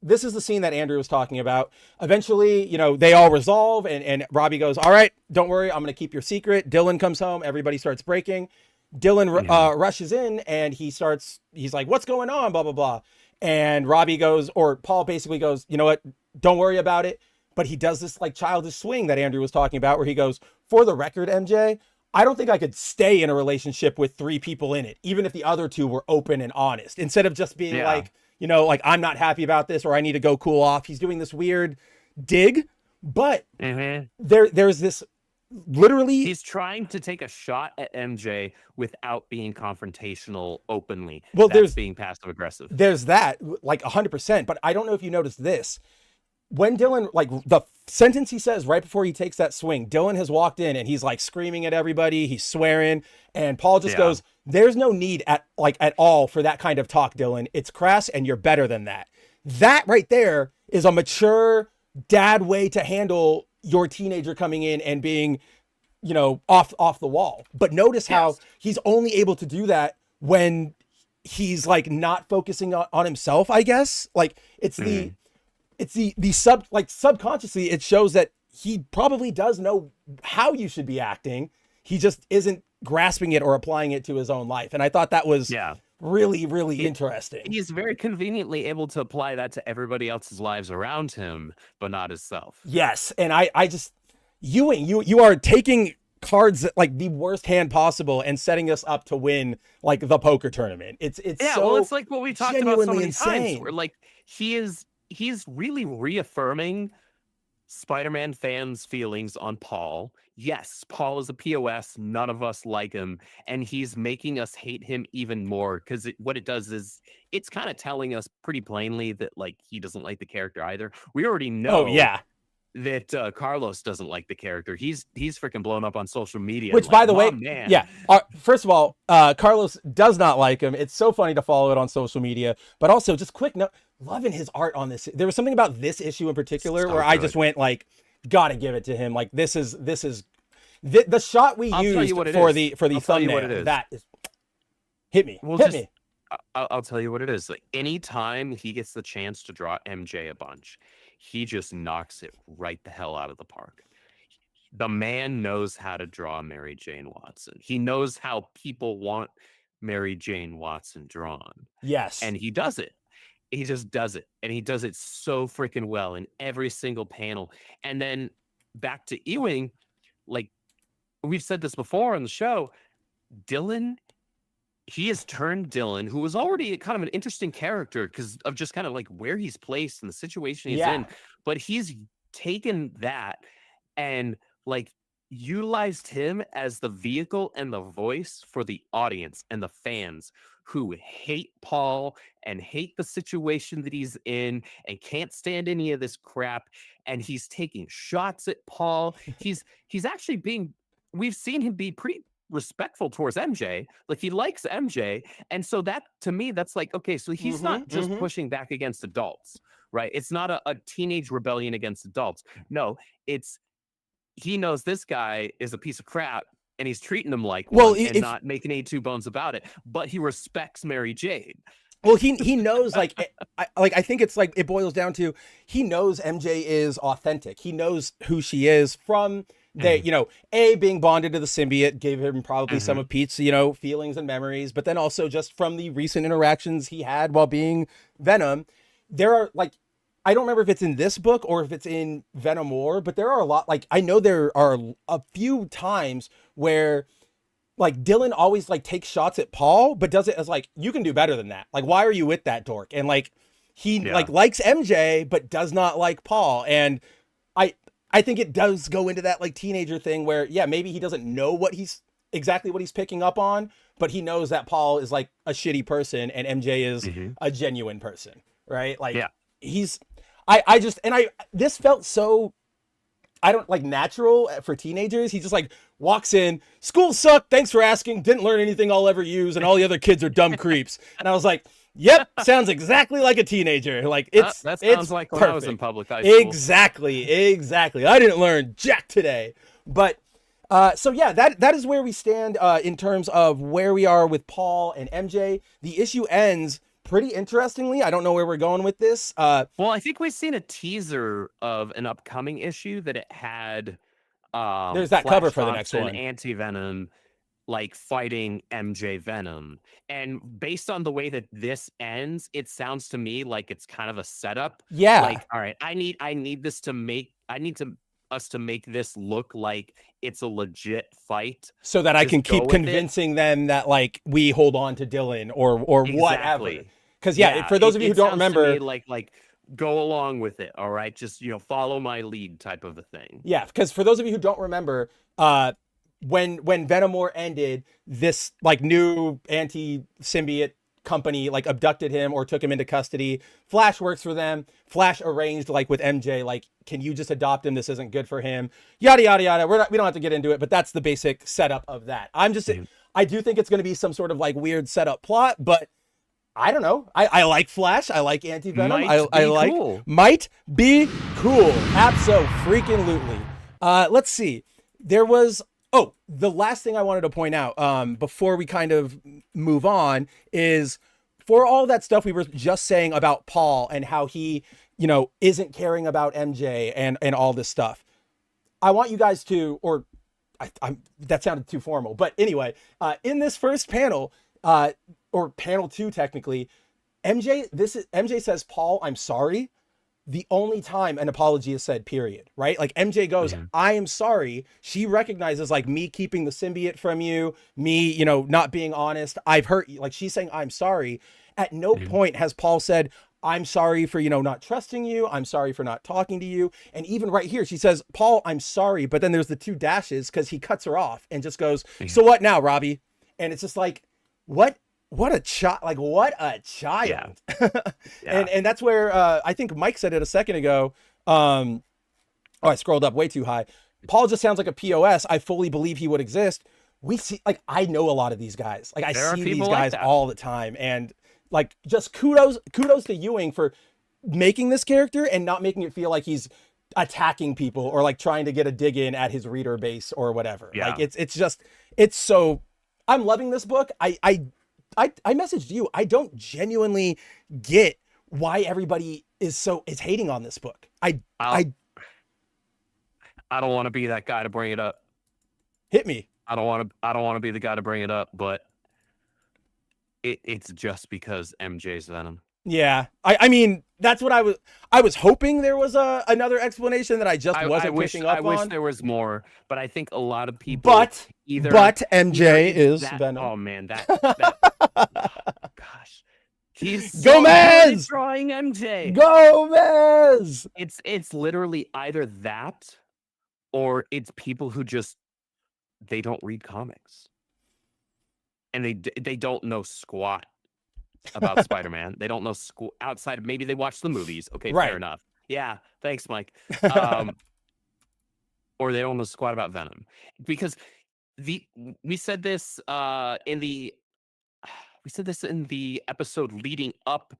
this is the scene that Andrew was talking about. Eventually, they all resolve and Robbie goes, all right, don't worry, I'm going to keep your secret. Dylan comes home. Everybody starts breaking. Dylan rushes in and he's like, what's going on? Blah, blah, blah. And Robbie goes, or Paul basically goes, you know what? Don't worry about it. But he does this like childish swing that Andrew was talking about where he goes, for the record, MJ, I don't think I could stay in a relationship with 3 people in it, even if the other 2 were open and honest, instead of just being like, like I'm not happy about this or I need to go cool off. He's doing this weird dig, but there's this literally. He's trying to take a shot at MJ without being confrontational openly. Well, that's being passive aggressive. There's that, like 100%. But I don't know if you noticed this. When Dylan, like the sentence he says right before he takes that swing, Dylan has walked in and he's like screaming at everybody. He's swearing. And Paul just goes, there's no need at all for that kind of talk, Dylan. It's crass and you're better than that. That right there is a mature dad way to handle your teenager coming in and being, off the wall. But notice how he's only able to do that when he's like not focusing on himself, I guess. Like it's subconsciously it shows that he probably does know how you should be acting. He just isn't grasping it or applying it to his own life. And I thought that was really, really interesting. He's very conveniently able to apply that to everybody else's lives around him, but not himself. Yes. And I just, Ewing, you are taking cards like the worst hand possible and setting us up to win like the poker tournament. It's so well, it's like what we talked about so many insane. times. Where like he's really reaffirming Spider-Man fans' feelings on Paul. Yes, Paul is a POS. None of us like him, and he's making us hate him even more because what it does is it's kind of telling us pretty plainly that like he doesn't like the character either. We already know. Oh yeah. That Carlos doesn't like the character. He's freaking blown up on social media. Which, like, by the way, man. yeah. First of all, Carlos does not like him. It's so funny to follow it on social media. But also, just quick note, loving his art on this. There was something about this issue in particular where I just went like, gotta give it to him. Like this is the shot we used for the thumbnail. That is hit me. Hit me. I'll tell you what it is. Like anytime he gets the chance to draw MJ a bunch, he just knocks it right the hell out of the park. The man knows how to draw Mary Jane Watson. He knows how people want Mary Jane Watson drawn. Yes. And he does it. He just does it. And he does it so freaking well in every single panel. And then back to Ewing, like we've said this before on the show, Dylan, he has turned Dylan, who was already kind of an interesting character because of just kind of like where he's placed and the situation he's in. But he's taken that and like utilized him as the vehicle and the voice for the audience and the fans who hate Paul and hate the situation that he's in and can't stand any of this crap. And he's taking shots at Paul. He's actually we've seen him be pretty respectful towards MJ. Like he likes MJ. And so that to me, that's like, okay, so he's not just pushing back against adults, right? It's not a teenage rebellion against adults. No, he knows this guy is a piece of crap and he's treating him like one and not making any two bones about it, but he respects Mary Jane. Well, he knows, like, I think it's like it boils down to he knows MJ is authentic. He knows who she is from they, being bonded to the symbiote gave him probably some of Pete's, feelings and memories, but then also just from the recent interactions he had while being Venom. There are like, I don't remember if it's in this book or if it's in Venom War, but there are a lot, like, I know there are a few times where like Dylan always like takes shots at Paul, but does it as like, you can do better than that. Like, why are you with that dork? And like, he like likes MJ, but does not like Paul. And I think it does go into that like teenager thing where, maybe he doesn't know exactly what he's picking up on, but he knows that Paul is like a shitty person and MJ is a genuine person. Right. Like this felt so, natural for teenagers. He just like walks in, school sucked, thanks for asking, didn't learn anything I'll ever use, and all the other kids are dumb creeps. And I was like, yep, sounds exactly like a teenager. Like that sounds like when I was in public high school. Exactly. I didn't learn jack today. But that is where we stand in terms of where we are with Paul and MJ. The issue ends pretty interestingly. I don't know where we're going with this. Well, I think we've seen a teaser of an upcoming issue that it had. There's that cover for the next one. Anti-Venom, like fighting MJ Venom, and based on the way that this ends, it sounds to me like it's kind of a setup. Yeah. Like, all right, I need us to make this look like it's a legit fight, so that I can keep convincing them that like we hold on to Dylan or whatever. Because for those of you who don't remember, like go along with it. All right, just follow my lead type of a thing. Yeah, because for those of you who don't remember, when Venom War ended, this like new anti-symbiote company like abducted him or took him into custody. Flash works for them. Flash arranged like with MJ, like, can you just adopt him? This isn't good for him. Yada yada yada. We don't have to get into it, but that's the basic setup of that. I do think it's going to be some sort of like weird setup plot, but I don't know. I like Flash. I like Anti-Venom. Might be cool. Abso-freaking-lutely. Let's see. There was... Oh, the last thing I wanted to point out before we kind of move on is for all that stuff we were just saying about Paul and how he, isn't caring about MJ and all this stuff. I want you guys to... that sounded too formal. But anyway, in this first panel... or panel 2 technically, MJ says, Paul, I'm sorry. the only time an apology is said, period, right? Like MJ goes, I am sorry. She recognizes like me keeping the symbiote from you, me, you know, not being honest. I've hurt you. Like she's saying, I'm sorry. At no point has Paul said, I'm sorry for, you know, not trusting you. I'm sorry for not talking to you. And even right here, she says, Paul, I'm sorry. But then there's the 2 dashes because he cuts her off and just goes, so what now, Robbie? And it's just like, what a child, like what a child. And that's where I think Mike said it a second ago. Oh, I scrolled up way too high. Paul just sounds like a POS. I fully believe he would exist. We see, like, I know a lot of these guys. Like I see these guys all the time. And like, just kudos to Ewing for making this character and not making it feel like he's attacking people or like trying to get a dig in at his reader base or whatever. Like it's so, I'm loving this book. I messaged you. I don't genuinely get why everybody is hating on this book. I don't want to be that guy to bring it up. Hit me. I don't want to be the guy to bring it up, but it's just because MJ's Venom. Yeah. I mean, that's what I was hoping there was another explanation that I just wasn't picking up on. I wish there was more, but I think a lot of people But MJ is Venom. Oh man, that gosh. He's Gomez drawing MJ. Gomez. It's literally either that or it's people who just they don't read comics. And they don't know squat about Spider-Man. They don't know outside of maybe they watch the movies. Okay, fair enough. Yeah, thanks, Mike. Or they don't know squat about Venom. Because we said this in the episode leading up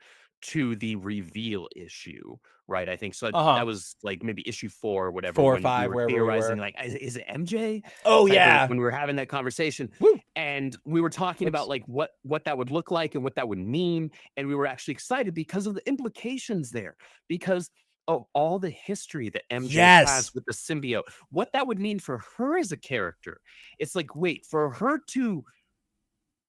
to the reveal issue, right? I think so. That was like maybe issue 4 or whatever. 4 or 5, where we were like, is it MJ? Oh yeah, when we were having that conversation. Woo. And we were talking about like what that would look like and what that would mean, and we were actually excited because of the implications there, because of all the history that MJ has with the symbiote, what that would mean for her as a character. It's like, wait, for her to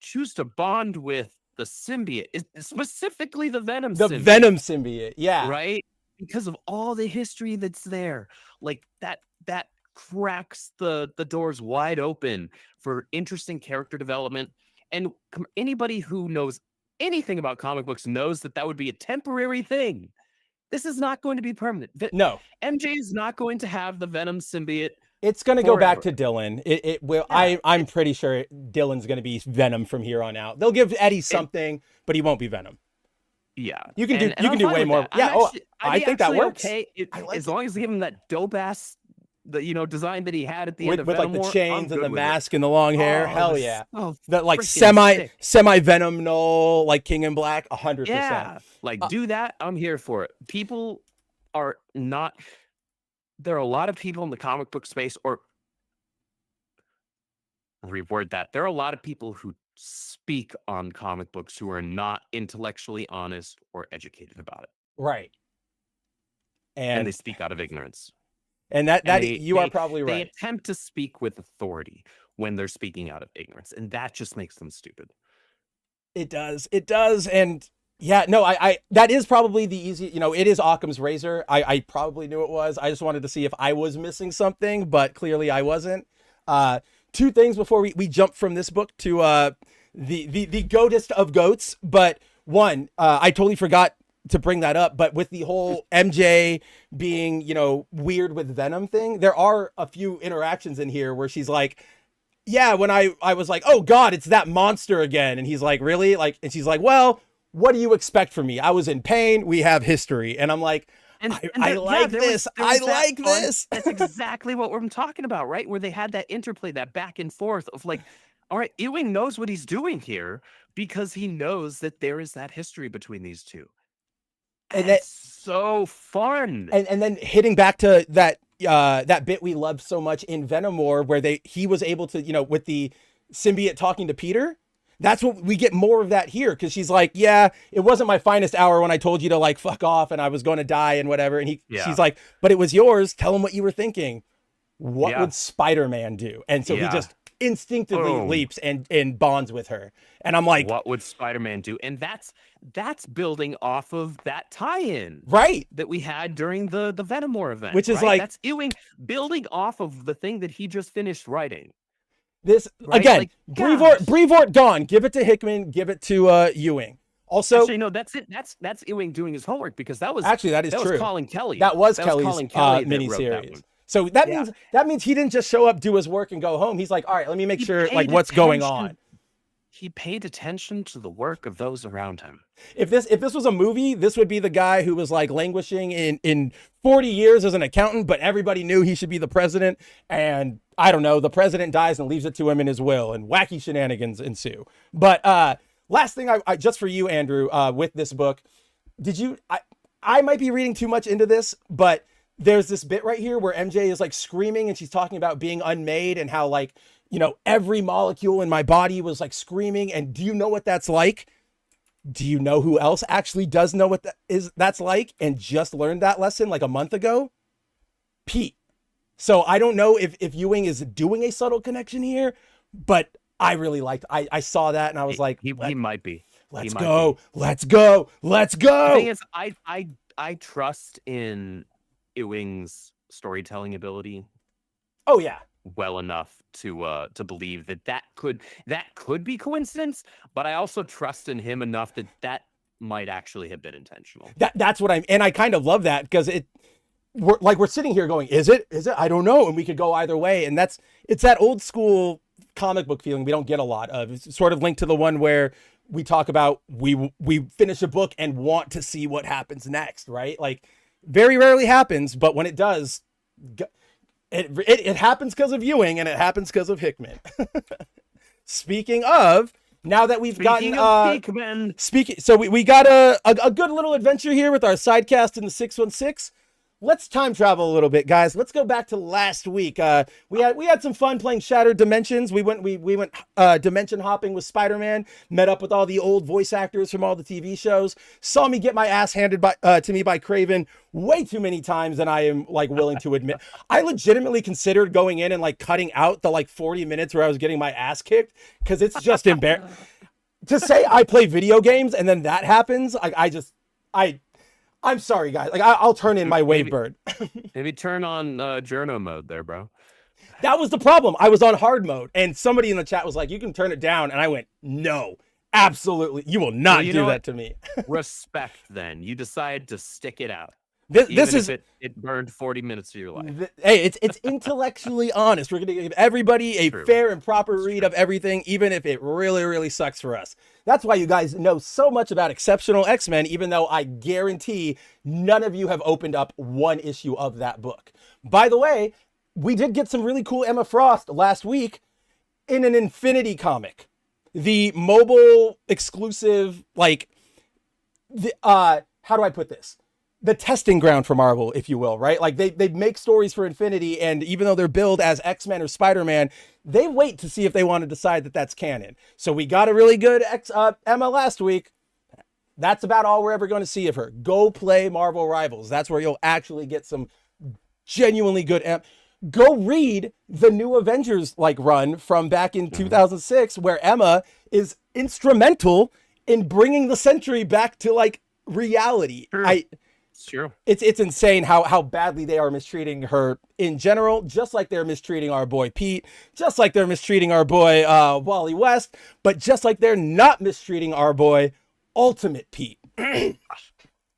choose to bond with the symbiote, specifically the Venom symbiote. Venom symbiote, yeah. Right? Because of all the history that's there. Like that cracks the doors wide open for interesting character development. And anybody who knows anything about comic books knows that would be a temporary thing. This is not going to be permanent. No. MJ is not going to have the Venom symbiote. It's going to go back to Dylan. It will. Yeah. I'm pretty sure Dylan's going to be Venom from here on out. They'll give Eddie something, but he won't be Venom. Yeah, you can do way more. Yeah, I think that works. Okay, as long as they give him that dope ass, design that he had at the end of with Venom like the chains and the mask and the long hair. Hell yeah, that like semi Venom null, like King in Black, 100%. Yeah, like do that. I'm here for it. People are not. There are a lot of people in the comic book space, or reword that. There are a lot of people who speak on comic books who are not intellectually honest or educated about it. Right. And they speak out of ignorance. And you are probably right. They attempt to speak with authority when they're speaking out of ignorance, and that just makes them stupid. It does. And yeah, no, I that is probably the easy, it is Occam's razor. I probably knew it was. I just wanted to see if I was missing something, but clearly I wasn't. 2 things before we jump from this book to the goatest of goats. But one, I totally forgot to bring that up, but with the whole MJ being, weird with Venom thing, there are a few interactions in here where she's like, yeah, when I was like, oh God, it's that monster again. And he's like, really? And she's like, well, what do you expect from me? I was in pain. We have history. And I'm like, I like this. I like this. That's exactly what we're talking about, right? Where they had that interplay, that back and forth of like, all right, Ewing knows what he's doing here because he knows that there is that history between these two. And that's so fun. And then hitting back to that bit we loved so much in Venom War, where he was able to, with the symbiote talking to Peter. That's what we get more of that here, because she's like, yeah, it wasn't my finest hour when I told you to like fuck off and I was going to die and whatever. And she's like, but it was yours. Tell him what you were thinking. What would Spider-Man do? And so he just instinctively leaps and bonds with her. And I'm like, what would Spider-Man do? And that's building off of that tie-in, right, that we had during the Venom War event, which is right? like, that's Ewing building off of the thing that he just finished writing. This right? Again, like, Brevoort gone. Give it to Hickman. Give it to Ewing. Also, actually, no, that's it. That's Ewing doing his homework, because that was true. was Colin Kelly. That was Kelly's miniseries. So that means he didn't just show up, do his work, and go home. He's like, all right, let me make sure like what's going on. He paid attention to the work of those around him. If this was a movie, this would be the guy who was like languishing in 40 years as an accountant, but everybody knew he should be the president. And I don't know, the president dies and leaves it to him in his will, and wacky shenanigans ensue. But last thing, I just for you, Andrew, with this book, I might be reading too much into this, but there's this bit right here where MJ is like screaming and she's talking about being unmade and how like, you know, every molecule in my body was like screaming. And do you know what that's like? Do you know who else actually does know what that's like and just learned that lesson like a month ago? Pete. So I don't know if Ewing is doing a subtle connection here, but I really liked, I saw that and I was like, he might be. Let's go. Let's go. Let's go. The thing is, I trust in Ewing's storytelling ability. Oh yeah. Well enough to believe that could be coincidence, but I also trust in him enough that might actually have been intentional. That's what and I kind of love that, because we're sitting here going, is it? I don't know. And we could go either way. And it's that old school comic book feeling we don't get a lot of. It's sort of linked to the one where we talk about we finish a book and want to see what happens next, right? Like very rarely happens, but when it does, it happens because of Ewing and it happens because of Hickman. Speaking of, now that we've gotten Hickman. So we got a good little adventure here with our sidecast in the 616. Let's time travel a little bit, guys. Let's go back to last week. We had some fun playing Shattered Dimensions. We went dimension hopping with Spider-Man. Met up with all the old voice actors from all the TV shows. Saw me get my ass handed to me by Craven way too many times than I am like willing to admit. I legitimately considered going in and like cutting out the like 40 minutes where I was getting my ass kicked, because it's just embarrassing to say I play video games and then that happens. I'm sorry, guys. Like I'll turn in my Wavebird. Maybe turn on journo mode there, bro. That was the problem. I was on hard mode, and somebody in the chat was like, "You can turn it down," and I went, "No, absolutely, you will not do that to me." Respect. Then you decide to stick it out. It burned 40 minutes of your life. Hey, it's intellectually honest. We're going to give everybody a fair and proper read of everything, even if it really, really sucks for us. That's why you guys know so much about Exceptional X-Men, even though I guarantee none of you have opened up one issue of that book. By the way, we did get some really cool Emma Frost last week in an Infinity comic. The mobile exclusive, like, how do I put this? The testing ground for Marvel, if you will, right? Like they make stories for Infinity, and even though they're billed as X-Men or Spider-Man, they wait to see if they want to decide that that's canon. So we got a really good Emma last week. That's about all we're ever going to see of her. Go play Marvel Rivals. That's where you'll actually get some genuinely good Go read the New Avengers like run from back in 2006, where Emma is instrumental in bringing the Sentry back to like reality. Sure. It's insane how badly they are mistreating her in general, just like they're mistreating our boy Pete, just like they're mistreating our boy Wally West, but just like they're not mistreating our boy Pete.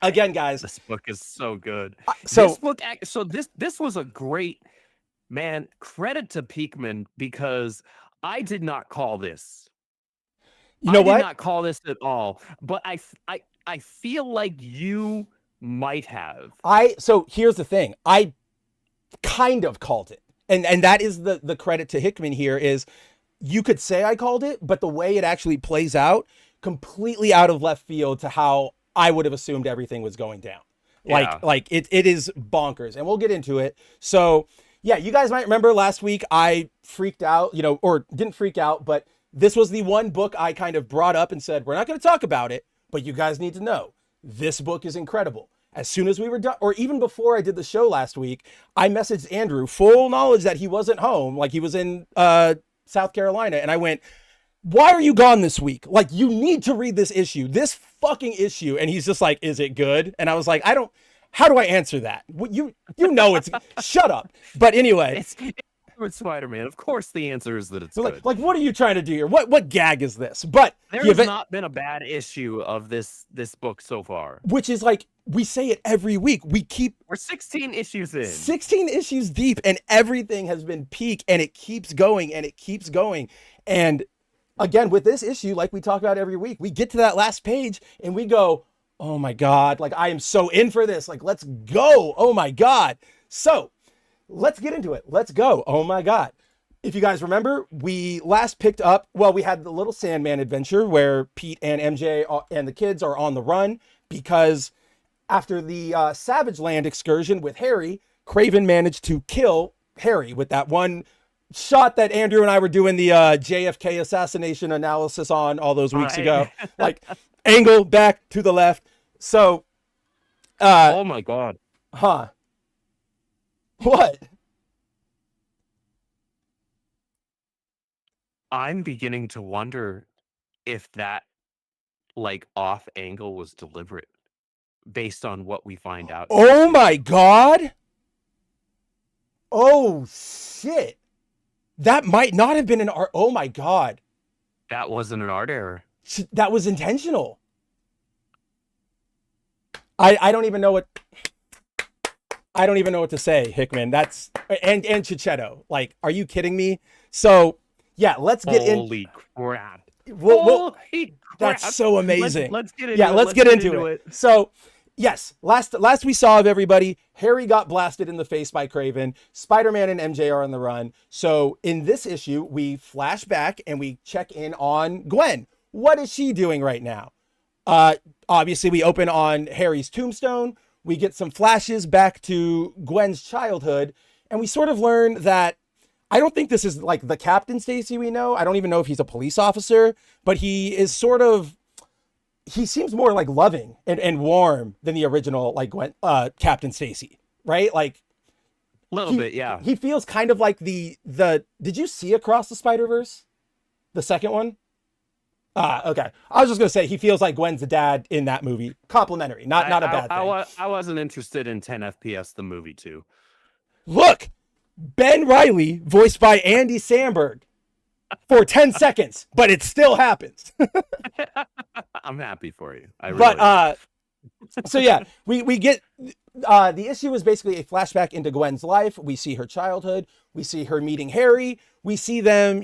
Again, guys, this book is so good. This was a great, man. Credit to Peakman, because I did not call this. You know what? I did not call this at all, but I feel like you might have. So here's the thing. I kind of called it. And that is the credit to Hickman here, is you could say I called it, but the way it actually plays out, completely out of left field to how I would have assumed everything was going down. Yeah. Like it is bonkers, and we'll get into it. So yeah, you guys might remember last week I freaked out, or didn't freak out, but this was the one book I kind of brought up and said, we're not going to talk about it, but you guys need to know. This book is incredible. As soon as we were done, or even before I did the show last week, I messaged Andrew, full knowledge that he wasn't home. Like he was in South Carolina. And I went, why are you gone this week? Like, you need to read this issue, this fucking issue. And he's just like, is it good? And I was like, how do I answer that? You know, it's, shut up. But anyway. With Spider-Man, of course the answer is that it's so good. Like, what are you trying to do here? What gag is this? But there has not been a bad issue of this book so far. Which is like, we say it every week. We're 16 issues in. 16 issues deep, and everything has been peak, and it keeps going, and it keeps going. And again, with this issue, like we talk about every week, we get to that last page and we go, oh my God, like I am so in for this. Like, let's go. Oh my God. So let's get into it. Let's go. Oh my God. If you guys remember, we last picked up, well, we had the little Sandman adventure where Pete and MJ and the kids are on the run because after the Savage Land excursion with Harry, Kraven managed to kill Harry with that one shot that Andrew and I were doing the JFK assassination analysis on all those weeks ago. Like, angle back to the left. So, oh my God. Huh. What? I'm beginning to wonder if that like off angle was deliberate based on what we find out. Oh my God. Oh shit. That might not have been an art. Oh my God. That wasn't an art error. That was intentional. I don't even know what to say, Hickman. That's and Chichetto. Like, are you kidding me? So yeah, let's get in. Holy crap. Holy crap. That's so amazing. Let's get into it. Yeah, let's get into it. So yes, last we saw of everybody, Harry got blasted in the face by Kraven. Spider-Man and MJ are on the run. So in this issue, we flash back and we check in on Gwen. What is she doing right now? Obviously, we open on Harry's tombstone. We get some flashes back to Gwen's childhood, and we sort of learn that I don't think this is like the Captain Stacy we know. I don't even know if he's a police officer, but he is sort of, he seems more like loving and warm than the original like Gwen, Captain Stacy, right? Like a little bit, yeah. He feels kind of like the did you see Across the Spider-Verse? The second one? Okay. I was just gonna say he feels like Gwen's the dad in that movie. Complimentary, not a bad thing. I wasn't interested in 10 FPS the movie too. Look, Ben Reilly voiced by Andy Samberg for 10 seconds, but it still happens. I'm happy for you. So yeah, we get the issue is basically a flashback into Gwen's life. We see her childhood. We see her meeting Harry. We see them,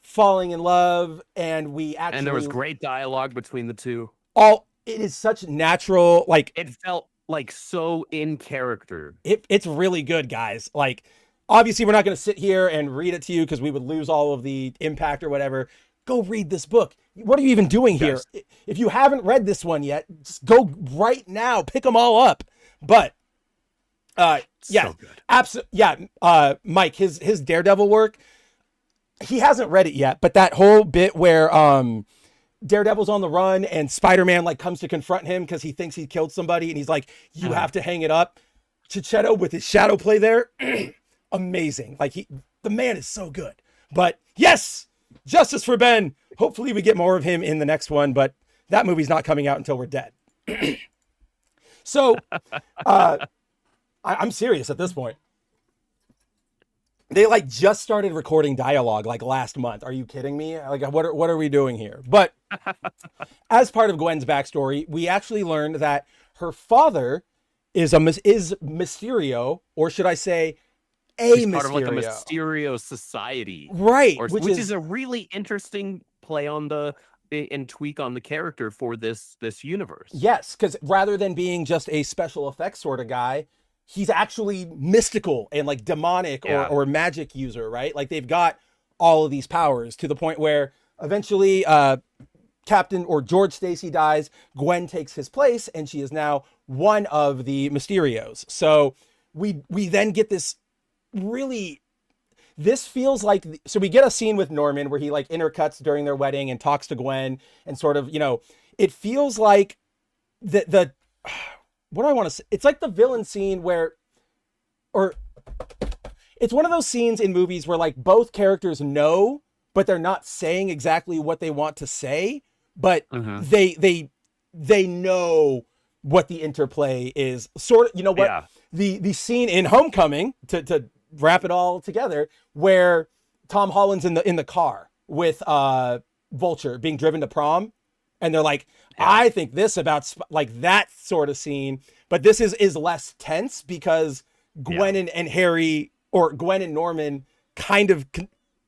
falling in love, and and there was great dialogue between the two. It is such natural, like it felt like so in character. It's really good, guys. Like, obviously we're not going to sit here and read it to you because we would lose all of the impact or whatever. Go read this book. What are you even doing here? If you haven't read this one yet, just go right now, pick them all up. But yeah, so good. Absolutely. Yeah. Mike, his Daredevil work, he hasn't read it yet, but that whole bit where Daredevil's on the run and Spider-Man like comes to confront him because he thinks he killed somebody and he's like, you have to hang it up. Chichetto with his shadow play there, amazing. Like the man is so good. But yes, justice for Ben. Hopefully we get more of him in the next one, but that movie's not coming out until we're dead. So I'm serious at this point. They like just started recording dialogue like last month. Are you kidding me? Like, what are we doing here? But as part of Gwen's backstory, we actually learned that her father is Mysterio, or should I say, He's part of like a Mysterio society, right? Which is a really interesting play on and tweak on the character for this universe. Yes, because rather than being just a special effects sort of guy, he's actually mystical and like demonic or magic user, right? Like they've got all of these powers to the point where eventually Captain or George Stacy dies, Gwen takes his place, and she is now one of the Mysterios. So we then get this really, this feels like, so we get a scene with Norman where he like intercuts during their wedding and talks to Gwen and sort of, it feels like the what do I want to say? It's like the villain scene it's one of those scenes in movies where like both characters know but they're not saying exactly what they want to say, but they know what the interplay is. Sort of, you know what? Yeah. The scene in Homecoming, to wrap it all together, where Tom Holland's in the car with Vulture being driven to prom, and they're like, I think this about like that sort of scene, but this is less tense because Gwen and Harry, or Gwen and Norman, kind of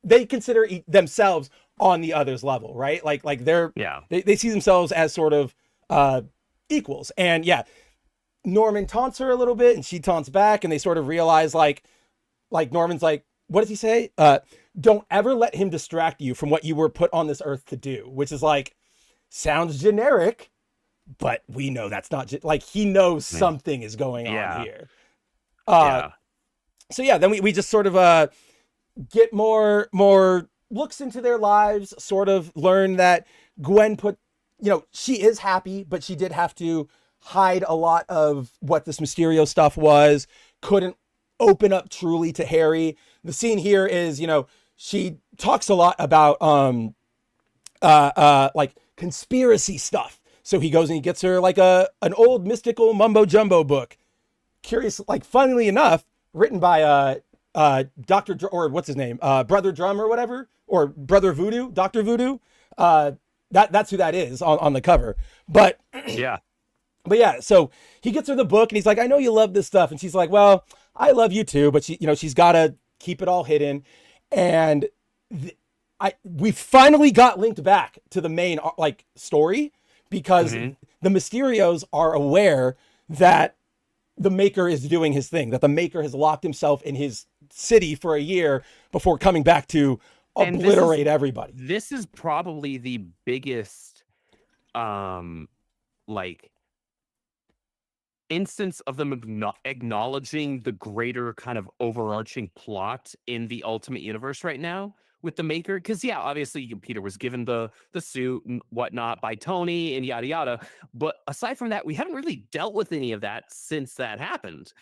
they consider themselves on the other's level, right? Like they see themselves as sort of equals. And Norman taunts her a little bit and she taunts back, and they sort of realize like Norman's like, what does he say? Don't ever let him distract you from what you were put on this earth to do, which is like, sounds generic, but we know that's not like he knows something is going on here. So then we just sort of get more looks into their lives, sort of learn that Gwen she is happy, but she did have to hide a lot of what this Mysterio stuff was, couldn't open up truly to Harry. The scene here is, she talks a lot about like conspiracy stuff. So he goes and he gets her like an old mystical mumbo jumbo book. Curious, like funnily enough, written by Dr. or what's his name? Brother Drum or whatever, or Brother Voodoo, Dr. Voodoo. That's who that is on the cover. But so he gets her the book and he's like, I know you love this stuff. And she's like, well, I love you too, but she's got to keep it all hidden. And we finally got linked back to the main like story, because the Mysterios are aware that the Maker is doing his thing, that the Maker has locked himself in his city for a year before coming back to obliterate everybody. This is probably the biggest like instance of them acknowledging the greater kind of overarching plot in the Ultimate Universe right now with the Maker. Because obviously Peter was given the suit and whatnot by Tony and yada yada, but aside from that, we haven't really dealt with any of that since that happened.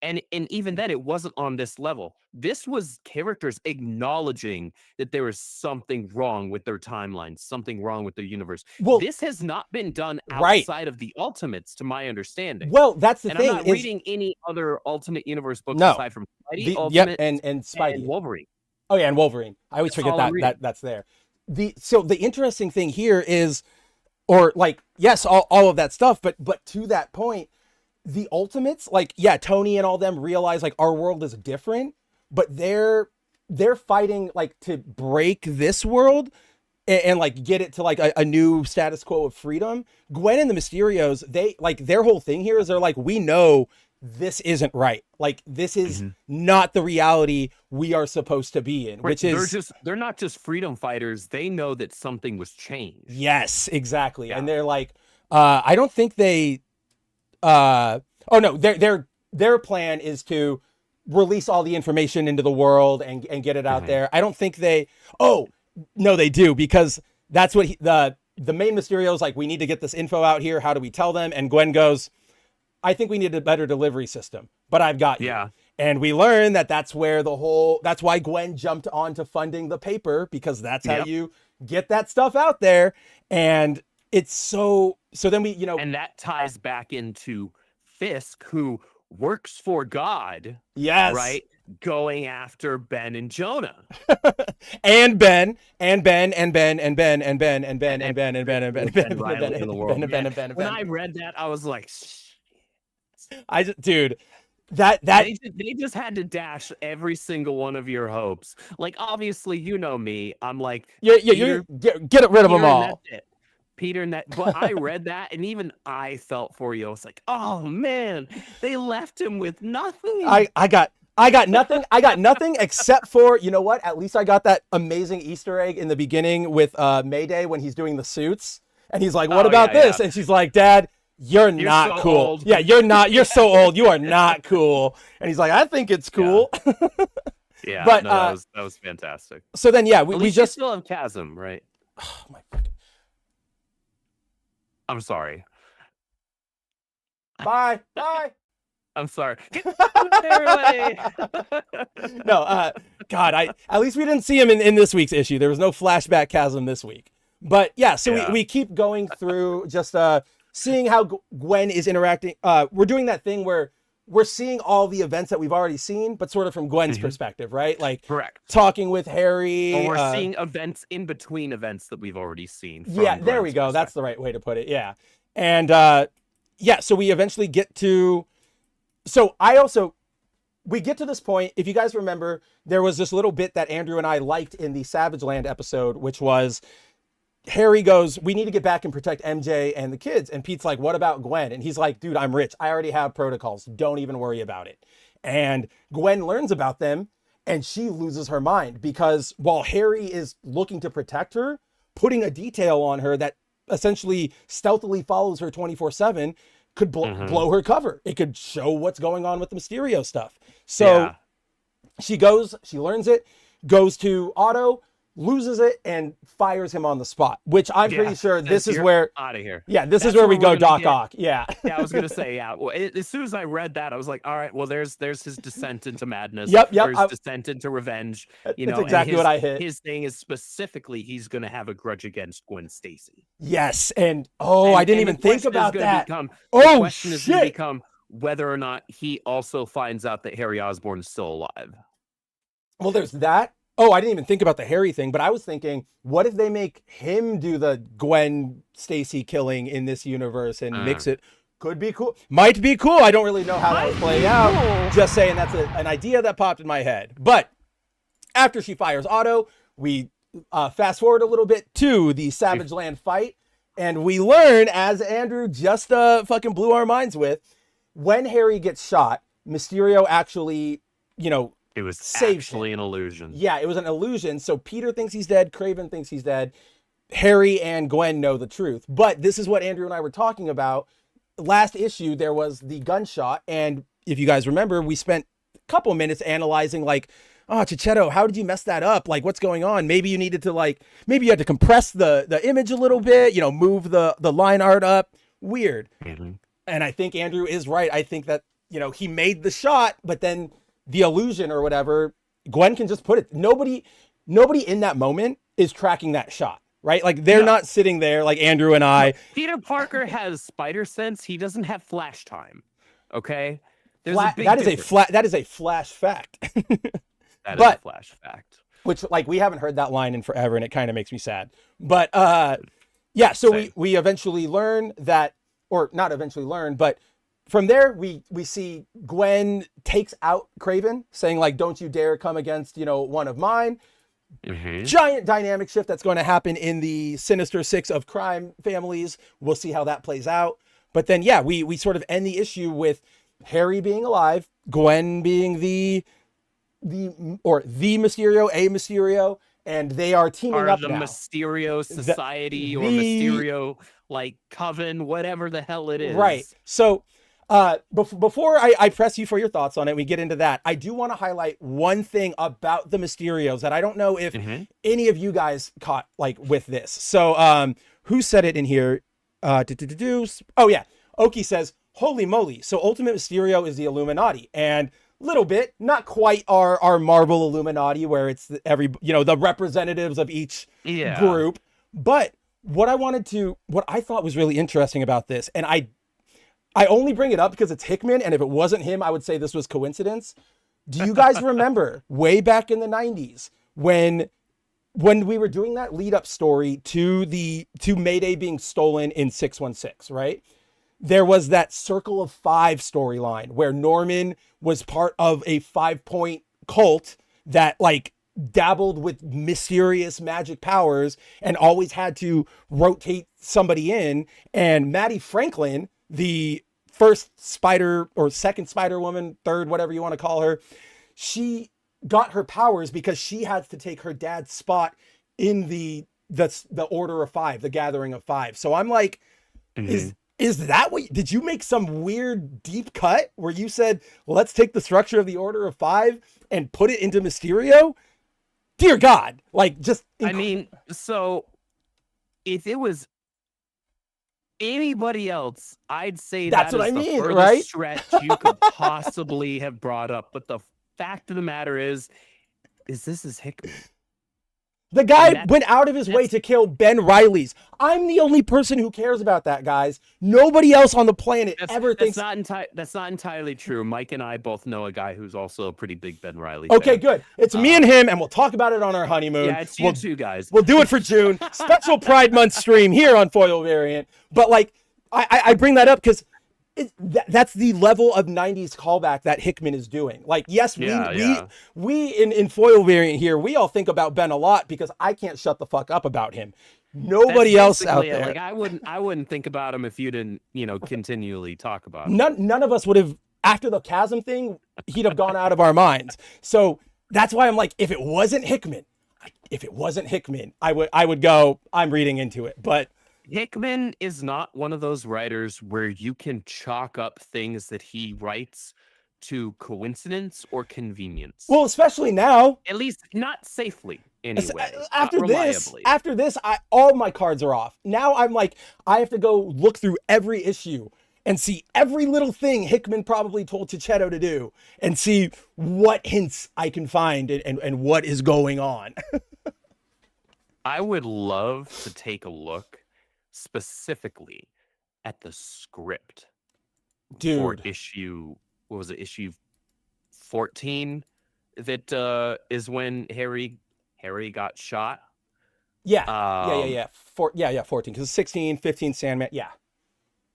And even then, it wasn't on this level. This was characters acknowledging that there was something wrong with their timeline, something wrong with their universe. Well, this has not been done outside of the Ultimates, to my understanding. Well, that's the thing. I'm not reading any other Ultimate Universe books aside from Spidey, Ultimate, and Spidey, and Wolverine. Oh yeah, and Wolverine. I always forget that's there. So the interesting thing here is, or like, yes, all of that stuff, but to that point, the Ultimates, like, Tony and all them realize like our world is different, but they're fighting like to break this world and like get it to like a new status quo of freedom. Gwen and the Mysterios, they like, their whole thing here is they're like, we know this isn't right. Like, this is not the reality we are supposed to be in, which is they're not just freedom fighters. They know that something was changed. Yes, exactly. And they're like, I don't think they, their plan is to release all the information into the world and get it out there. I don't think they do, because that's what the main Mysterio is like, we need to get this info out here. How do we tell them? And Gwen goes, I think we need a better delivery system, but I've got you. And we learn that's where that's why Gwen jumped on to funding the paper, because that's how you get that stuff out there. And it's so then we, and that ties back into Fisk, who works for God. Yes. Right. Going after Ben and Jonah. and Ben. When I read that, I was like, dude, they just had to dash every single one of your hopes. Like, obviously, you know me. I'm like, get rid of them all. Peter and that, but I read that and even I felt for you. I was like, oh man, they left him with nothing. I got nothing. I got nothing except for, you know what? At least I got that amazing Easter egg in the beginning with Mayday when he's doing the suits. And he's like, what about this? And she's like, Dad, you're not so cool. Old. Yeah, you're not. You're so old. You are not cool. And he's like, I think it's cool. Yeah, but no, that was fantastic. So then, we just still have Chasm, right? Oh my. I'm sorry. Bye. I'm sorry. Get away. No, God, at least we didn't see him in this week's issue. There was no flashback chasm this week. But yeah, so we keep going through just seeing how Gwen is interacting. We're doing that thing where we're seeing all the events that we've already seen, but sort of from Gwen's perspective, right? Like correct. Talking with Harry. Or we're seeing events in between events that we've already seen. Yeah, there we go. That's the right way to put it. Yeah. And so we eventually get to, we get to this point. If you guys remember, there was this little bit that Andrew and I liked in the Savage Land episode, which was Harry goes, we need to get back and protect MJ and the kids. And Pete's like, what about Gwen? And he's like, dude, I'm rich. I already have protocols. Don't even worry about it. And Gwen learns about them and she loses her mind because while Harry is looking to protect her, putting a detail on her that essentially stealthily follows her 24/7 could blow her cover. It could show what's going on with the Mysterio stuff. So she learns it, goes to Otto, loses it, and fires him on the spot, which I'm pretty sure this is where out of here. Yeah, this is where we go Doc Ock. Yeah. Yeah, I was gonna say, well, as soon as I read that, I was like, all right, well, there's his descent into madness. Yep. There's descent into revenge. That's exactly what I hit. His thing is specifically he's gonna have a grudge against Gwen Stacy. Yes, and I didn't even think about that. The question is gonna become whether or not he also finds out that Harry Osborn is still alive. Well, there's that. Oh, I didn't even think about the Harry thing, but I was thinking, what if they make him do the Gwen Stacy killing in this universe and mix it? Could be cool. Might be cool. I don't really know how that would play out. Just saying that's an idea that popped in my head. But after she fires Otto, we fast forward a little bit to the Savage Land fight. And we learn, as Andrew just fucking blew our minds with, when Harry gets shot, Mysterio actually, it was saves actually an illusion. Yeah, it was an illusion. So Peter thinks he's dead. Craven thinks he's dead. Harry and Gwen know the truth. But this is what Andrew and I were talking about. Last issue, there was the gunshot. And if you guys remember, we spent a couple minutes analyzing like, oh, Chichetto, how did you mess that up? Like, what's going on? Maybe you needed to maybe you had to compress the image a little bit, move the line art up. Weird. And I think Andrew is right. I think that, he made the shot, but then the illusion or whatever, Gwen can just put it. Nobody in that moment is tracking that shot, right? Like they're not sitting there like Andrew and I. Peter Parker has spider sense. He doesn't have flash time. Okay. That is a flash fact. That is a flash fact. Which we haven't heard that line in forever and it kind of makes me sad. But so we eventually learn that, or not eventually learn, but from there, we see Gwen takes out Craven, saying don't you dare come against, one of mine. Giant dynamic shift that's going to happen in the Sinister Six of crime families. We'll see how that plays out. But then, we sort of end the issue with Harry being alive, Gwen being the Mysterio, a Mysterio, and they are teaming up the now. Mysterio Society or Mysterio Coven, whatever the hell it is. Right. So before I press you for your thoughts on it, we get into that. I do want to highlight one thing about the Mysterios that I don't know if any of you guys caught with this. So who said it in here? Oh yeah, Oki says, "Holy moly!" So Ultimate Mysterio is the Illuminati, and little bit, not quite our Marvel Illuminati where it's the representatives of each group. But what I thought was really interesting about this, and I only bring it up because it's Hickman, and if it wasn't him, I would say this was coincidence. Do you guys remember way back in the 90s when we were doing that lead up story to Mayday being stolen in 616, right? There was that Circle of Five storyline where Norman was part of a 5-point cult that dabbled with mysterious magic powers and always had to rotate somebody in. And Maddie Franklin, the first Spider or second Spider Woman, third, whatever you want to call her, she got her powers because she had to take her dad's spot in the Order of Five, the Gathering of Five. So I'm like, is that what, did you make some weird deep cut where you said, let's take the structure of the Order of Five and put it into Mysterio? Dear God, I mean, so if it was Anybody else, I'd say that's that what is I the mean, furthest right? stretch you could possibly have brought up. But the fact of the matter is this is Hickman. The guy went out of his way to kill Ben Reilly's. I'm the only person who cares about that, guys. Nobody else on the planet ever thinks. That's not entirely true. Mike and I both know a guy who's also a pretty big Ben Reilly Okay, fan. good. It's me and him, and we'll talk about it on our honeymoon. Yeah, it's you two guys. We'll do it for June. Special Pride Month stream here on Foil Variant. But like, I bring that up because that's the level of 90s callback that Hickman is doing. Like, yes, we in Foil Variant here, we all think about Ben a lot because I can't shut the fuck up about him. Nobody else out there. Like, I wouldn't think about him if you didn't, continually talk about him. None of us would have, after the chasm thing, he'd have gone out of our minds. So that's why I'm like, if it wasn't Hickman, I would go, I'm reading into it. But Hickman is not one of those writers where you can chalk up things that he writes to coincidence or convenience. Well, especially now. At least not safely, anyway. After this, all my cards are off. Now I'm like, I have to go look through every issue and see every little thing Hickman probably told Tichetto to do and see what hints I can find and what is going on. I would love to take a look specifically at the script for issue 14 that is when Harry got shot. 14 because 16 15 Sandman.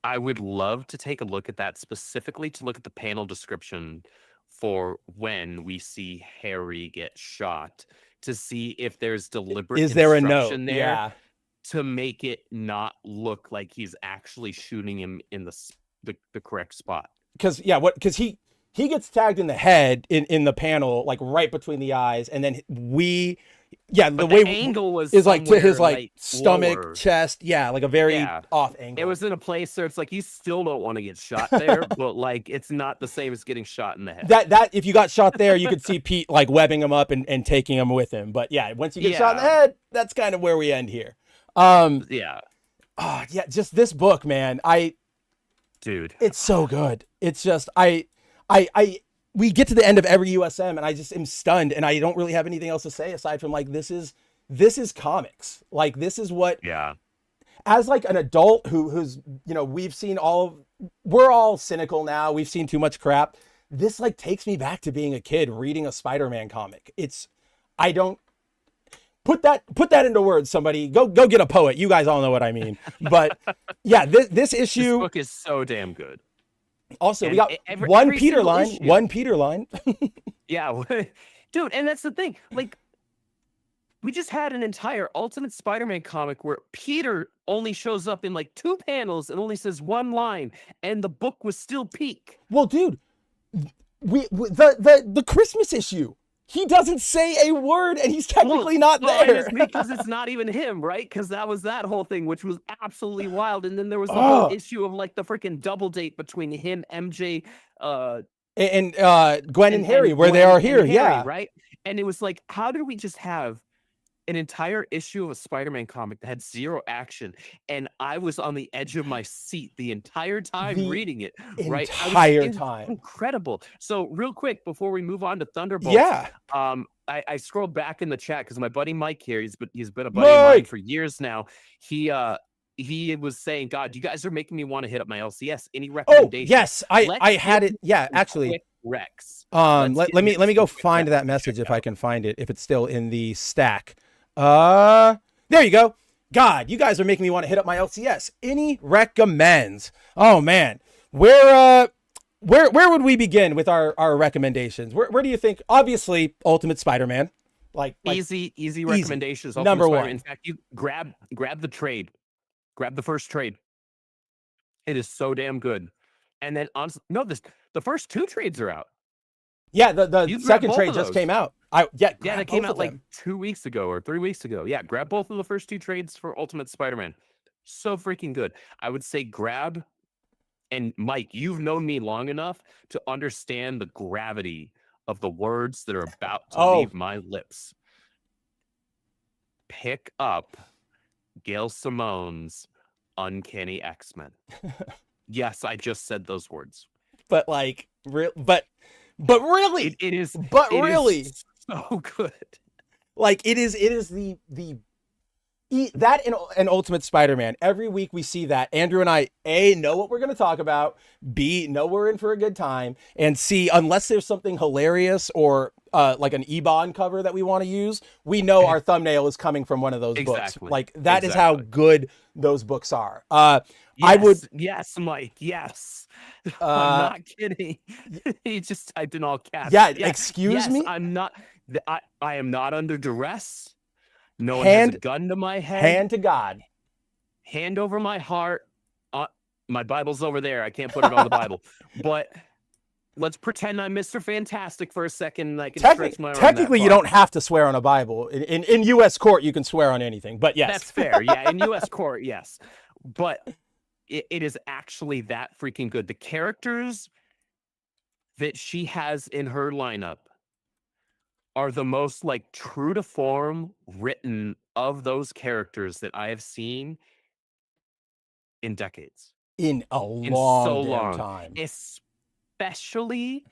I would love to take a look at that, specifically to look at the panel description for when we see Harry get shot, to see if there's deliberate instruction there to make it not look like he's actually shooting him in the correct spot. Because he gets tagged in the head in the panel, like right between the eyes, and then the angle is like to his stomach, lower. Chest, like a very off angle. It was in a place where it's like you still don't want to get shot there, but like it's not the same as getting shot in the head. That if you got shot there, you could see Pete like webbing him up and taking him with him. But once you get shot in the head, that's kind of where we end here. Just this book, man. Dude, it's so good. It's just we get to the end of every USM and I just am stunned, and I don't really have anything else to say aside from like this is comics. Like, this is what as like an adult who's we've seen we're all cynical now. We've seen too much crap. This like takes me back to being a kid reading a Spider-Man comic. I don't put that into words. Somebody go get a poet. You guys all know what I mean. But this issue, this book is so damn good. Also, we got one Peter line. Yeah, dude, and that's the thing. Like, we just had an entire Ultimate Spider-Man comic where Peter only shows up in like 2 panels and only says 1 line, and the book was still peak. Well, dude, the Christmas issue, he doesn't say a word, and he's technically not there. Because it's not even him, right? Because that was that whole thing, which was absolutely wild. And then there was the whole issue of like the freaking double date between him, MJ, and Gwen and Harry, where they are here, Harry, right? And it was like, how did we just have an entire issue of a Spider-Man comic that had 0 action, and I was on the edge of my seat the entire time reading it, right? Incredible. So real quick, before we move on to Thunderbolts, I scrolled back in the chat because my buddy Mike here, he's been a buddy of mine for years now. He was saying, God, you guys are making me want to hit up my LCS. Any recommendations? Oh, yes, I had it. Yeah, actually. Rex. Let me go find that message if I can find it, if it's still in the stack. There you go. God, you guys are making me want to hit up my LCS. Any recommends? Oh man, where would we begin with our recommendations? Where do you think? Obviously, Ultimate Spider-Man. Like easy recommendations. Ultimate number Spider-Man. 1. In fact, you grab the trade. Grab the first trade. It is so damn good. And then the first 2 trades are out. Yeah, the second trade just came out. That came out like 2 weeks ago or 3 weeks ago. Yeah, grab both of the first 2 trades for Ultimate Spider-Man. So freaking good. I would say grab, and Mike, you've known me long enough to understand the gravity of the words that are about to leave my lips. Pick up Gail Simone's Uncanny X-Men. Yes, I just said those words. But like, but really, it is. But it really, is so good. Like it is the that and Ultimate Spider-Man. Every week we see that. Andrew and I, A, know what we're going to talk about. B, know we're in for a good time. And C, unless there's something hilarious or like an Ebon cover that we want to use, we know our thumbnail is coming from one of those books. Like that is how good those books are. Yes, Mike. Yes. I'm not kidding. He just typed in all caps. Yeah. Excuse me. I'm not. I am not under duress. No one has a gun to my head. Hand to God. Hand over my heart. My Bible's over there. I can't put it on the Bible. But let's pretend I'm Mr. Fantastic for a second. And I can stretch my arm technically, you don't have to swear on a Bible. In U.S. court, you can swear on anything. But yes. That's fair. Yeah, in U.S. court, yes. But it is actually that freaking good. The characters that she has in her lineup are the most like true to form written of those characters that I have seen in decades. In a long time. Especially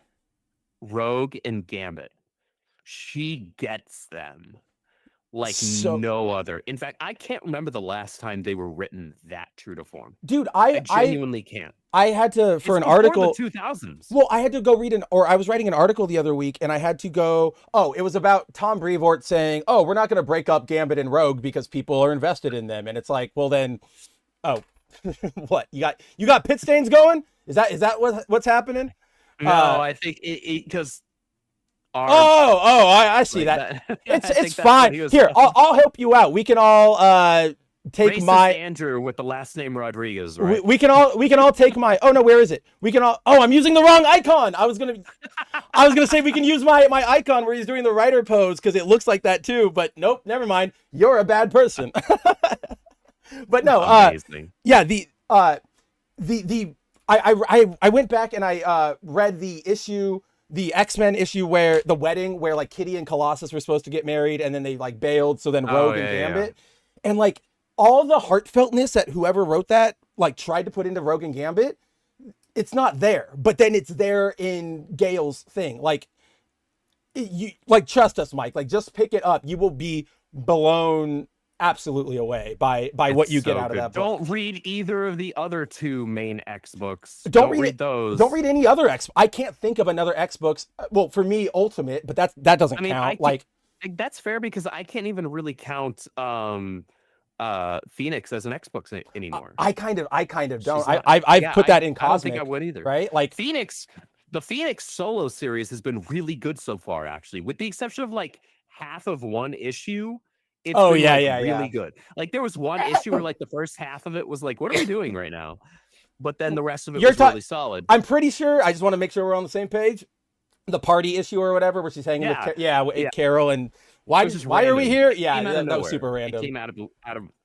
Rogue and Gambit. She gets them like no other. In fact, I can't remember the last time they were written that true to form. Dude, I genuinely can't. I had to, for an article. The 2000s. Well, I had to go I was writing an article the other week and I had to go, it was about Tom Brevoort saying, we're not going to break up Gambit and Rogue because people are invested in them. And it's like, well then, what? You got pit stains going? Is that what's happening? No, I think because I see that. It's fine. Here, I'll help you out. We can all take racist my Andrew with the last name Rodriguez, right? We can all take my where is it? We can all I'm using the wrong icon. I was gonna say we can use my icon where he's doing the writer pose because it looks like that too, but nope, never mind. You're a bad person. But no, yeah, I went back and I read the X-Men issue where the wedding where like Kitty and Colossus were supposed to get married and then they like bailed, so then Rogue and Gambit. And like all the heartfeltness that whoever wrote that like tried to put into Rogue and Gambit, it's not there. But then it's there in Gale's thing. Like you trust us, Mike. Like just pick it up. You will be blown absolutely away by what you get out of that book. Don't read either of the other two main X books. Don't read those. Don't read any other X. I can't think of another X books. Well, for me, Ultimate, but that doesn't count. That's fair because I can't even really count Phoenix as an X book anymore. I kind of don't. I've put that in Cosmic. I don't think I would either. Right? Like the Phoenix solo series has been really good so far, actually, with the exception of like half of one issue. It's really good. Like there was one issue where like the first half of it was like, what are we doing right now? But then the rest of it was really solid. I'm pretty sure. I just want to make sure we're on the same page. The party issue or whatever, where she's hanging with Carol and why are we here? Yeah, that was super random. It came out of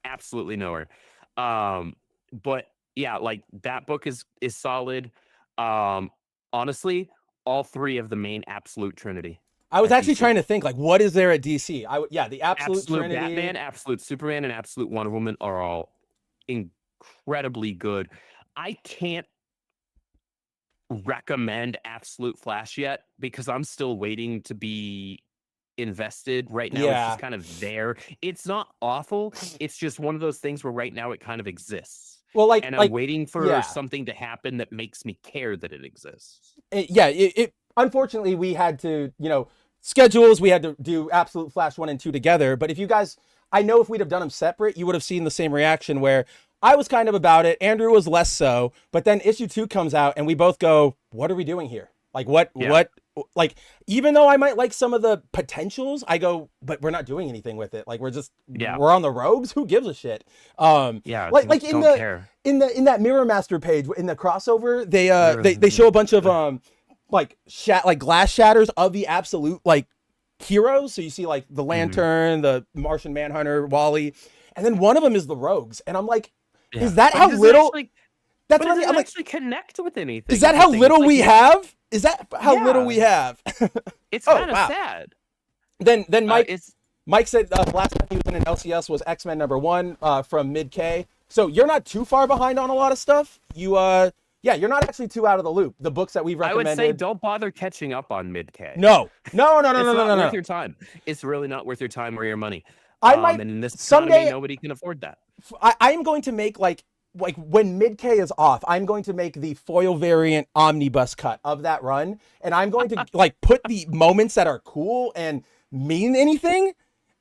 absolutely nowhere. But yeah, like that book is solid. Honestly, all three of the main Absolute Trinity. I was actually trying to think, like, what is there at DC? The Absolute Trinity. Batman, Absolute Superman, and Absolute Wonder Woman are all incredibly good. I can't recommend Absolute Flash yet because I'm still waiting to be invested. Right now, it's just kind of there. It's not awful. It's just one of those things where right now it kind of exists. Well, I'm waiting for something to happen that makes me care that it exists. Unfortunately, we had to, schedules, we had to do Absolute Flash 1 and 2 together. But if you guys, I know if we'd have done them separate, you would have seen the same reaction where I was kind of about it. Andrew was less so. But then issue 2 comes out and we both go, what are we doing here? Like, what, even though I might like some of the potentials, I go, but we're not doing anything with it. Like, we're on the Rogues. Who gives a shit? In that Mirror Master page, in the crossover, they show a bunch of, glass shatters of the Absolute heroes. So you see like the Lantern, the Martian Manhunter, Wally, and then one of them is the Rogues. And I'm like, is that how little? That's what I'm actually connect with anything. Is that how little we have? Is that how little we have? It's kind of sad. Then Mike said the last time he was in an LCS was X-Men #1 from Mid-K. So you're not too far behind on a lot of stuff. Yeah, you're not actually too out of the loop. The books that we've recommended. I would say don't bother catching up on mid-K. No. It's not worth your time. It's really not worth your time or your money. I might, and in this someday, economy, nobody can afford that. I am going to make like when mid-K is off, I'm going to make the foil variant omnibus cut of that run, and I'm going to like put the moments that are cool and mean anything,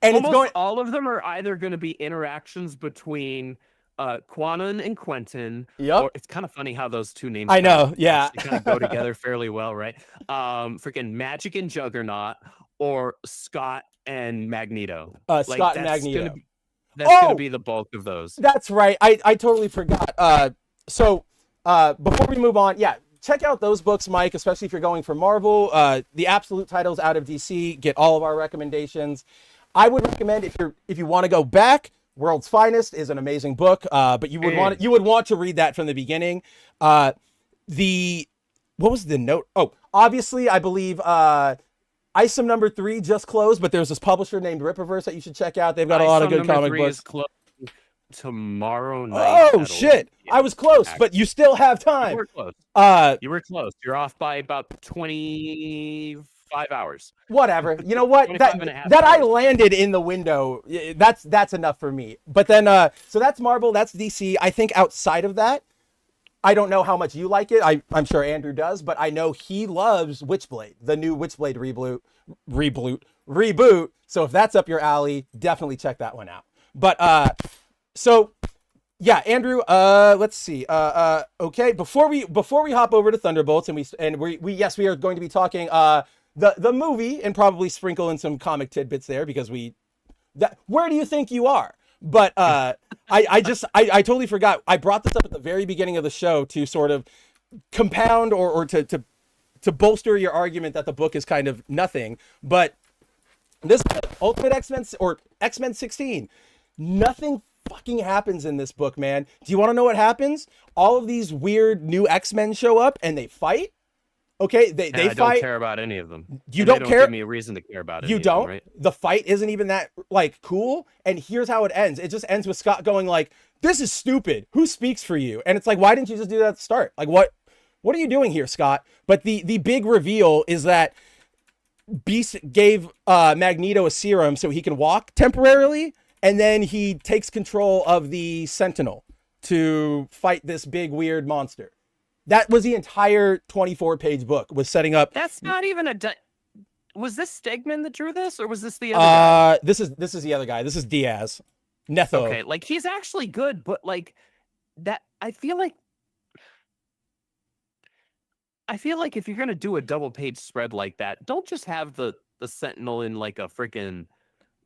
and almost all of them are either going to be interactions between Quanon and Quentin. Yep. It's kind of funny how those two names I know, yeah, kind of go together fairly well, right? Freaking Magic and Juggernaut, or Scott and Magneto. Scott and Magneto. That's gonna be the bulk of those. That's right. I totally forgot. So before we move on, yeah, check out those books, Mike, especially if you're going for Marvel. The absolute titles out of DC, get all of our recommendations. I would recommend if you want to go back, World's Finest is an amazing book, but you would want to read that from the beginning. What was the note? Oh, obviously, I believe Isom #3 just closed, but there's this publisher named RIPPAVERSE that you should check out. They've got a lot of good comic books. Is closed tomorrow night. Oh shit! I was close, but you still have time. You were close. You were close. You're off by about 25 hours. Whatever. You know what? That I landed in the window. That's enough for me. But then, so that's Marvel. That's DC. I think outside of that, I don't know how much you like it. I'm sure Andrew does, but I know he loves Witchblade, the new Witchblade reboot. So if that's up your alley, definitely check that one out. But so yeah, Andrew, let's see. Okay, before we hop over to Thunderbolts and we we are going to be talking the movie and probably sprinkle in some comic tidbits there because where do you think you are? But I totally forgot. I brought this up at the very beginning of the show to sort of compound or to bolster your argument that the book is kind of nothing. But this Ultimate X-Men or X-Men 16, nothing fucking happens in this book, man. Do you want to know what happens? All of these weird new X-Men show up and they fight. Okay, they fight. I don't care about any of them. You don't care. Give me a reason to care about it. You don't. Them, right? The fight isn't even that like cool. And here's how it ends. It just ends with Scott going like, "This is stupid. Who speaks for you?" And it's like, why didn't you just do that at the start? Like, what are you doing here, Scott? But the big reveal is that Beast gave Magneto a serum so he can walk temporarily, and then he takes control of the Sentinel to fight this big weird monster. That was the entire 24-page book, was setting up. That's not even was this Stegman that drew this, or was this the other guy? This is the other guy. This is Diaz. Netho. Okay, like he's actually good, but like that, I feel like if you're gonna do a double-page spread like that, don't just have the Sentinel in like a freaking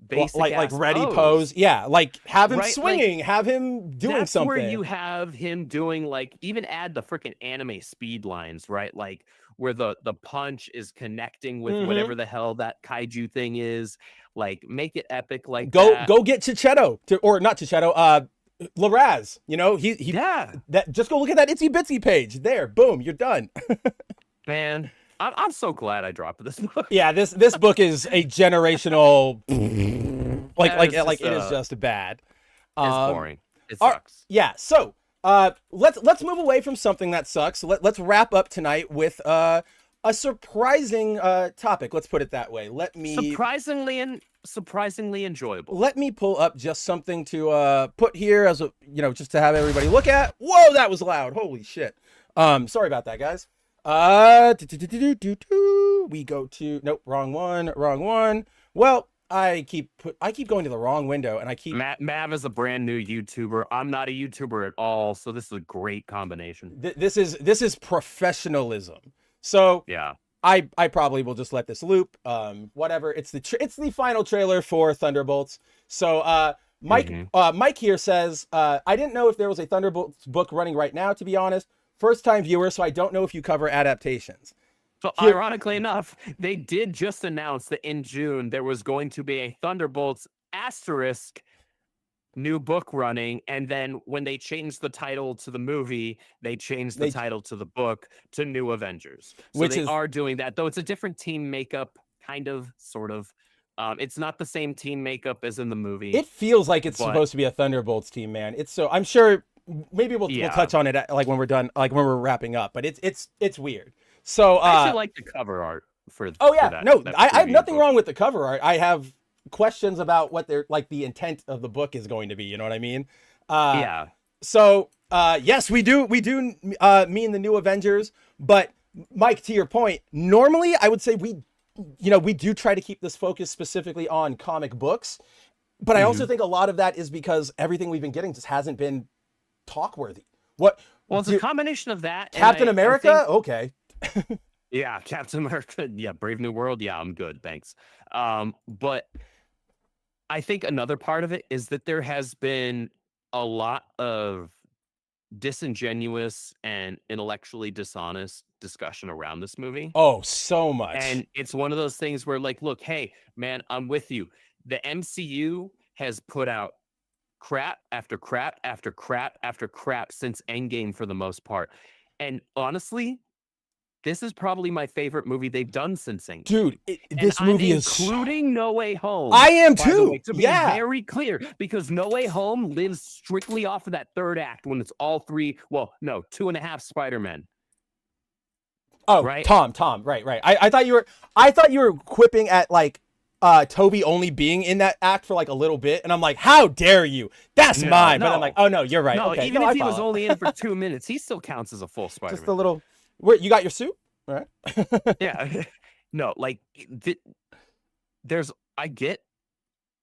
basic like ready pose. Yeah, like have him swinging, like, have him doing that's something. Where you have him doing like, even add the freaking anime speed lines, right? Like where the punch is connecting with whatever the hell that kaiju thing is. Like make it epic. Like go get Chichetto or not Chichetto. Laraz, you know, that just go look at that itsy bitsy page there. Boom, you're done. Man, I'm so glad I dropped this book. Yeah, this book is a generational it is just bad. It's boring. It sucks. Yeah, so let's move away from something that sucks. Let's wrap up tonight with a surprising topic. Let's put it that way. Surprisingly enjoyable. Let me pull up just something to put here as a, just to have everybody look at. Whoa, that was loud. Holy shit. Sorry about that, guys. We go to nope, wrong one. Well, I keep going to the wrong window, and I keep. Mav is a brand new YouTuber. I'm not a YouTuber at all, so this is a great combination. This is professionalism. So yeah, I probably will just let this loop. Whatever. It's the final trailer for Thunderbolts. So Mike here says I didn't know if there was a Thunderbolts book running right now. To be honest. First time viewer, so I don't know if you cover adaptations. So ironically enough, they did just announce that in June there was going to be a Thunderbolts * new book running, and then when they changed the title to the movie, they changed the title to the book to New Avengers. So they are doing that, though it's a different team makeup, kind of, sort of. It's not the same team makeup as in the movie. It feels like it's supposed to be a Thunderbolts team, man. It's so, I'm sure maybe we'll touch on it like when we're done, like when we're wrapping up, but it's weird. So I actually like the cover art for I have nothing wrong with the cover art. I have questions about what they're like the intent of the book is going to be, you know what I mean? So yes, we do mean the New Avengers, but Mike, to your point, normally I would say we do try to keep this focus specifically on comic books, but I also think a lot of that is because everything we've been getting just hasn't been talk worthy. Well, it's a combination of that. Captain America? Okay. Yeah, Captain America. Yeah, Brave New World. Yeah, I'm good. Thanks. But I think another part of it is that there has been a lot of disingenuous and intellectually dishonest discussion around this movie. Oh, so much. And it's one of those things where, like, look, hey, man, I'm with you. The MCU has put out crap after crap after crap after crap since Endgame for the most part. And honestly, this is probably my favorite movie they've done since Endgame. Dude, this movie is including No Way Home. I am too. Way, to be very clear, because No Way Home lives strictly off of that third act when it's all three. Well, no, 2.5 Spider-Men. Oh, right, Tom, right. I thought you were quipping at like Toby only being in that act for like a little bit, and I'm like, how dare you? That's mine. But I'm like, oh no, you're right. No, okay. Even if he was only in for 2 minutes, he still counts as a full Spider-Man. Just a little. Where you got your suit? All right. Yeah. No, like I get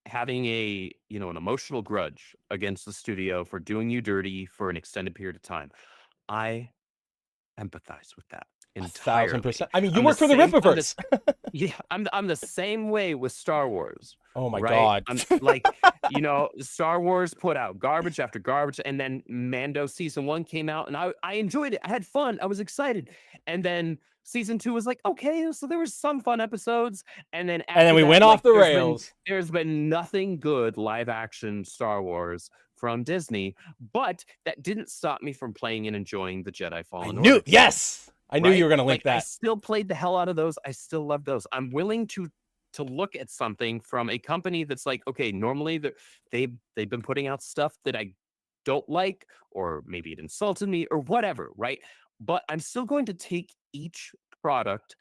having an emotional grudge against the studio for doing you dirty for an extended period of time. I empathize with that entirely. 1,000%. I mean, you work for the RIPPAVERSE. I'm the same way with Star Wars. Oh my God. I'm like, Star Wars put out garbage after garbage, and then Mando season 1 came out, and I enjoyed it. I had fun. I was excited. And then season 2 was like, okay, so there was some fun episodes, and then we went off the rails. There's been nothing good live action Star Wars from Disney, but that didn't stop me from playing and enjoying the Jedi Fallen Order. Yes. I knew you were going to link that. I still played the hell out of those. I still love those. I'm willing to look at something from a company that's like, okay, normally they've been putting out stuff that I don't like, or maybe it insulted me or whatever, right? But I'm still going to take each product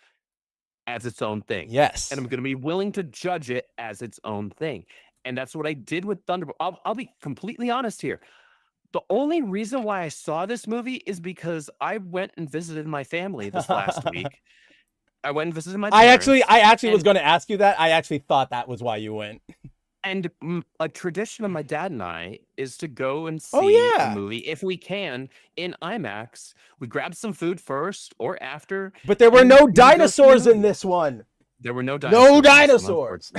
as its own thing. Yes. And I'm going to be willing to judge it as its own thing. And that's what I did with Thunderbolt. I'll be completely honest here. The only reason why I saw this movie is because I went and visited my family this last week. I went and visited my parents. I actually was going to ask you that. I actually thought that was why you went. And a tradition of my dad and I is to go and see a movie, if we can, in IMAX. We grab some food first or after. But there were no dinosaurs in this one. There were no dinosaurs. No dinosaurs.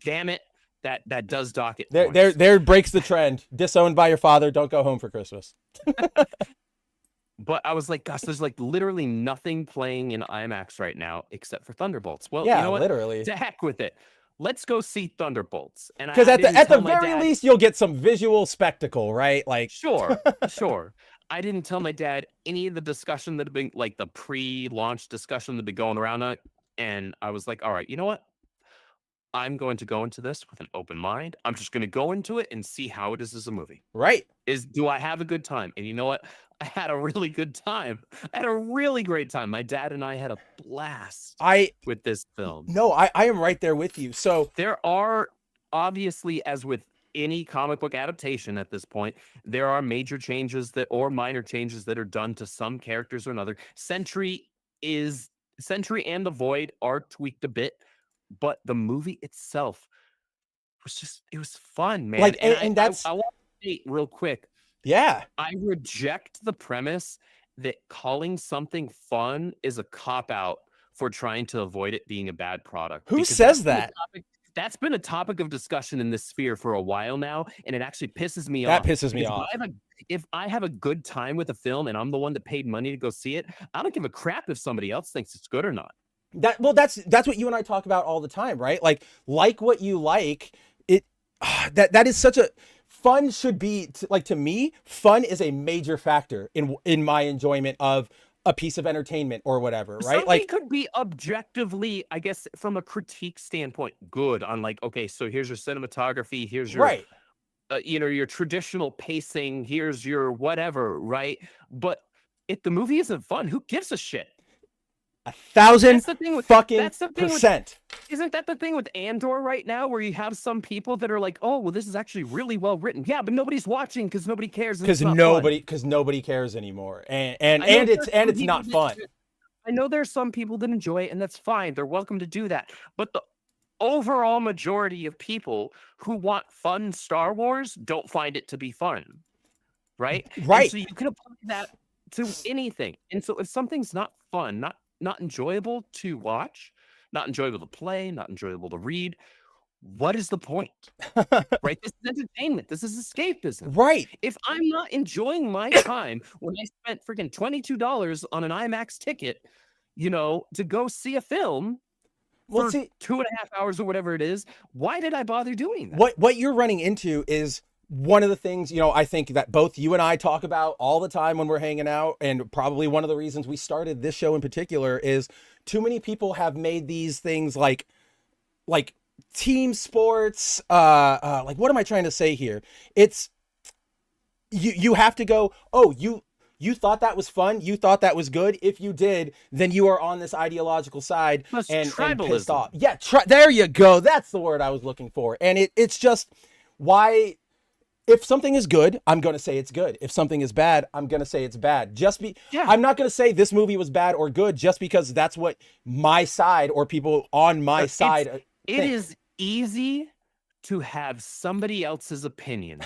Damn it. That does dock it. There breaks the trend. Disowned by your father. Don't go home for Christmas. But I was like, gosh, there's like literally nothing playing in IMAX right now except for Thunderbolts. Well, yeah, you know what? Literally. To heck with it. Let's go see Thunderbolts. And because at the very least, you'll get some visual spectacle, right? Like sure. I didn't tell my dad any of the discussion that had been like the pre-launch discussion that had been going around, and I was like, all right, you know what? I'm going to go into this with an open mind. I'm just going to go into it and see how it is as a movie. Right. Do I have a good time? And you know what? I had a really good time. I had a really great time. My dad and I had a blast with this film. No, I am right there with you. So there are obviously, as with any comic book adaptation at this point, there are major changes or minor changes that are done to some characters or another. Sentry and the Void are tweaked a bit. But the movie itself it was fun, man. Like, and that's I want to say real quick. Yeah. I reject the premise that calling something fun is a cop-out for trying to avoid it being a bad product. Who says that? That's been a topic of discussion in this sphere for a while now, and it actually pisses me off. That pisses me off. If I have a good time with a film and I'm the one that paid money to go see it, I don't give a crap if somebody else thinks it's good or not. That's what you and I talk about all the time, right? Like what you like. That is such a fun should be like to me. Fun is a major factor in my enjoyment of a piece of entertainment or whatever, right? Something Like could be objectively, I guess, from a critique standpoint, good on like, okay, so here's your cinematography, here's your right. your traditional pacing, here's your whatever, right? But if the movie isn't fun, who gives a shit? 1,000 fucking %. Isn't that the thing with Andor right now, where you have some people that are like, oh, well, this is actually really well written. Yeah, but nobody's watching because nobody cares. Because nobody cares anymore. And it's not fun. I know there's some people that enjoy it, and that's fine. They're welcome to do that. But the overall majority of people who want fun Star Wars don't find it to be fun. Right? Right. And so you can apply that to anything. And so if something's not fun, not enjoyable to watch, not enjoyable to play, not enjoyable to read, what is the point? Right? This is entertainment. This is escapism. Right. If I'm not enjoying my time when I spent freaking $22 on an IMAX ticket, to go see a film for 2.5 hours or whatever it is, why did I bother doing that? What you're running into is one of the things, I think that both you and I talk about all the time when we're hanging out, and probably one of the reasons we started this show in particular is too many people have made these things like team sports. Like, what am I trying to say here? It's you have to go, oh, you thought that was fun. You thought that was good. If you did, then you are on this ideological side and pissed off. Yeah. There you go. That's the word I was looking for. And it's just why. If something is good, I'm going to say it's good. If something is bad, I'm going to say it's bad. I'm not going to say this movie was bad or good just because that's what my side or people on my side think. It is easy to have somebody else's opinion.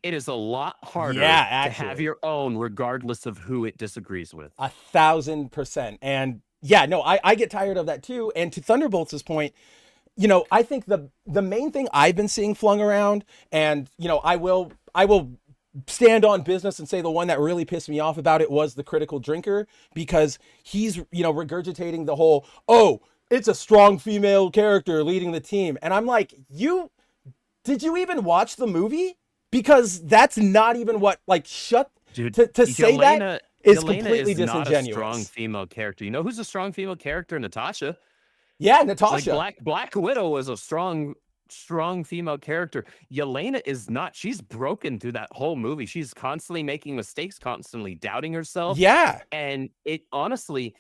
It is a lot harder to have your own, regardless of who it disagrees with. 1,000%. And yeah, no, I get tired of that too. And to Thunderbolts' point, I think the main thing I've been seeing flung around, and I will stand on business and say the one that really pissed me off about it was the critical drinker, because he's regurgitating the whole, oh, it's a strong female character leading the team, and I'm like, did you even watch the movie? Because that's not even what Dude, to say that is completely disingenuous. Not a strong female character. You know who's a strong female character? Natasha. Yeah, Natasha. Like Black Widow was a strong female character. Yelena is not. She's broken through that whole movie. She's constantly making mistakes, constantly doubting herself. Yeah. And honestly,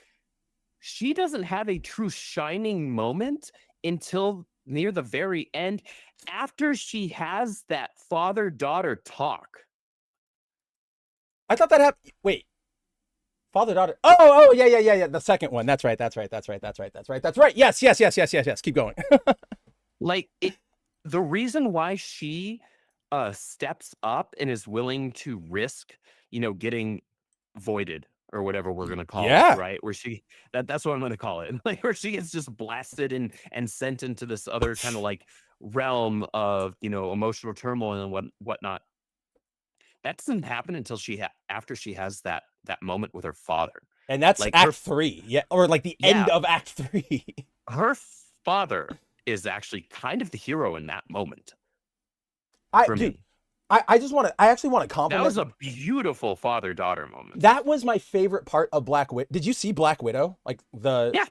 she doesn't have a true shining moment until near the very end, after she has that father-daughter talk. I thought that happened. Wait. Father-daughter. Oh, yeah. The second one. That's right. Yes. Keep going. The reason why she steps up and is willing to risk, getting voided or whatever we're gonna call it, right? Where that's what I'm gonna call it. Like where she gets just blasted and sent into this other kind of realm of emotional turmoil and whatnot. That doesn't happen until after she has that moment with her father. And that's Act 3. Yeah. Or the end of Act 3. Her father is actually kind of the hero in that moment. I actually want to compliment. That was a beautiful father-daughter moment. That was my favorite part of Black Widow. Did you see Black Widow? Yeah.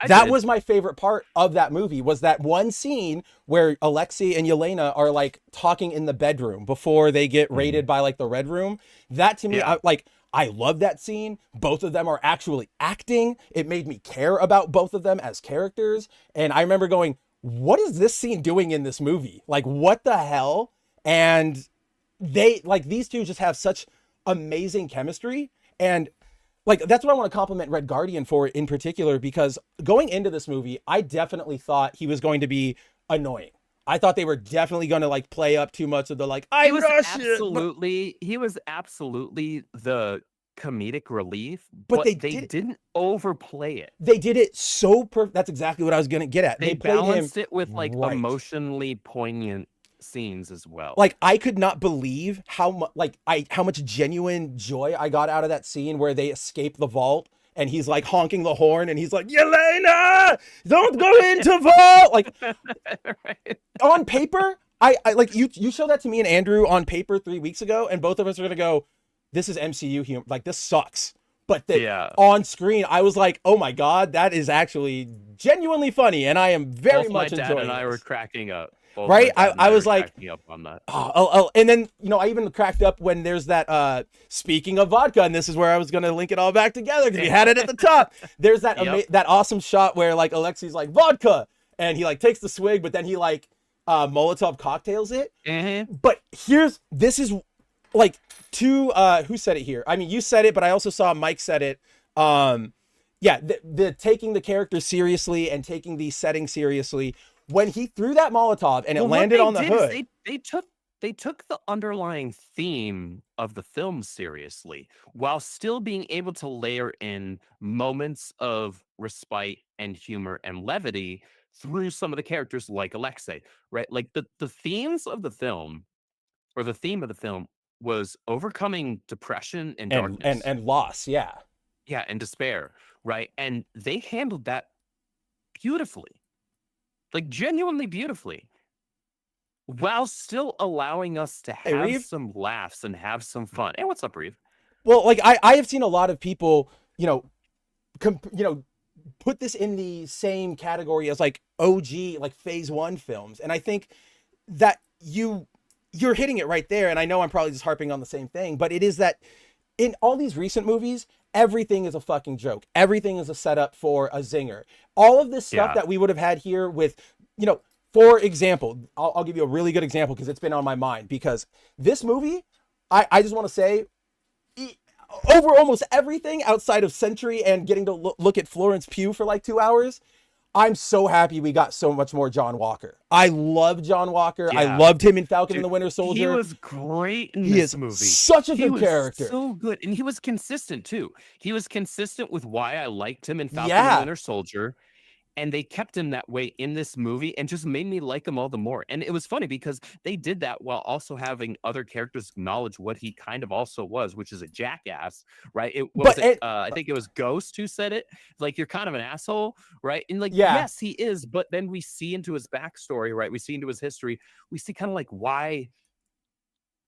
That was my favorite part of that movie, was that one scene where Alexei and Yelena are talking in the bedroom before they get raided by the Red Room. That to me, I love that scene. Both of them are actually acting. It made me care about both of them as characters. And I remember going, what is this scene doing in this movie? What the hell? And they these two just have such amazing chemistry. And that's what I want to compliment Red Guardian for in particular, because going into this movie, I definitely thought he was going to be annoying. I thought they were definitely going to play up too much of the He was absolutely the comedic relief, but they didn't overplay it. They did it so perfect. That's exactly what I was going to get at. They balanced it with emotionally poignant scenes as well. I could not believe how much genuine joy I got out of that scene where they escape the vault and he's honking the horn and he's like, Yelena, don't go into vault. Right. On paper, I you showed that to me and Andrew on paper 3 weeks ago, and both of us are gonna go, this is MCU humor. This sucks. but on screen, I was like, oh my God, that is actually genuinely funny. And I am very much enjoying it. My dad and I were cracking up. Right? I was like, up on that. And then, I even cracked up when there's that, speaking of vodka, and this is where I was going to link it all back together because we had it at the top. There's that, that awesome shot where like Alexei's like, vodka. And he like takes the swig, but then he like Molotov cocktails it. But this is like who said it here? I mean, you said it, but I also saw Mike said it. The taking the character seriously and taking the setting seriously. When he threw that Molotov and it landed on the hood, they took the underlying theme of the film seriously while still being able to layer in moments of respite and humor and levity through some of the characters like Alexei, right? Like the themes of the film, or the theme of the film, was overcoming depression and darkness and loss, and despair, right? And they handled that beautifully. Like genuinely beautifully, while still allowing us to have some laughs and have some fun. Hey, what's up, Reeve? Well, like I have seen a lot of people, put this in the same category as like OG, like phase 1 films. And I think that you're hitting it right there. And I know I'm probably just harping on the same thing, but it is that in all these recent movies, everything is a fucking joke. Everything is a setup for a zinger. All of this stuff that we would have had here with, for example, I'll give you a really good example because it's been on my mind. Because this movie, I just want to say, over almost everything outside of Sentry and getting to look at Florence Pugh for like 2 hours, I'm so happy we got so much more John Walker. I love John Walker. I loved him in Falcon and the Winter Soldier. He was great in this movie. Such a good character. So good. And he was consistent too. He was consistent with why I liked him in Falcon and the Winter Soldier. And they kept him that way in this movie and just made me like him all the more. And it was funny because they did that while also having other characters acknowledge what he kind of also was, which is a jackass, right? I think it was Ghost who said it. Like, you're kind of an asshole, right? And like, yes, he is. But then we see into his backstory, right? We see into his history. We see kind of like why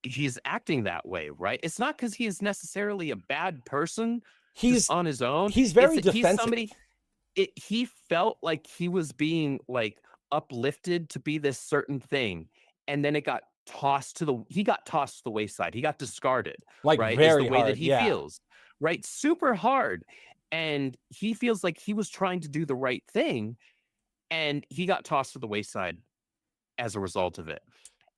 he's acting that way, right? It's not because he is necessarily a bad person. He's on his own. He's very defensive. He felt like he was being like uplifted to be this certain thing, and then he got tossed to the wayside. He got discarded, like, right? Very is the way hard, that he feels, right? Super hard, and he feels like he was trying to do the right thing, and he got tossed to the wayside as a result of it.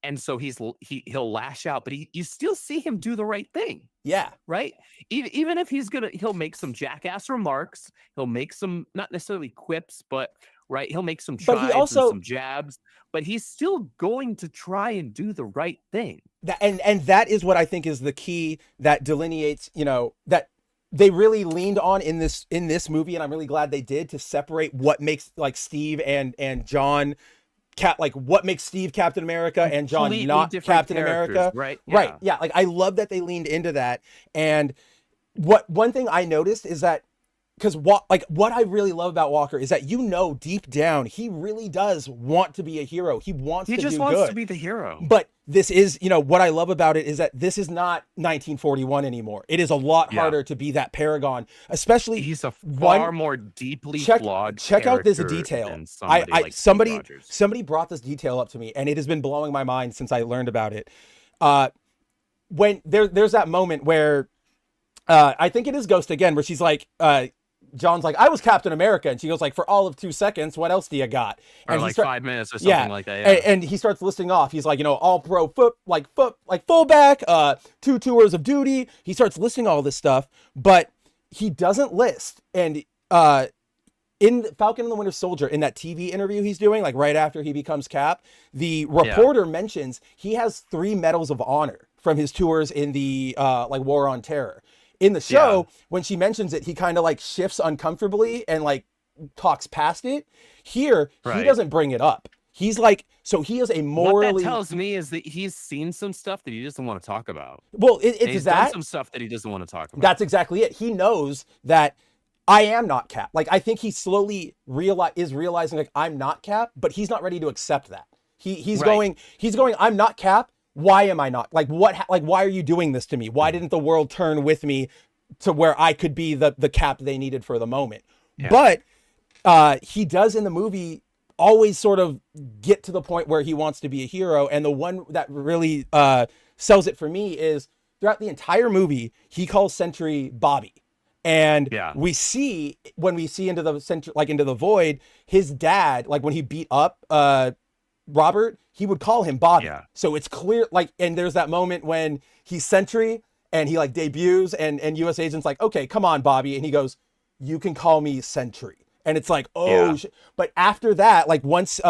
And so he'll lash out, but you still see him do the right thing. Yeah. Right. Even if he'll make some jackass remarks. He'll make some, not necessarily quips, but right. He'll make some tries and some jabs, but he's still going to try and do the right thing. And that is what I think is the key that delineates, that they really leaned on in this movie. And I'm really glad they did, to separate what makes like Steve and John what makes Steve Captain America and John not Captain America. Right. Right. Yeah. Like, I love that they leaned into that. And one thing I noticed is that, because what I really love about Walker is that, deep down, he really does want to be a hero. He just wants to be the hero. But this is, what I love about it is that this is not 1941 anymore. It is a lot harder to be that paragon, especially. He's a far more deeply flawed. Check out this detail. Somebody brought this detail up to me, and it has been blowing my mind since I learned about it. When there's that moment where I think it is Ghost again, where she's like, John's like, I was Captain America. And she goes like, for all of 2 seconds, what else do you got? And like 5 minutes or something like that. Yeah. And he starts listing off. He's like, all pro fullback, 2 tours of duty. He starts listing all this stuff, but he doesn't list. And in Falcon and the Winter Soldier, in that TV interview he's doing, like right after he becomes Cap, the reporter mentions he has 3 medals of honor from his tours in the War on Terror. In the show, when she mentions it, he kind of like shifts uncomfortably and like talks past it. Here, he doesn't bring it up. He's like, so he is a morally. What that tells me is that he's seen some stuff that he doesn't want to talk about. Well, he's done some stuff that he doesn't want to talk about. That's exactly it. He knows that I am not Cap. Like, I think he slowly realizing like, I'm not Cap, but he's not ready to accept that. He's going, I'm not Cap. Why am I not? Like, why are you doing this to me? Why didn't the world turn with me to where I could be the Cap they needed for the moment. Yeah. But he does in the movie always sort of get to the point where he wants to be a hero. And the one that really sells it for me is throughout the entire movie, he calls Sentry Bobby. And we see, when we see into the center, like into the void, his dad, like when he beat up Robert, he would call him Bobby. Yeah. So it's clear, like, and there's that moment when he's Sentry and he like debuts and US agent's like, okay, come on, Bobby. And he goes, you can call me Sentry. And it's like, oh, but after that, like once,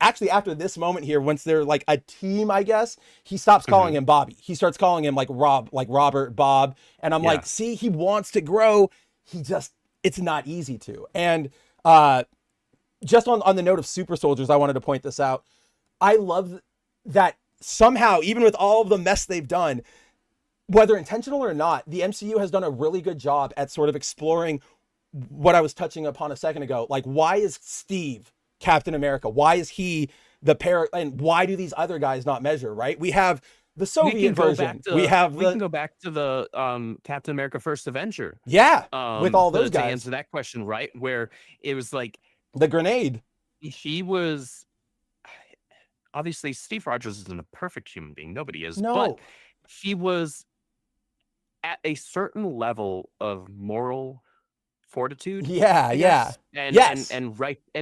actually after this moment here, once they're like a team, I guess, he stops calling him Bobby. He starts calling him like Robert, Bob. And I'm like, see, he wants to grow. It's not easy to. And just on the note of super soldiers, I wanted to point this out. I love that somehow, even with all of the mess they've done, whether intentional or not, the MCU has done a really good job at sort of exploring what I was touching upon a second ago. Like, why is Steve Captain America? Why is he and why do these other guys not measure, right? We have the Soviet version. We can go back to the Captain America First Avenger. Yeah, with all those guys. To answer that question, right? Where it was like the grenade. He was obviously Steve Rogers isn't a perfect human being. Nobody is. No. But he was at a certain level of moral fortitude. And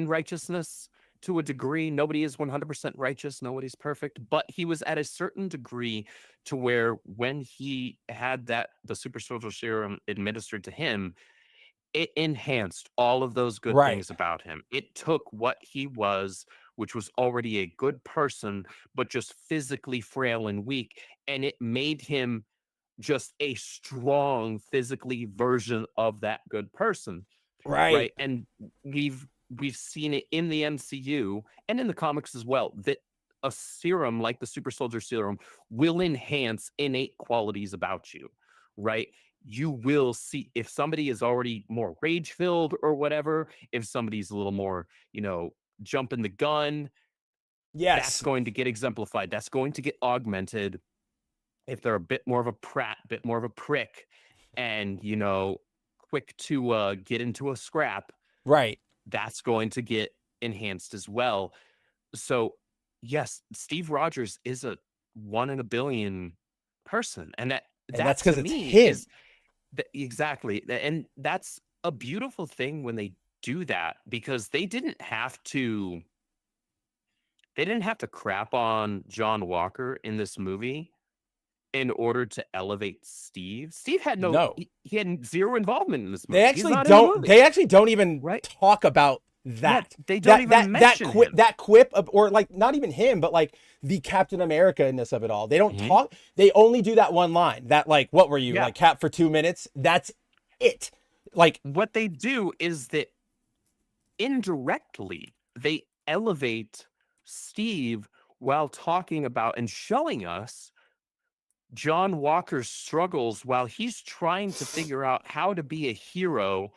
righteousness to a degree. Nobody is 100% righteous. Nobody's perfect, but he was at a certain degree to where when he had the super soldier serum administered to him, it enhanced all of those good things about him. It took what he was, which was already a good person, but just physically frail and weak, and it made him just a strong physically version of that good person. Right. And we've seen it in the MCU and in the comics as well, that a serum like the super soldier serum will enhance innate qualities about you, right? You will see if somebody is already more rage filled or whatever, if somebody's a little more, jumping the gun, that's going to get exemplified. That's going to get augmented. If they're a bit more of a prat, bit more of a prick, and quick to get into a scrap, that's going to get enhanced as well. So yes, Steve Rogers is a 1 in a billion person, and that's because it's him. Exactly, and that's a beautiful thing when they do that, because they didn't have to crap on John Walker in this movie in order to elevate Steve. Steve had he had zero involvement in this movie. They actually don't even talk about that. They don't even mention him. That quip or like not even him, but like the Captain America-ness of it all. They don't talk. They only do that one line. That like, what were you like, Cap for 2 minutes? That's it. Like what they do is that indirectly they elevate Steve while talking about and showing us John Walker's struggles while he's trying to figure out how to be a hero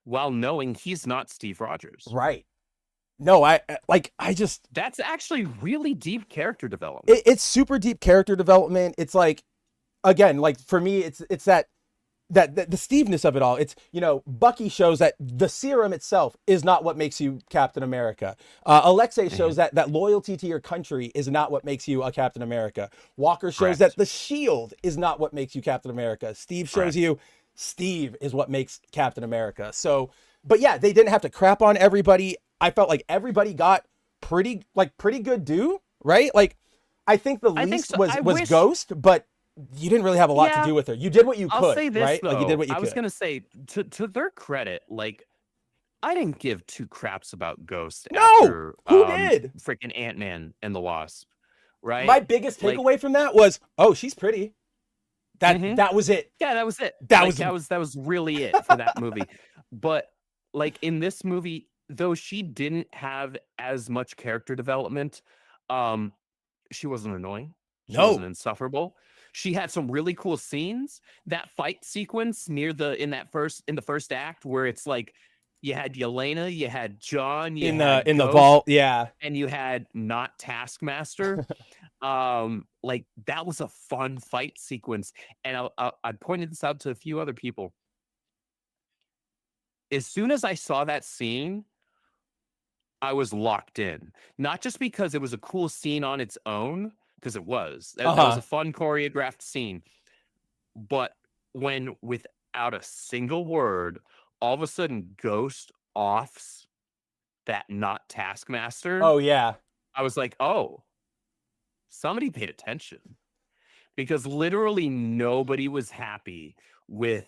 while knowing he's not Steve Rogers. Right. No, I just... That's actually really deep character development. It's super deep character development. It's like, again, like for me, it's that the Steve-ness of it all. It's, Bucky shows that the serum itself is not what makes you Captain America. Alexei shows that loyalty to your country is not what makes you a Captain America. Walker shows that the shield is not what makes you Captain America. Steve shows you Steve is what makes Captain America. So, but yeah, they didn't have to crap on everybody. I felt like everybody got pretty good due, right? Like, I think the least was Ghost, but you didn't really have a lot to do with her. You did what you could, I'll say this, right? Though, like you did what you could. I was going to say, to their credit, like, I didn't give two craps about Ghost after who did? Freaking Ant-Man and the Wasp, right? My biggest takeaway from that was, oh, she's pretty. That was it. Yeah, that was it. That was really it for that movie. But like in this movie, though she didn't have as much character development, she wasn't annoying. She wasn't insufferable. She had some really cool scenes. That fight sequence near in the first act, where it's like you had Yelena, you had John, in the vault, yeah, and you had not Taskmaster. Like that was a fun fight sequence, and I pointed this out to a few other people. As soon as I saw that scene, I was locked in. Not just because it was a cool scene on its own, because it was. That was a fun choreographed scene. But when, without a single word, all of a sudden Ghost offs that not Taskmaster. Oh, yeah. I was like, oh, somebody paid attention. Because literally nobody was happy with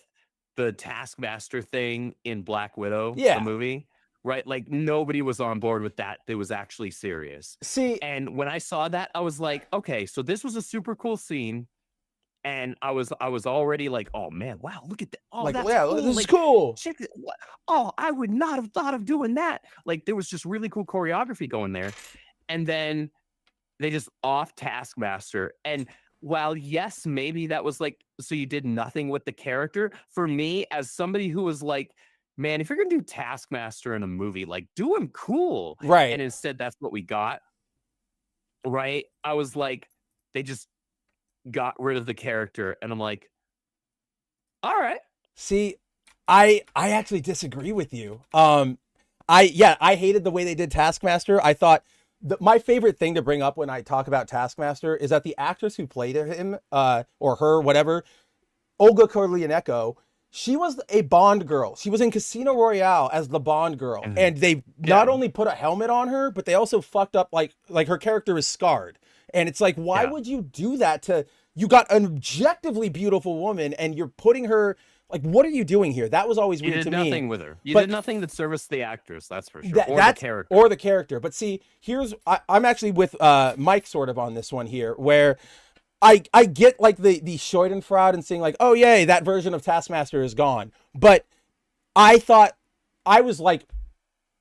the Taskmaster thing in Black Widow, the movie. Right? Like nobody was on board with that. That was actually serious. See, and when I saw that, I was like, okay, so this was a super cool scene. And I was already like, oh man, wow, look at that. Oh, like, that's yeah, cool. this like, is cool. Check it. Oh, I would not have thought of doing that. Like there was just really cool choreography going there. And then they just off Taskmaster. And while yes, maybe that was like, so you did nothing with the character. For me, as somebody who was like, man, if you're gonna do Taskmaster in a movie, like do him cool. Right. And instead that's what we got. Right. I was like, they just got rid of the character, and I'm like, all right. See, I actually disagree with you. I hated the way they did Taskmaster. I thought my favorite thing to bring up when I talk about Taskmaster is that the actress who played him, or her, whatever, Olga Kurylenko, she was a Bond girl. She was in Casino Royale as the Bond girl. Mm-hmm. And they not only put a helmet on her, but they also fucked up, like her character is scarred. And it's like, why would you do that you got an objectively beautiful woman and you're putting her, like, what are you doing here? That was always weird to me. You did nothing with her. You did nothing that serviced the actress, that's for sure. Or the character. But see, I'm actually with Mike sort of on this one here, where I get like the Schadenfreude and saying like, oh yay, that version of Taskmaster is gone. But I thought, I was like,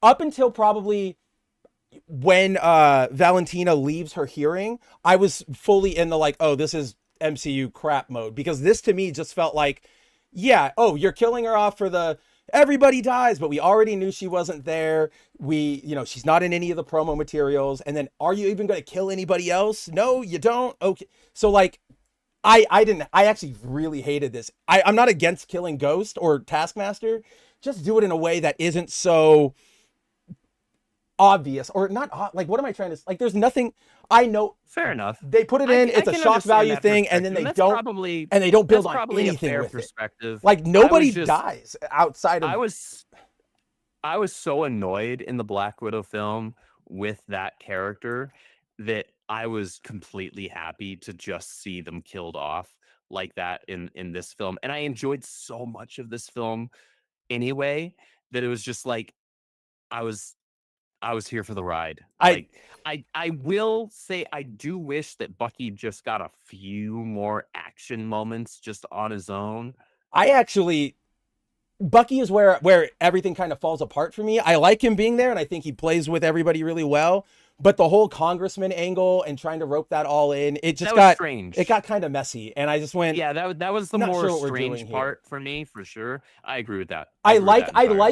up until probably when Valentina leaves her hearing, I was fully in the like, oh, this is MCU crap mode, because this to me just felt like, yeah, oh, you're killing her off for everybody dies, but we already knew she wasn't there. She's not in any of the promo materials. And then, are you even going to kill anybody else? No, you don't. Okay. So like, I actually really hated this. I'm not against killing Ghost or Taskmaster. Just do it in a way that isn't so obvious, or not like, what am I trying to, like, there's nothing, I know. Fair enough. They put it in, it's a shock value thing, and then they don't build on anything with perspective. It. Like nobody dies outside of. I was so annoyed in the Black Widow film with that character that I was completely happy to just see them killed off like that in this film. And I enjoyed so much of this film anyway, that it was just like, I was here for the ride. I will say, I do wish that Bucky just got a few more action moments just on his own. Bucky is where everything kind of falls apart for me. I like him being there, and I think he plays with everybody really well. But the whole congressman angle and trying to rope that all in, it just got strange. It got kind of messy, and I just went, yeah, that was the more strange part for me, for sure. I agree with that. I like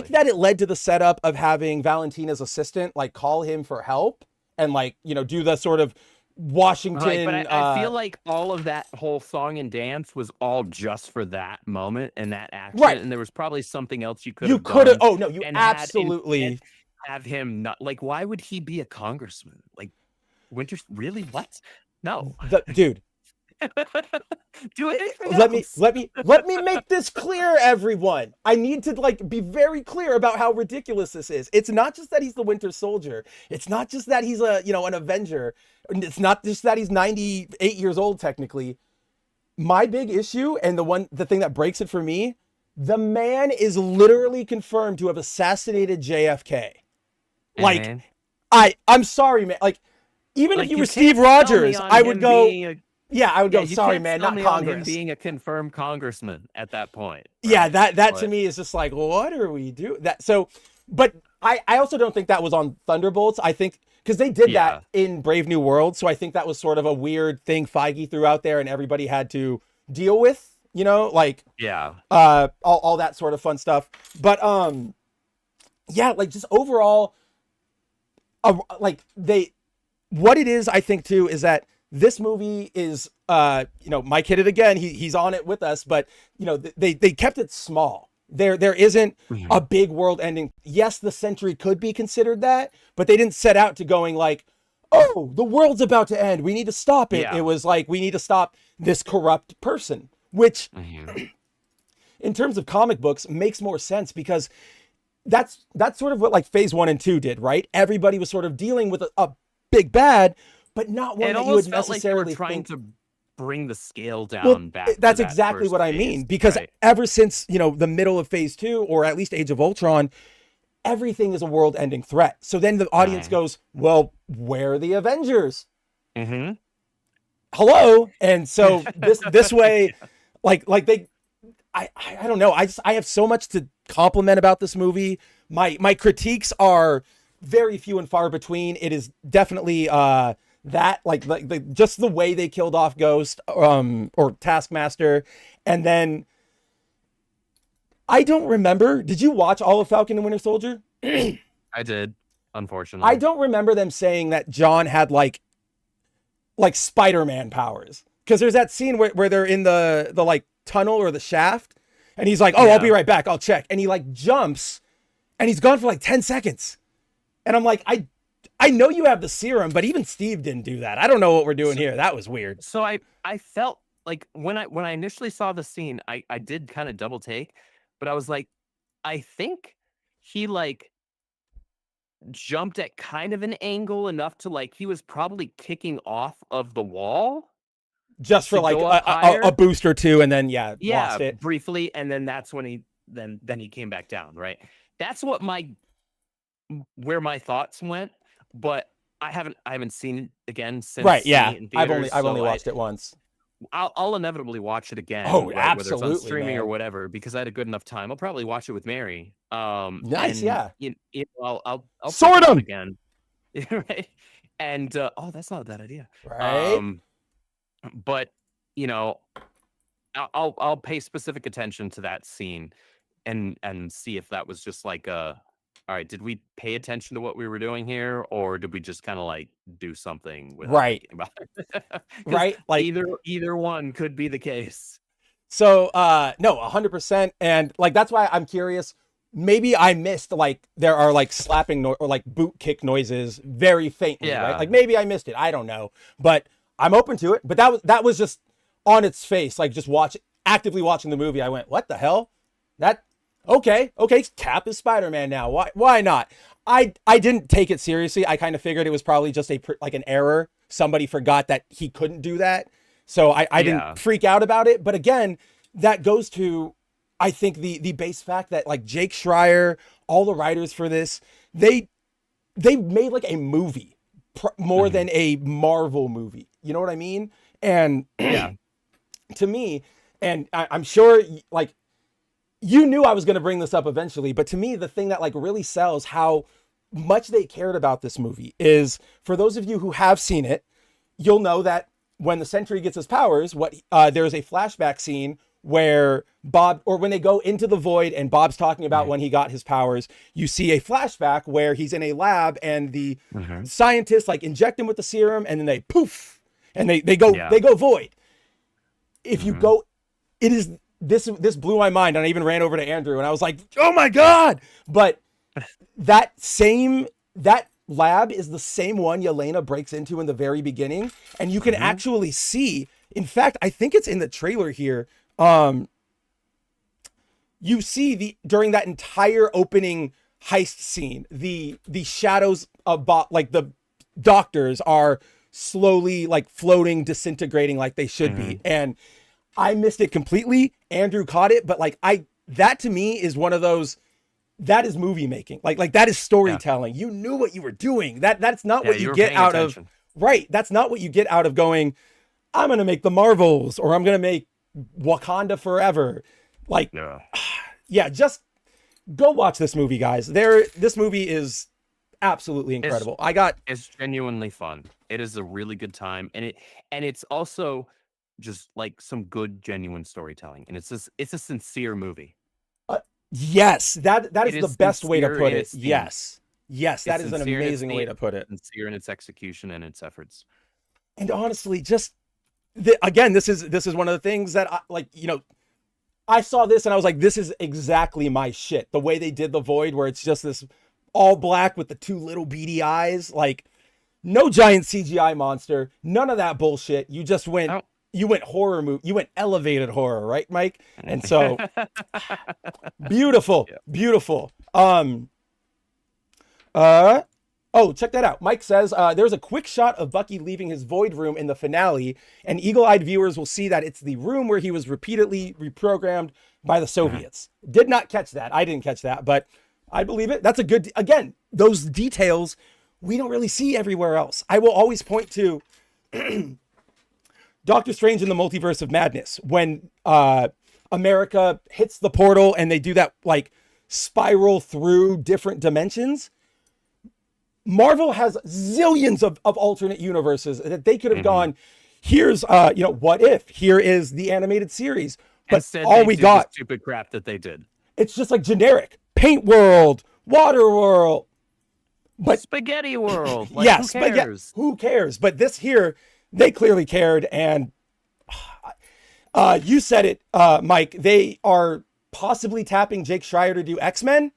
that it led to the setup of having Valentina's assistant like call him for help and like, do the sort of Washington. Right, but I feel like all of that whole song and dance was all just for that moment and that action, right? And there was probably something else you could have. Oh no, you absolutely. Have him not, like, why would he be a congressman? Like, Winters, really? What? No, dude. Do anything let me make this clear, everyone. I need to like be very clear about how ridiculous this is. It's not just that he's the Winter Soldier. It's not just that he's an Avenger. It's not just that he's 98 years old technically. My big issue, and the thing that breaks it for me, the man is literally confirmed to have assassinated JFK. Like, I'm sorry, man. Like, even if you were Steve Rogers, I would go. I would go. Sorry, man, not Congress. Him being a confirmed congressman at that point. Right? Yeah, that to me is just like, what are we doing? But I also don't think that was on Thunderbolts. I think because they did that in Brave New World, so I think that was sort of a weird thing Feige threw out there, and everybody had to deal with. Like all that sort of fun stuff. But like just overall. What it is, I think too, is that this movie is, Mike hit it again. He's on it with us, but they kept it small. There isn't a big world ending. Yes, the Sentry could be considered that, but they didn't set out to going like, oh, the world's about to end, we need to stop it. It was like, we need to stop this corrupt person, which in terms of comic books makes more sense, because that's sort of what like phase 1 and 2 did, right? Everybody was sort of dealing with a big bad, but not one that you would necessarily trying to bring the scale down. Well, back. That's exactly what I mean, because ever since the middle of phase 2, or at least Age of Ultron, everything is a world-ending threat. So then the audience goes, well, where are the Avengers? Hello. And so this way, I don't know. I have so much to compliment about this movie. My critiques are very few and far between. It is definitely that just the way they killed off Ghost or Taskmaster. And then I don't remember. Did you watch all of Falcon and Winter Soldier? I did, unfortunately. I don't remember them saying that John had like Spider-Man powers. Because there's that scene where they're in the like tunnel or the shaft, and he's like, I'll be right back, I'll check. And he like jumps and he's gone for like 10 seconds. And I'm like, I know you have the serum, but even Steve didn't do that. I don't know what we're doing here. That was weird. So I felt like when I initially saw the scene, I did kind of double take, but I was like, I think he like jumped at kind of an angle enough to like, he was probably kicking off of the wall. Just for like a boost or two, and then lost it briefly, and then that's when he came back down, right? That's what where my thoughts went, but I haven't seen it again since. Right? Yeah, in theaters, I've only watched it once. I'll inevitably watch it again. Oh, right, absolutely, whether it's on streaming man. or whatever, because I had a good enough time. I'll probably watch it with Mary. Nice, yeah. I'll sort them again, right? And that's not a bad idea, right? But I'll pay specific attention to that scene and see if that was just like all right, did we pay attention to what we were doing here, or did we just kind of like do something without thinking about it? Right, like either one could be the case. So no, 100%, and like that's why I'm curious. Maybe I missed like there are like slapping or like boot kick noises very faintly, right? Like maybe I missed it. I don't know, but I'm open to it. But that was just on its face, like just actively watching the movie. I went, what the hell? Okay, Cap is Spider-Man now. Why not? I didn't take it seriously. I kind of figured it was probably just an error. Somebody forgot that he couldn't do that. So I didn't freak out about it. But again, that goes to, I think, the base fact that like Jake Schreier, all the writers for this, they made like a movie more than a Marvel movie. You know what I mean? And to me, and I'm sure like you knew I was going to bring this up eventually, but to me, the thing that like really sells how much they cared about this movie is, for those of you who have seen it, you'll know that when the Sentry gets his powers, there's a flashback scene where when they go into the void and Bob's talking about when he got his powers, you see a flashback where he's in a lab and the scientists like inject him with the serum, and then they poof, and they go void. If you go, it is this blew my mind, and I even ran over to Andrew and I was like, oh my God. But that lab is the same one Yelena breaks into in the very beginning, and you can actually see, in fact, I think it's in the trailer here, you see during that entire opening heist scene, the shadows of like the doctors are slowly like floating, disintegrating like they should be. And I missed it completely. Andrew caught it, but like that to me is one of those, that is movie making. Like that is storytelling. You knew what you were doing. That's not what you get out of, right. That's not what you get out of going, I'm going to make the Marvels, or I'm going to make Wakanda Forever. Like, just go watch this movie, guys. This movie is absolutely incredible. It's genuinely fun. It is a really good time, and it's also just like some good genuine storytelling, and it's a sincere movie. Yes, that is the best way to put it. Yes, that is an amazing way to put it. Sincere in its execution and its efforts. And honestly, just again, this is one of the things that I like, I saw this and I was like, this is exactly my shit. The way they did the Void, where it's just this all black with the two little beady eyes, like no giant CGI monster, none of that bullshit. You just went, you went horror movie, you went elevated horror, right, Mike? And so beautiful, beautiful. Oh, check that out. Mike says, there's a quick shot of Bucky leaving his Void room in the finale, and eagle-eyed viewers will see that it's the room where he was repeatedly reprogrammed by the Soviets. Did not catch that. I didn't catch that, but I believe it. That's a good, again, those details we don't really see everywhere else. I will always point to Doctor Strange in the Multiverse of Madness, when America hits the portal and they do that like spiral through different dimensions. Marvel has zillions of alternate universes that they could have gone, here's, what if? Here is the animated series. But instead, all we got, stupid crap that they did. It's just like generic Paint World, Water World, but Spaghetti World. Like, yeah, who cares? Who cares? But this here, they clearly cared. And you said it, Mike, they are possibly tapping Jake Schreier to do X-Men.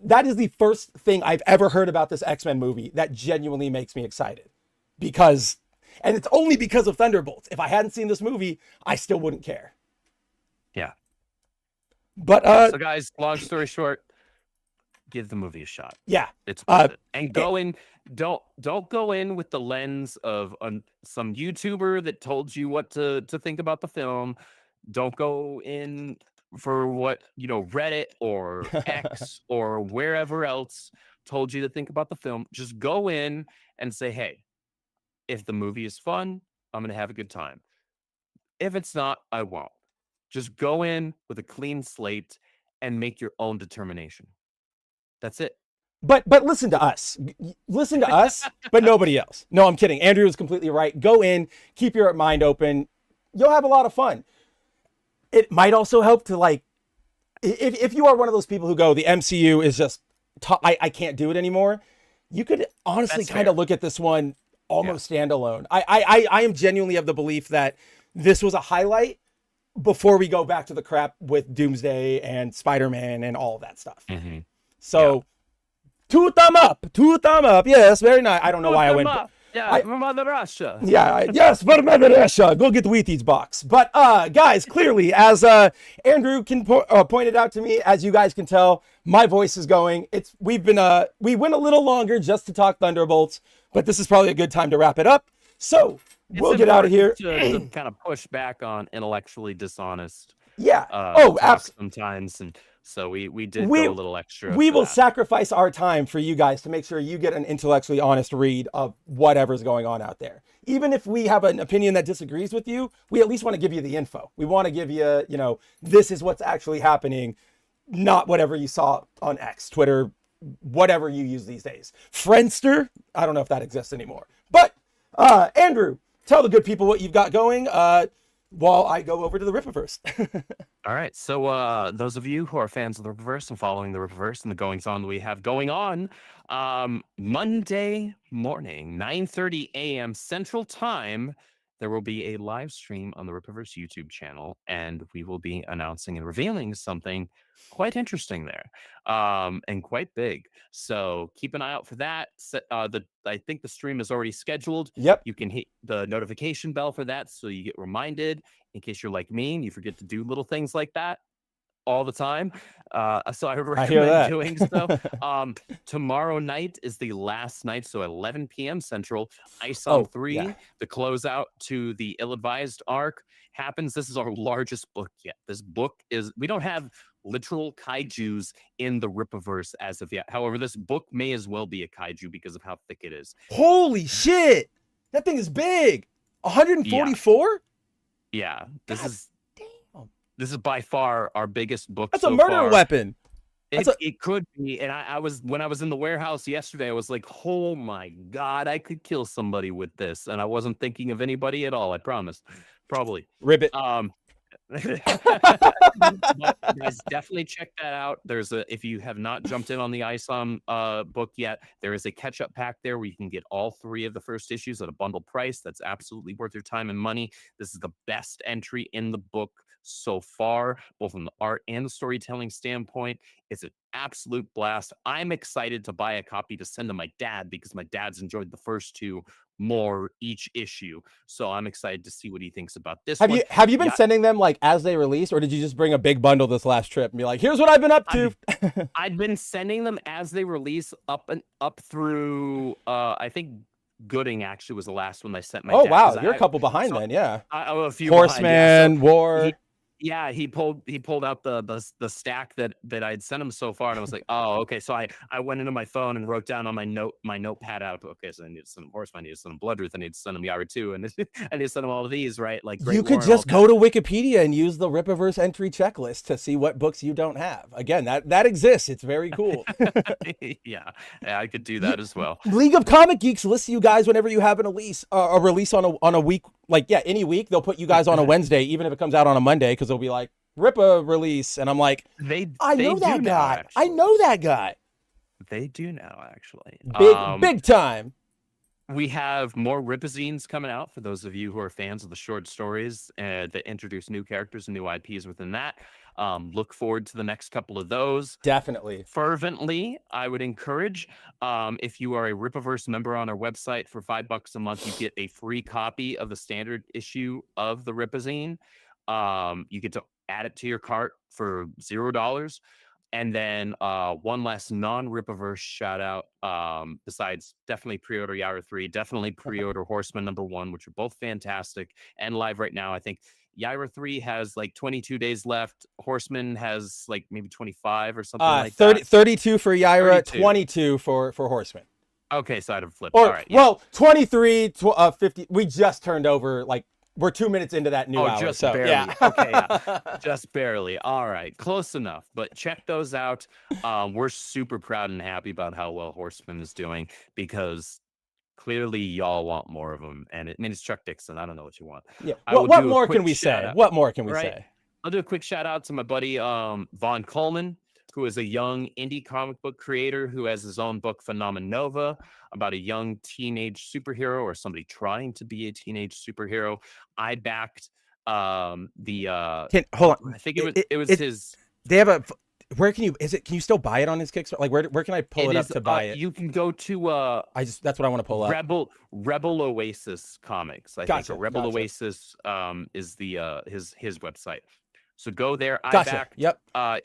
That is the first thing I've ever heard about this X-Men movie that genuinely makes me excited, and it's only because of Thunderbolts. If I hadn't seen this movie, I still wouldn't care. Yeah. But so guys, long story short, give the movie a shot. Yeah. It's worth it. And go in, don't go in with the lens of some YouTuber that told you what to think about the film. Don't go in for what, Reddit or X or wherever else told you to think about the film. Just go in and say, hey, if the movie is fun, I'm going to have a good time. If it's not, I won't. Just go in with a clean slate and make your own determination. That's it. But listen to us. Listen to us, but nobody else. No, I'm kidding. Andrew is completely right. Go in, keep your mind open. You'll have a lot of fun. It might also help to, like, if you are one of those people who go, the MCU is just, I can't do it anymore. You could honestly kind of look at this one almost standalone. I am genuinely of the belief that this was a highlight before we go back to the crap with Doomsday and Spider-Man and all of that stuff. So, two thumb up. Yes, very nice. I don't know why I went. Yeah, Mother Russia. Yeah, yes, but Mother Russia. Go get the Wheaties box. But guys, clearly, as Andrew pointed out to me, as you guys can tell, my voice is going. We went a little longer just to talk Thunderbolts, but this is probably a good time to wrap it up. So we'll get out of here. To kind of push back on intellectually dishonest. Yeah. Absolutely. Sometimes, and so we did go a little extra. We will sacrifice our time for you guys to make sure you get an intellectually honest read of whatever's going on out there. Even if we have an opinion that disagrees with you, we at least want to give you the info. We want to give you, this is what's actually happening, not whatever you saw on X, Twitter, whatever you use these days. Friendster, I don't know if that exists anymore. But Andrew, tell the good people what you've got going while I go over to the RIPPAVERSE. All right. So those of you who are fans of the RIPPAVERSE and following the RIPPAVERSE and the goings-on that we have going on, Monday morning, 9:30 a.m. Central Time, there will be a live stream on the RIPPAVERSE YouTube channel, and we will be announcing and revealing something quite interesting there, and quite big. So keep an eye out for that. I think the stream is already scheduled. Yep. You can hit the notification bell for that so you get reminded in case you're like me and you forget to do little things like that all the time. So I recommend doing so. Tomorrow night is the last night, so 11 p.m. Central. Ice on 3, the closeout to the Ill-Advised arc happens. This is our largest book yet. This book we don't have literal kaijus in the RIPPAVERSE as of yet. However, this book may as well be a kaiju because of how thick it is. Holy shit! That thing is big. 144? Yeah. This is by far our biggest book. That's a murder weapon. It could be. And when I was in the warehouse yesterday, I was like, oh my God, I could kill somebody with this. And I wasn't thinking of anybody at all, I promise. Probably. Ribbit. But guys, definitely check that out. If you have not jumped in on the ISOM book yet, there is a catch-up pack there where you can get all 3 of the first issues at a bundle price. That's absolutely worth your time and money. This is the best entry in the book so far, both from the art and the storytelling standpoint. It's an absolute blast. I'm excited to buy a copy to send to my dad because my dad's enjoyed the first 2 more each issue. So I'm excited to see what he thinks about this one. Have you been sending them like as they release, or did you just bring a big bundle this last trip and be like, here's what I've been up to? I've been sending them as they release up through I think Gooding actually was the last one I sent my dad. Wow, you're a couple behind then, yeah. A few Horseman, behind, War. He pulled out the stack that I'd sent him so far, and I was like, oh, okay. So I went into my phone and wrote down on my notepad out. Okay, so I need to send him Horseman, I need to send him Bloodruth, I need to send him Yara 2, and I need to send him all of these, right? Like you could just go to Wikipedia and use the Rippaverse entry checklist to see what books you don't have. Again, that exists. It's very cool. yeah, I could do that as well. League of Comic Geeks lists you guys whenever you have a release on a week. Like, yeah, any week they'll put you guys on a Wednesday, even if it comes out on a Monday, because they'll be like, Rippa release. And I'm like, I know that guy. I know that guy. They do now, actually. Big time. We have more Rippazines coming out for those of you who are fans of the short stories that introduce new characters and new IPs within that. Look forward to the next couple of those. Definitely. Fervently, I would encourage, if you are a Rippaverse member on our website, for $5 a month, you get a free copy of the standard issue of the Rippazine. You get to add it to your cart for $0. And then one last non-Rippaverse shout out, besides definitely pre-order Yara 3, definitely pre-order Horseman #1, which are both fantastic and live right now. I think Yara 3 has like 22 days left. Horseman has like maybe 25 or something like 30, 32 for Yara, 22 for Horseman. Okay, so I'd have flipped. All right. Yeah. Well, 23, 50. We just turned over, like, we're 2 minutes into that new hour. Just so, barely. Yeah. Okay, yeah. Just barely. All right, close enough. But check those out. We're super proud and happy about how well Horseman is doing because clearly y'all want more of them. And it's Chuck Dixon. I don't know what you want. Yeah. What more can we say? What more can we say? I'll do a quick shout out to my buddy Vaughn Coleman, who is a young indie comic book creator who has his own book, Phenomenova, about a young teenage superhero or somebody trying to be a teenage superhero. I backed hold on. I think it was his. They have a. Where can you? Can you still buy it on his Kickstarter? Like where can I pull it up to buy it? You can go to that's what I want to pull up. Rebel Oasis Comics. I think Rebel Oasis is the his website. So go there. I backed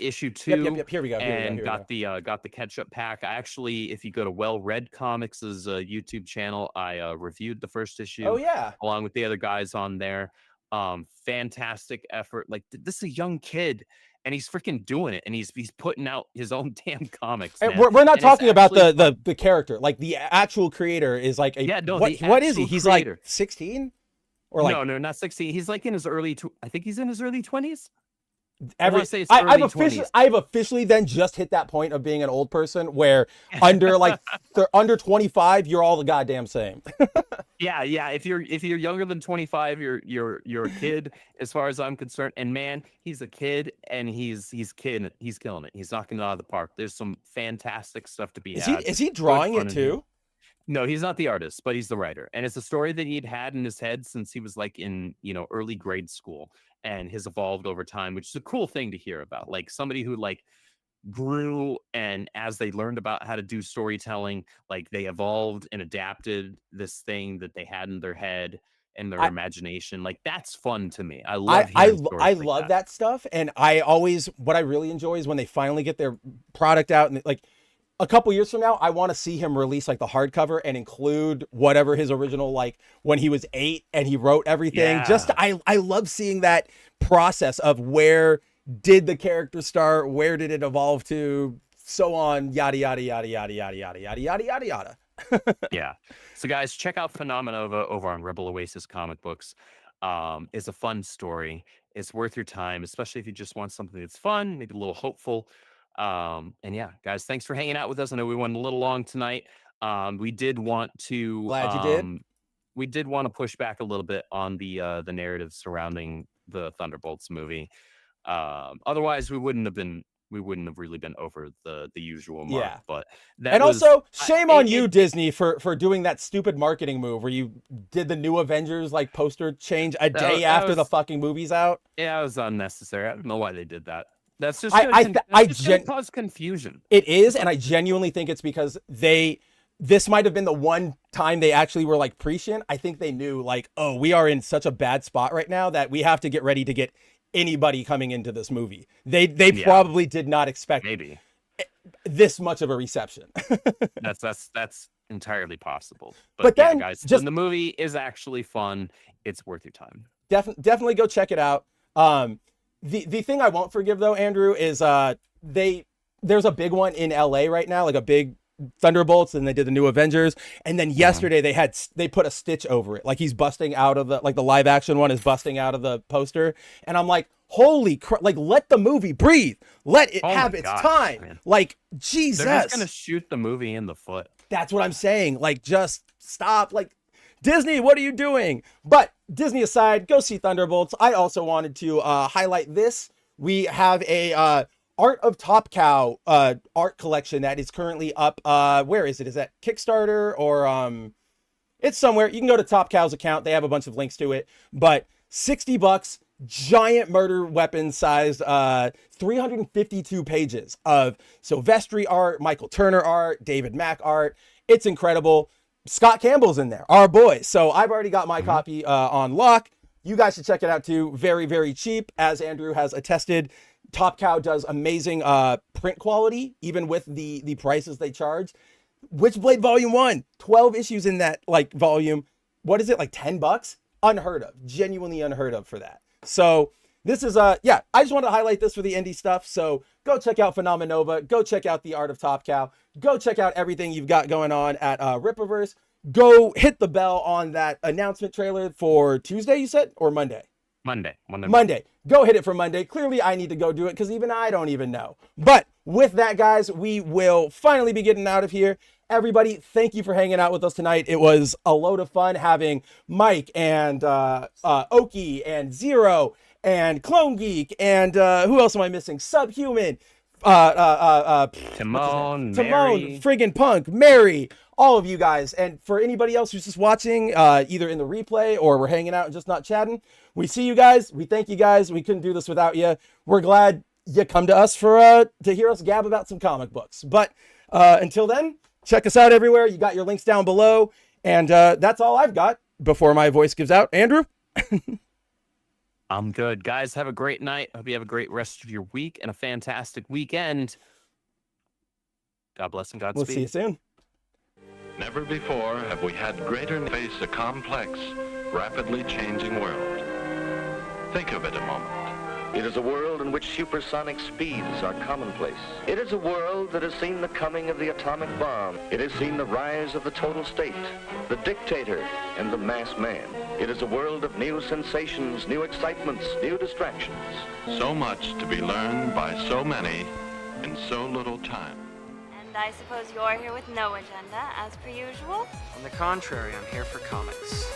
issue 2. Yep. Here we go. Got the catch-up pack. I actually, if you go to Well Read Comics' YouTube channel, I reviewed the first issue. Oh yeah. Along with the other guys on there. Fantastic effort. Like, this is a young kid, and he's freaking doing it, and he's putting out his own damn comics. Man. We're not talking about the character. Like, the actual creator is like what is he? He's creator. Like 16, or like no, not 16. He's like in his I think he's in his early 20s. I've officially then just hit that point of being an old person where under under 25 you're all the goddamn same. yeah if you're younger than 25 you're a kid as far as I'm concerned. And man, he's a kid and he's killing it. He's knocking it out of the park. There's some fantastic stuff to be had. Is he drawing it too? No, he's not the artist, but he's the writer. And it's a story that he'd had in his head since he was like in, early grade school, and has evolved over time, which is a cool thing to hear about. Like somebody who like grew, and as they learned about how to do storytelling, like they evolved and adapted this thing that they had in their head and their imagination. Like, that's fun to me. I love that stuff. And what I really enjoy is when they finally get their product out, and like a couple years from now, I want to see him release like the hardcover and include whatever his original, like when he was 8 and he wrote everything. Yeah. I love seeing that process of where did the character start, where did it evolve to, so on, yada yada yada yada yada yada yada yada yada yada. Yeah. So guys, check out Phenomenova over on Rebel Oasis Comic Books. It's a fun story. It's worth your time, especially if you just want something that's fun, maybe a little hopeful. And yeah, guys, thanks for hanging out with us. I know we went a little long tonight. We did want to glad you did. We did want to push back a little bit on the narrative surrounding the Thunderbolts movie. Otherwise, we wouldn't have really been over the usual mark. Yeah. But that and was, also, shame on you, Disney, for doing that stupid marketing move where you did the new Avengers like poster change a day after the fucking movie's out. Yeah, it was unnecessary. I don't know why they did that. That's just gonna cause confusion. It is, and I genuinely think it's because this might have been the one time they actually were like prescient. I think they knew like, oh, we are in such a bad spot right now that we have to get ready to get anybody coming into this movie. They probably did not expect this much of a reception. that's entirely possible. But yeah, then, guys, when the movie is actually fun, it's worth your time. Definitely go check it out. The thing I won't forgive though, Andrew, is there's a big one in LA right now, like a big Thunderbolts, and they did the new Avengers, and then yesterday they put a Stitch over it, like he's busting out of the, like the live action one is busting out of the poster, and I'm like, holy crap, like let the movie breathe, let it have its time, man. Like Jesus, they're just gonna shoot the movie in the foot. That's what I'm saying, like just stop, like Disney, what are you doing? But Disney aside, go see Thunderbolts. I also wanted to highlight this. We have a Art of Top Cow art collection that is currently up. Where is it? Is that Kickstarter or it's somewhere? You can go to Top Cow's account. They have a bunch of links to it. But $60, giant murder weapon sized 352 pages of Silvestri art, Michael Turner art, David Mack art. It's incredible. Scott Campbell's in there, our boy. So I've already got my copy on lock. You guys should check it out too. Very, very cheap, as Andrew has attested. Top Cow does amazing print quality, even with the prices they charge. Witchblade Volume 1, 12 issues in that like volume. What is it, like $10? Unheard of, genuinely unheard of for that. So this is yeah, I just wanted to highlight this for the indie stuff. So go check out Phenomenova, go check out the Art of Top Cow, go check out everything you've got going on at RIPPAVERSE. Go hit the bell on that announcement trailer for Tuesday, you said, or Monday? Monday. Go hit it for Monday. Clearly, I need to go do it because even I don't even know. But with that, guys, we will finally be getting out of here. Everybody, thank you for hanging out with us tonight. It was a load of fun having Mike and Oki and Zero and Clone Geek and who else am I missing? Subhuman, Timon, friggin' Punk, Mary, all of you guys. And for anybody else who's just watching, either in the replay or we're hanging out and just not chatting, we see you guys. We thank you guys. We couldn't do this without you. We're glad you come to us for to hear us gab about some comic books. But until then, check us out everywhere. You got your links down below. And that's all I've got before my voice gives out. Andrew? I'm good. Guys, have a great night. Hope you have a great rest of your week and a fantastic weekend. God bless and Godspeed. We'll see you soon. Never before have we had greater face a complex, rapidly changing world. Think of it a moment. It is a world in which supersonic speeds are commonplace. It is a world that has seen the coming of the atomic bomb. It has seen the rise of the total state, the dictator, and the mass man. It is a world of new sensations, new excitements, new distractions. So much to be learned by so many in so little time. And I suppose you're here with no agenda, as per usual? On the contrary, I'm here for comics.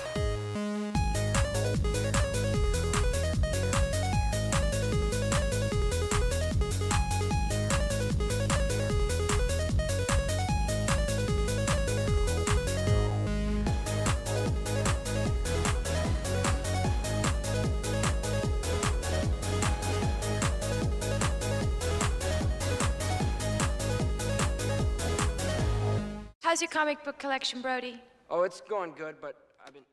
How's your comic book collection, Brody? Oh, it's going good, but I've been...